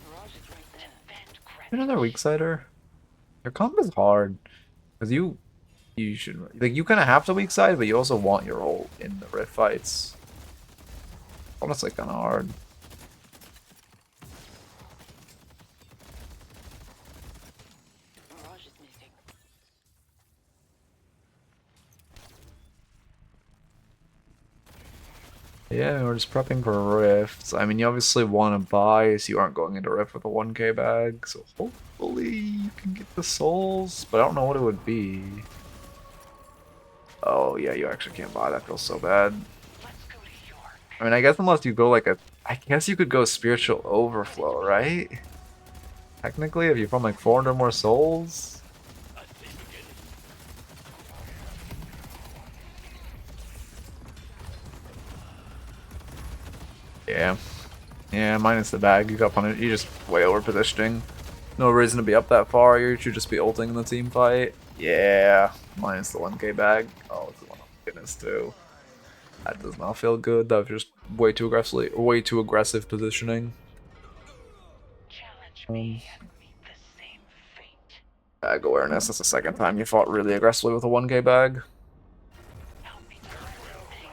Mirage is right there. Another weak sider. Your comp is hard. Because you should, like, you kind of have to weak side, but you also want your ult in the rift fights. Honestly, kind of hard. Mirage is missing. Yeah, we're just prepping for rifts. I mean, you obviously want to buy, so you aren't going into rift with a 1k bag. So hopefully you can get the souls, but I don't know what it would be. Oh yeah, you actually can't buy. That feels so bad. Let's go to York. I mean, I guess unless you go like I guess you could go spiritual overflow, right? Technically, if you found like 400 more souls. Yeah. Yeah, minus the bag. You got punished. You just way over positioning. No reason to be up that far. You should just be ulting in the team fight. Yeah. Minus the 1k bag. Oh, it's the one on goodness too. That does not feel good. That was just way too aggressive positioning. Challenge me and meet the same fate. Bag awareness. That's the second time you fought really aggressively with a 1k bag. Help me burn something.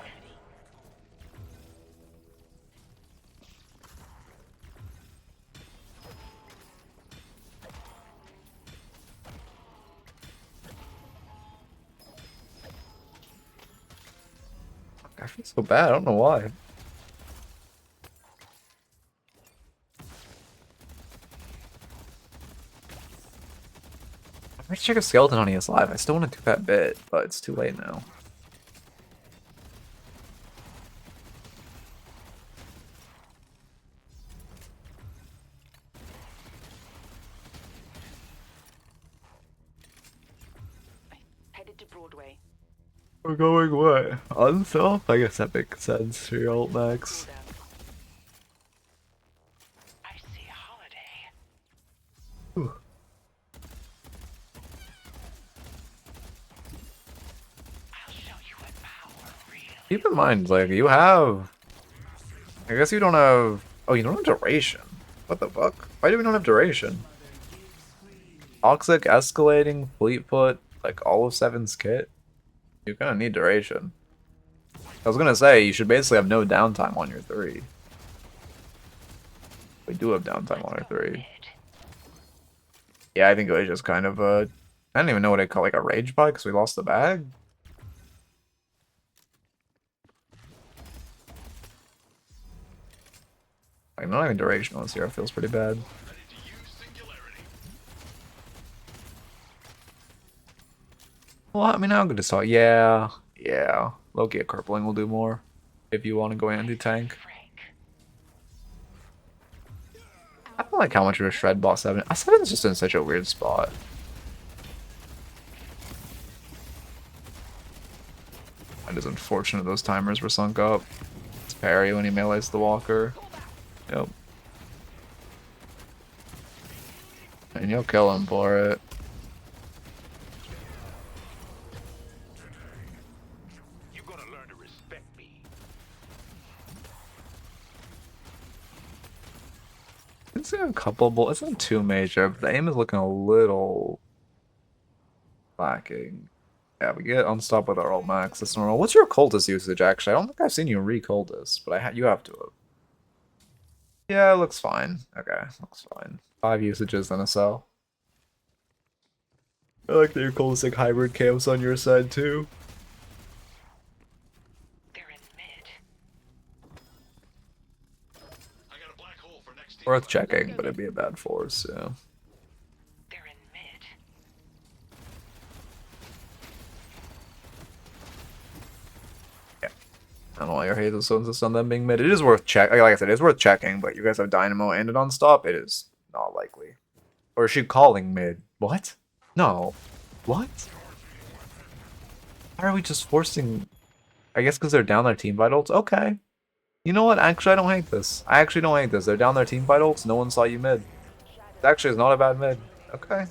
I feel so bad. I don't know why. I'm gonna check if Skeleton Honey is live. I still want to do that bit, but it's too late now. Headed to Broadway. We're going what? Unself? I guess that makes sense for your alt max. Through them. I see a holiday. I'll show you what power really. Keep in mind, like, you have... I guess you don't have... Oh, you don't have duration. What the fuck? Why do we not have duration? Toxic, Escalating, Fleetfoot, like all of 7's kit. You're gonna need duration. I was gonna say, you should basically have no downtime on your 3. We do have downtime on our 3. Yeah, I think it was just kind of a... I don't even know what I call like a rage bug because we lost the bag. Like, not even duration on this hero feels pretty bad. Ready to use singularity. Well, I mean, I'm gonna talk. Yeah, yeah. Loki at Crippling will do more if you want to go anti-tank. Frank. I don't like how much of a shred boss 7. 7's just in such a weird spot. It is unfortunate those timers were sunk up. It's parry when he melees the walker. Yep. And you'll kill him for it. You gotta learn to respect me. It's a couple. It's not too major, but the aim is looking a little lacking. Yeah, we get unstopped with our ult max. That's normal. What's your cultist usage actually? I don't think I've seen you re-cultist, but you have to have. Yeah, it looks fine. Okay, looks fine. 5 usages and a cell. I like that your cultistic hybrid camps on your side too. They're in mid. I got a black hole for next team. Worth checking, but it'd be a bad force, yeah. They're in mid. I don't know why your hate is so insist on them being mid. It is worth check. Like I said, it is worth checking, but you guys have Dynamo and it on stop. It is not likely. Or is she calling mid? What? No. What? Why are we just forcing... I guess because they're down their team vitals? Okay. You know what? Actually, I don't hate this. I actually don't hate this. They're down their team vitals. No one saw you mid. It actually is not a bad mid. Okay.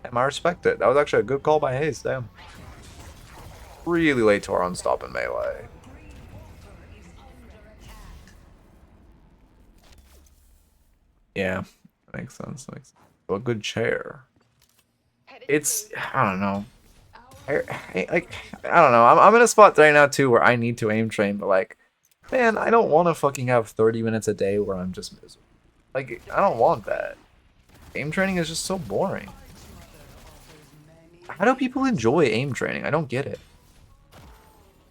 Damn, I respect it. That was actually a good call by Hayes. Damn. Really late to our unstop and melee. Yeah, that makes sense. That makes sense. So a good chair. It's... I don't know. I don't know. I'm in a spot right now too where I need to aim train, but like, man, I don't want to fucking have 30 minutes a day where I'm just miserable. Like, I don't want that. Aim training is just so boring. How do people enjoy aim training? I don't get it.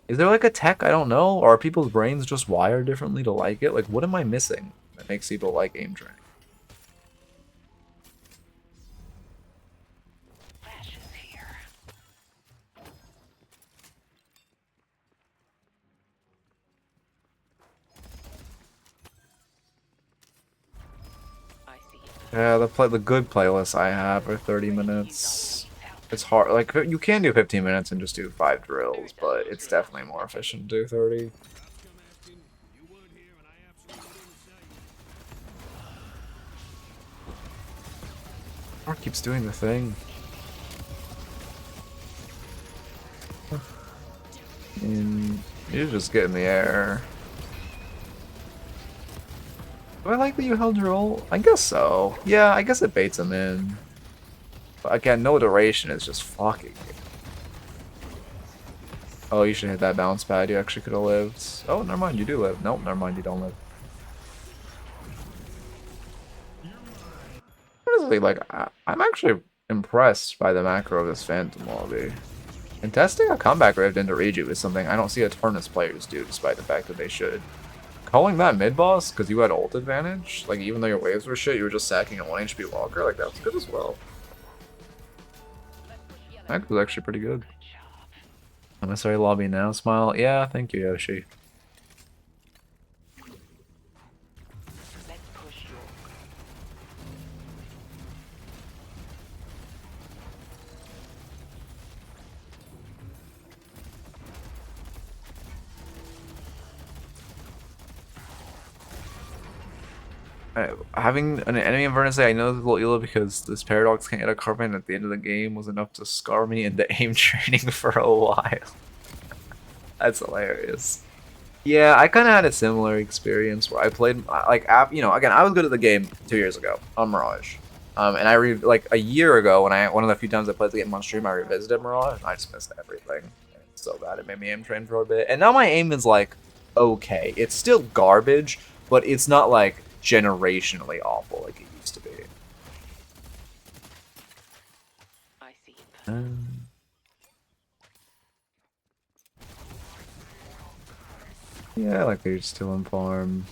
Is there like a tech I don't know? Or are people's brains just wired differently to like it? Like, what am I missing that makes people like aim training? Flash is here. I see you. Yeah, the good playlists I have are 30 minutes. It's hard. Like, you can do 15 minutes and just do 5 drills, but it's definitely more efficient to do 30. Or keeps doing the thing. And you just get in the air. Do I like that you held your ult? I guess so. Yeah, I guess it baits him in. But again, no duration is just fucking. Oh, you should hit that bounce pad. You actually could have lived. Oh, never mind. You do live. Nope, never mind. You don't live. Honestly, like, I'm actually impressed by the macro of this Phantom lobby. And testing a comeback rift into Reju is something I don't see Eternus players do, despite the fact that they should. Calling that mid-boss because you had ult advantage, like, even though your waves were shit, you were just sacking a 1 HP walker, like, that was good as well. That was actually pretty good. Emissary lobby now, smile. Yeah, thank you, Yoshi. Let's push York. Having an enemy in Vernus say, I know this is a little elo because this Paradox can't get a carbon at the end of the game was enough to scar me into aim training for a while. That's hilarious. Yeah, I kind of had a similar experience where I played, like, you know, again, I was good at the game 2 years ago on Mirage. And like, a year ago, one of the few times I played the game on stream, I revisited Mirage, and I just missed everything. It's so bad, it made me aim train for a bit. And now my aim is, like, okay. It's still garbage, but it's not, like, generationally awful like it used to be. I see. Yeah, like they're still in farm.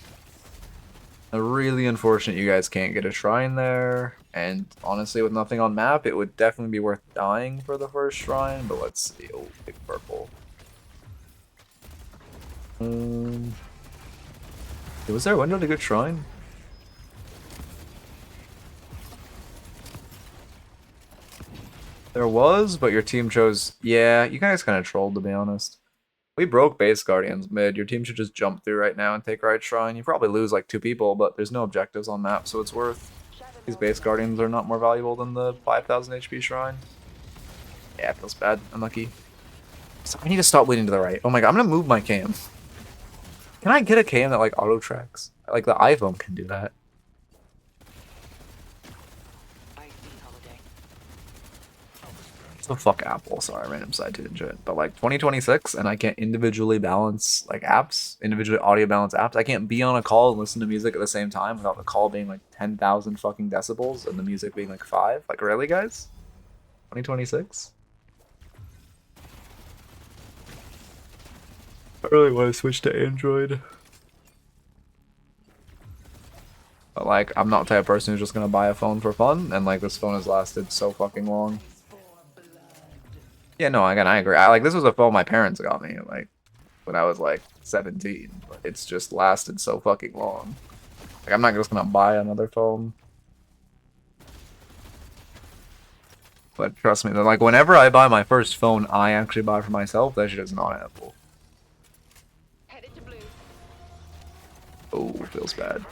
Really unfortunate you guys can't get a shrine there. And honestly, with nothing on map, it would definitely be worth dying for the first shrine. But let's see. Oh, big purple. Was there a window to get shrine? There was, but your team chose... Yeah, you guys kind of trolled, to be honest. We broke base guardians mid. Your team should just jump through right now and take right shrine. You probably lose like 2 people, but there's no objectives on map, so it's worth. These base guardians are not more valuable than the 5,000 HP shrine. Yeah, it feels bad. Unlucky. So I need to stop bleeding to the right. Oh my god, I'm gonna move my cam. Can I get a cam that like auto tracks? Like the iPhone can do that. So fuck Apple, sorry, random side tangent. But like 2026 and I can't individually balance like apps, individually audio balance apps. I can't be on a call and listen to music at the same time without the call being like 10,000 fucking decibels and the music being like 5. Like really, guys? 2026? I really want to switch to Android. But like, I'm not the type of person who's just gonna buy a phone for fun, and like this phone has lasted so fucking long. Yeah, no, again, I agree. Like, this was a phone my parents got me, like, when I was, like, 17. But it's just lasted so fucking long. Like, I'm not just gonna buy another phone. But trust me, like, whenever I buy my first phone, I actually buy for myself. That shit is not Apple. Headed to blue. Oh, feels bad.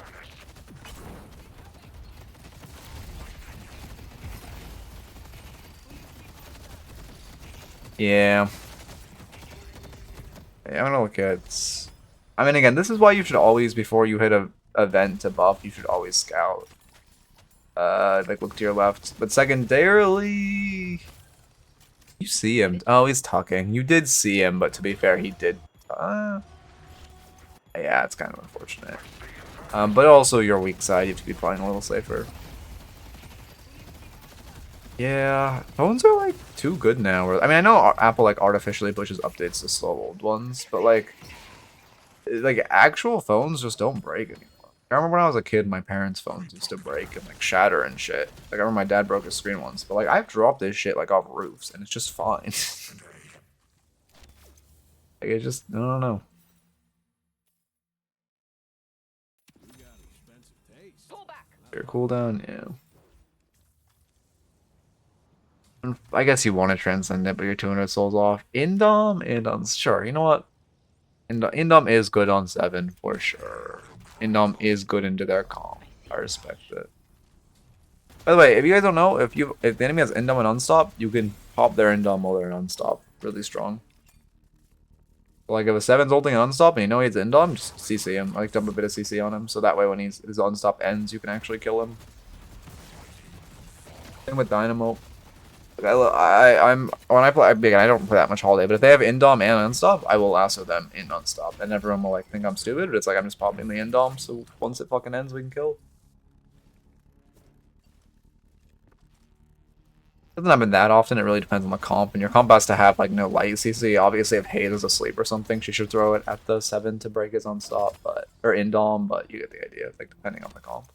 Yeah. Yeah, I'm gonna look at... I mean, again, this is why you should always, before you hit a event to buff, you should always scout. Like, look to your left. But secondarily... You see him. Oh, he's talking. You did see him, but to be fair, he did... Yeah, it's kind of unfortunate. But also your weak side, you have to be playing a little safer. Yeah, phones are like too good now. I mean, I know Apple like artificially pushes updates to slow old ones, but like actual phones just don't break anymore. I remember when I was a kid, my parents' phones used to break and like shatter and shit. Like I remember my dad broke his screen once, but like I've dropped this shit like off roofs and it's just fine. Like it just, I don't know. Pull back. Your cooldown, yeah. I guess you want to transcend it, but you're 200 souls off. Indom's sure. You know what? Indom is good on 7 for sure. Indom is good into their comp. I respect it. By the way, if you guys don't know, if the enemy has Indom and Unstop, you can pop their Indom while they're in Unstop. Really strong. Like if a 7's ulting an Unstop and you know he has Indom, just CC him. I like dump a bit of CC on him, so that way when his Unstop ends, you can actually kill him. Same with Dynamo. I'm when I play, again, I don't play that much Holiday, but if they have Indom and Unstop, I will lasso them in Unstop, and everyone will like think I'm stupid, but it's like I'm just popping the Indom, so once it fucking ends, we can kill. Doesn't happen that often. It really depends on the comp, and your comp has to have like no light CC. Obviously, if Haze is asleep or something, she should throw it at the 7 to break his Unstop, or Indom, but you get the idea. Like depending on the comp.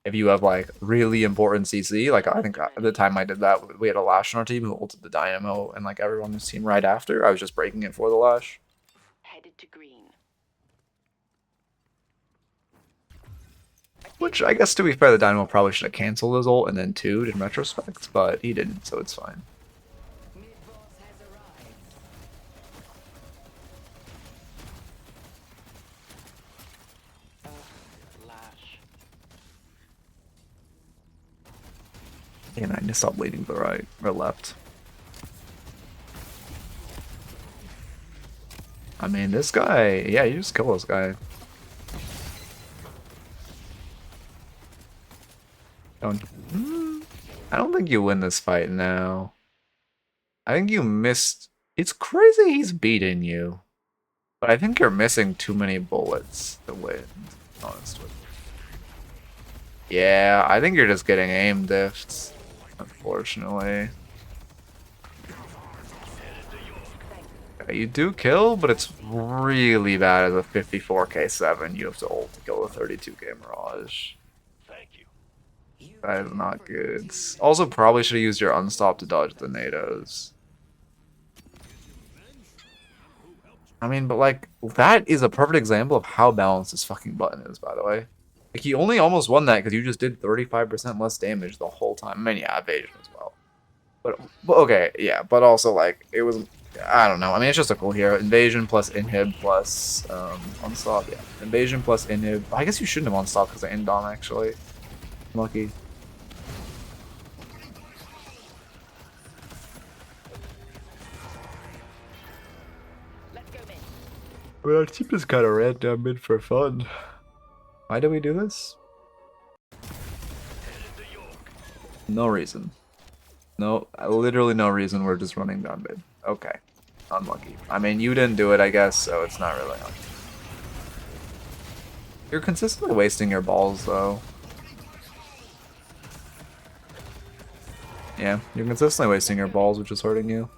If you have like really important CC, like I think at the time I did that, we had a Lash on our team who ulted the Dynamo, and like everyone on his team right after, I was just breaking it for the Lash. Headed to green. Which I guess to be fair, the Dynamo probably should have canceled his ult and then 2'd in retrospect, but he didn't, so it's fine. Mid-boss has arrived. Lash. And I need to stop leading to the right or left. I mean, this guy, yeah, you just kill this guy. I don't think you win this fight now. I think you missed. It's crazy he's beating you. But I think you're missing too many bullets to win, to be honest with you. Yeah, I think you're just getting aim diffs, unfortunately. You do kill, but it's really bad as a 54k 7. You have to ult to kill a 32k Mirage. Thank you. That is not good. Also, probably should have used your Unstop to dodge the NATOs. I mean, but like, that is a perfect example of how balanced this fucking button is, by the way. Like, he only almost won that because you just did 35% less damage the whole time. I mean, yeah, evasion as well. But okay, yeah, but also, like, it was, I don't know. I mean, it's just a cool hero. Invasion plus inhib plus Unstop, yeah. Invasion plus inhib. I guess you shouldn't have Unstop because of Indom, actually. Lucky. Let's go mid. I mean, our team just kind of ran down mid for fun. Why do we do this? No reason. No, literally no reason. We're just running down mid. Okay. Unlucky. I mean, you didn't do it, I guess, so it's not really on. You're consistently wasting your balls, though. Yeah, you're consistently wasting your balls, which is hurting you.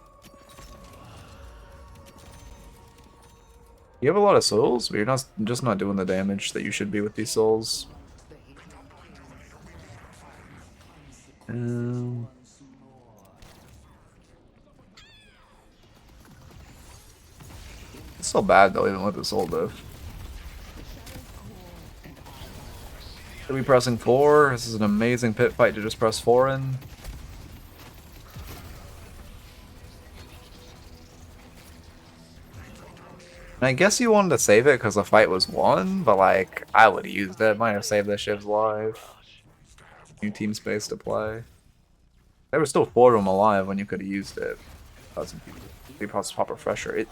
You have a lot of souls, but you're just not doing the damage that you should be with these souls. It's still bad though, even with the soul diff. Are we pressing 4? This is an amazing pit fight to just press 4 in. And I guess you wanted to save it because the fight was won, but like, I would have used it. Might have saved the Shiv's life. New team space to play. There was still 4 of them alive when you could have used it. They probably pop refresher.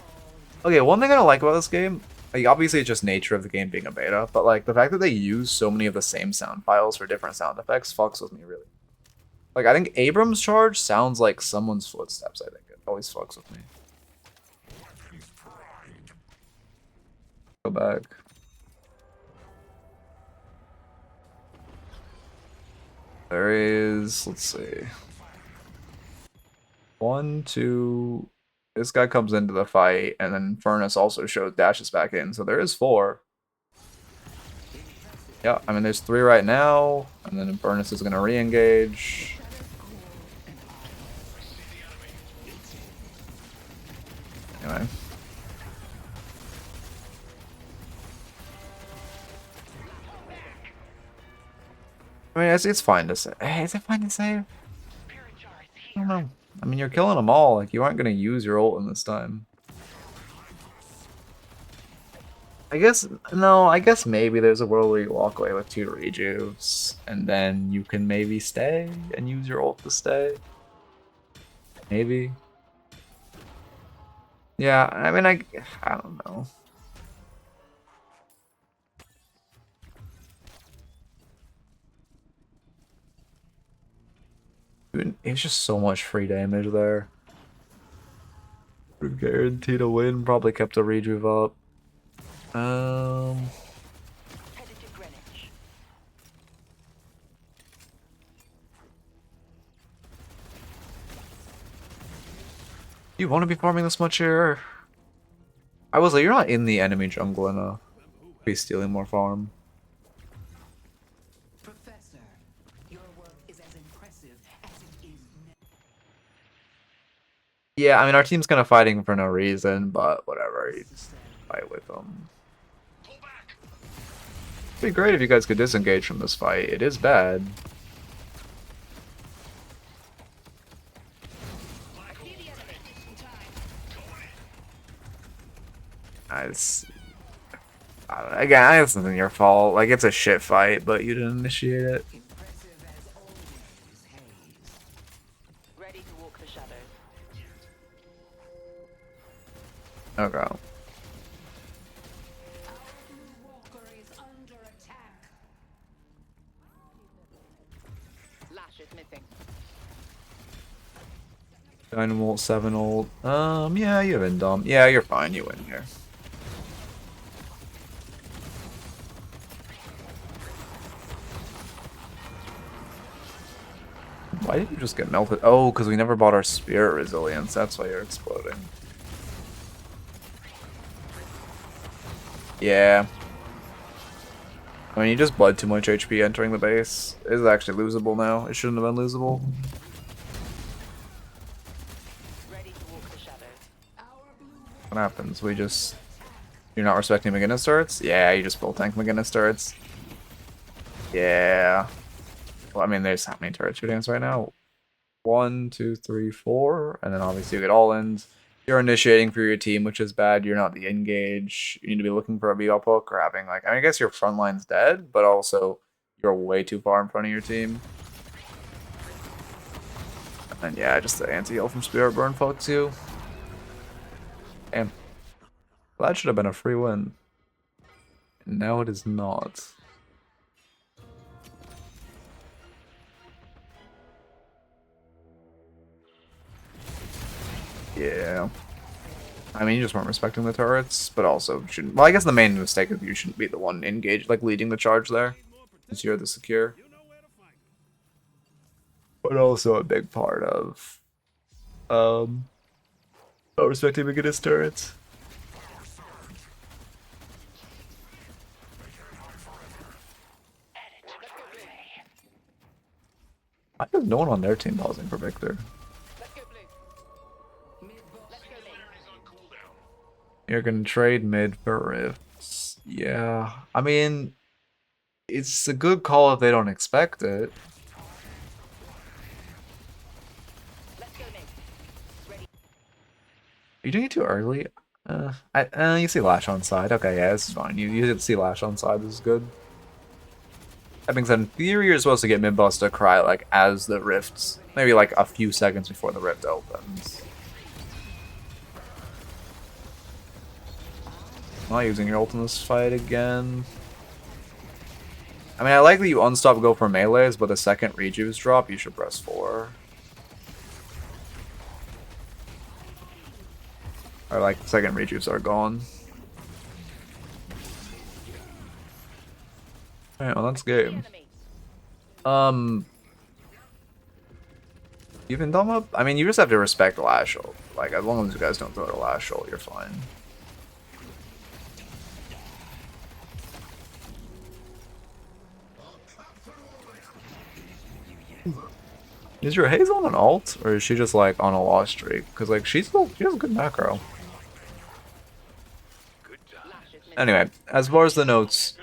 Okay, one thing I don't like about this game, like obviously it's just nature of the game being a beta, but like the fact that they use so many of the same sound files for different sound effects fucks with me really. Like I think Abrams' charge sounds like someone's footsteps, I think. It always fucks with me. Go back. There is, let's see. 1, 2. This guy comes into the fight, and then Furnace also dashes back in, so there is 4. Yeah, I mean there's 3 right now, and then Furnace is gonna re-engage. Anyway. I mean, it's fine to save. Hey, is it fine to save? I don't know. I mean, you're killing them all. Like, you aren't going to use your ult in this time. I guess no. I guess maybe there's a world where you walk away with 2 rejuves, and then you can maybe stay and use your ult to stay. Maybe. Yeah. I mean, I don't know. Dude, it's just so much free damage there. We're guaranteed a win. Probably kept a rejuve up. Headed to Greenwich. You want to be farming this much here? I was like, you're not in the enemy jungle enough to be stealing more farm. Professor, your work is as impressive as it is. Yeah, I mean, our team's kind of fighting for no reason, but whatever. You just fight with them. Pull back. It'd be great if you guys could disengage from this fight. It is bad. Black hole for next door. Again, it's not your fault. Like, it's a shit fight, but you didn't initiate it. Impressive as always, Hayes. Ready to walk the shadows. Okay. Our blue walker is under attack. Lash is missing. Dynamo 7 ult. Yeah, you have Indom. Yeah, you're fine. You win here. Why did you just get melted? Oh, because we never bought our spirit resilience. That's why you're exploding. Yeah. I mean, you just bled too much HP entering the base. It is actually losable now. It shouldn't have been losable. Ready to walk the shadows. Our blue What happens? We just... You're not respecting McGinnis turrets? Yeah, you just full tank McGinnis turrets. Yeah. Well, I mean, there's how many turrets shooting us right now? 1, 2, 3, 4, and then obviously you get all ends. You're initiating for your team, which is bad. You're not the engage. You need to be looking for a beat up hook or having like, I mean, I guess your front line's dead, but also you're way too far in front of your team. And yeah, just the anti-heal from Spirit Burn fucks you. Damn. That should have been a free win. And now it is not. Yeah. I mean, you just weren't respecting the turrets, but also shouldn't... Well, I guess the main mistake is you shouldn't be the one engaged, like, leading the charge there. Since you're the secure. But also a big part of... not respecting McGinnis turrets. Why is no one on their team pausing for Victor? Let's go blue. Singularity's on cooldown. You're gonna trade mid for rifts. Yeah. I mean, it's a good call if they don't expect it. Let's go mid. Ready. Are you doing it too early? You see Lash on side. Okay, yeah, this is fine. You did see Lash on side. This is good. That being said, in theory, you're supposed to get mid boss to cry like as the rifts, maybe like a few seconds before the rift opens. Not using your ult in this fight again. I mean, I like that you unstop go for melees, but the second rejuves drop, you should press 4. Or like, second rejuves are gone. Alright, well that's game. Enemy. Even dumb up? I mean, you just have to respect Lash ult. Like, as long as you guys don't throw to Lash ult, you're fine. Is your Hazel on an ult, or is she just like on a loss streak? Because like she has good macro. Lash is missing. Anyway, as far as the notes,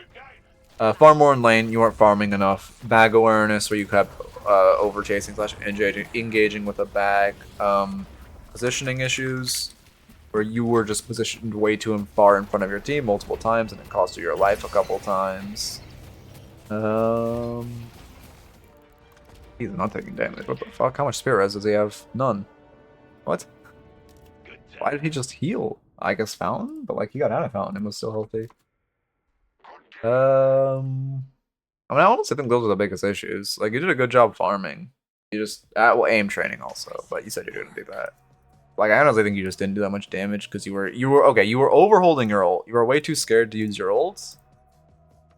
farm more in lane. You weren't farming enough. Bag awareness, where you kept over chasing / engaging with a bag. Positioning issues. where you were just positioned way too far in front of your team multiple times, and it cost you your life a couple times. He's not taking damage. What the fuck? How much spirit res does he have? None. What? Good Why did he just heal? I guess Fountain? But like he got out of Fountain and was still healthy. I mean, I honestly think those are the biggest issues. Like, you did a good job farming. You just, well, aim training also, but you said you're gonna do that. Like, I honestly think you just didn't do that much damage because you were overholding your ult. You were way too scared to use your ults.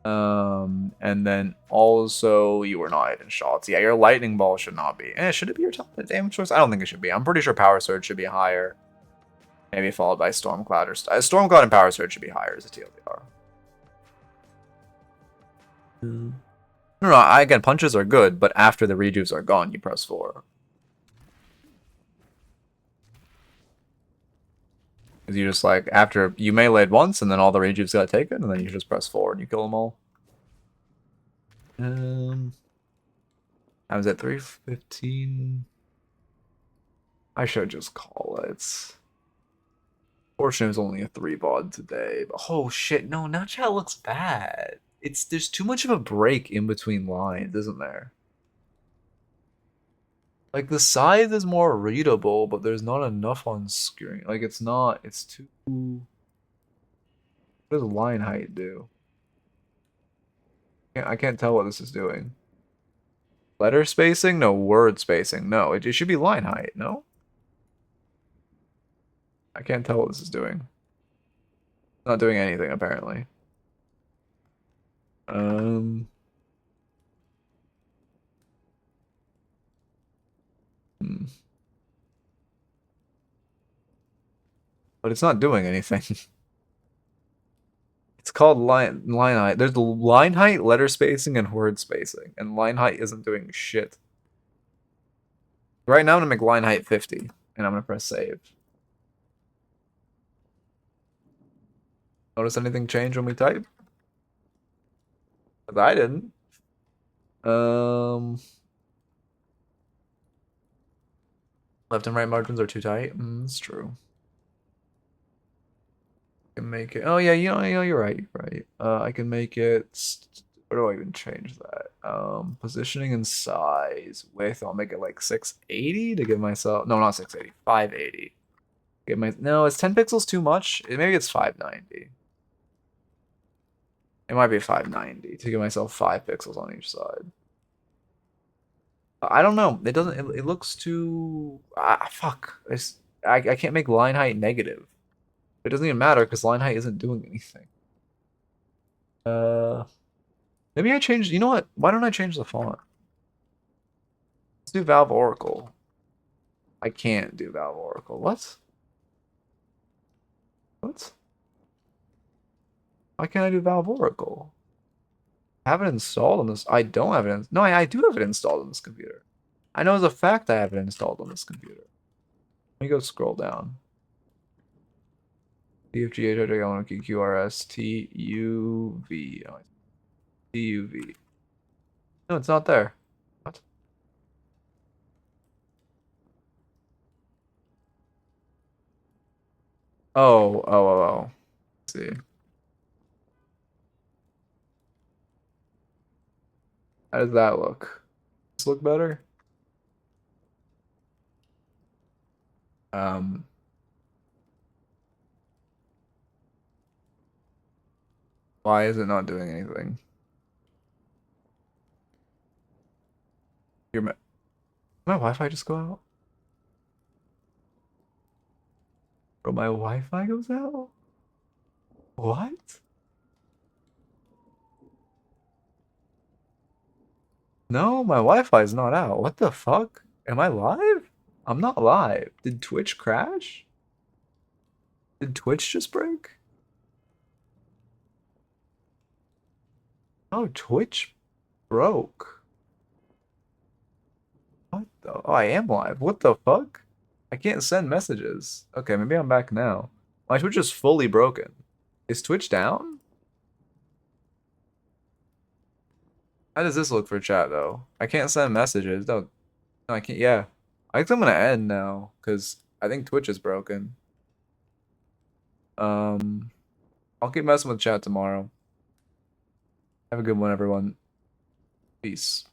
And then also you were not hitting shots. Yeah, your lightning ball should not be. Should it be your top damage choice? I don't think it should be. I'm pretty sure Power Surge should be higher. Maybe followed by Stormcloud or Stormcloud and Power Surge should be higher as a TLDR. No, again, punches are good, but after the rejuves are gone, you press 4. Because you just like, after you meleeed once, and then all the rejuves got taken, and then you just press 4 and you kill them all. I was at 315. I should just call it. Fortunately, it was only a 3 VOD today. But oh shit, no, now chat looks bad. There's too much of a break in between lines, isn't there? Like, the size is more readable, but there's not enough on screen. Like, it's too... What does line height do? I can't tell what this is doing. Letter spacing? No, word spacing. No, it should be line height, no? I can't tell what this is doing. It's not doing anything, apparently. But it's not doing anything. It's called line height. There's the line height, letter spacing, and word spacing. And line height isn't doing shit. Right now I'm gonna make line height 50, and I'm gonna press save. Notice anything change when we type? 'Cause I didn't. Left and right margins are too tight. It's true. I can make it. Oh yeah, you're right. You're right. I can make it. Where do I even change that? Positioning and size. Width. I'll make it like 680 to give myself. No, not 680. 580. No, is 10 pixels too much? Maybe it's 590. It might be 590 to give myself 5 pixels on each side. I don't know. It doesn't. It looks too. Fuck. I can't make line height negative. It doesn't even matter because line height isn't doing anything. Maybe I changed. You know what? Why don't I change the font? Let's do Valve Oracle. I can't do Valve Oracle. What? What? Why can't I do Valve Oracle? I have it installed on this. I don't have it. No, I do have it installed on this computer. I know as a fact I have it installed on this computer. Let me go scroll down. DFGHIJQRSTUV. TUV. No, it's not there. What? Oh. Let's see. How does that look? Does this look better? Why is it not doing anything? My Wi-Fi just go out? Bro, my Wi-Fi goes out? What? No, my Wi-Fi is not out. What the fuck? Am I live? I'm not live. Did Twitch crash? Did Twitch just break? Oh, Twitch broke. What the? Oh, I am live. What the fuck? I can't send messages. Okay, maybe I'm back now. My Twitch is fully broken. Is Twitch down? How does this look for chat, though? I can't send messages. No, I can't. Yeah. I think I'm gonna end now, because I think Twitch is broken. I'll keep messing with chat tomorrow. Have a good one, everyone. Peace.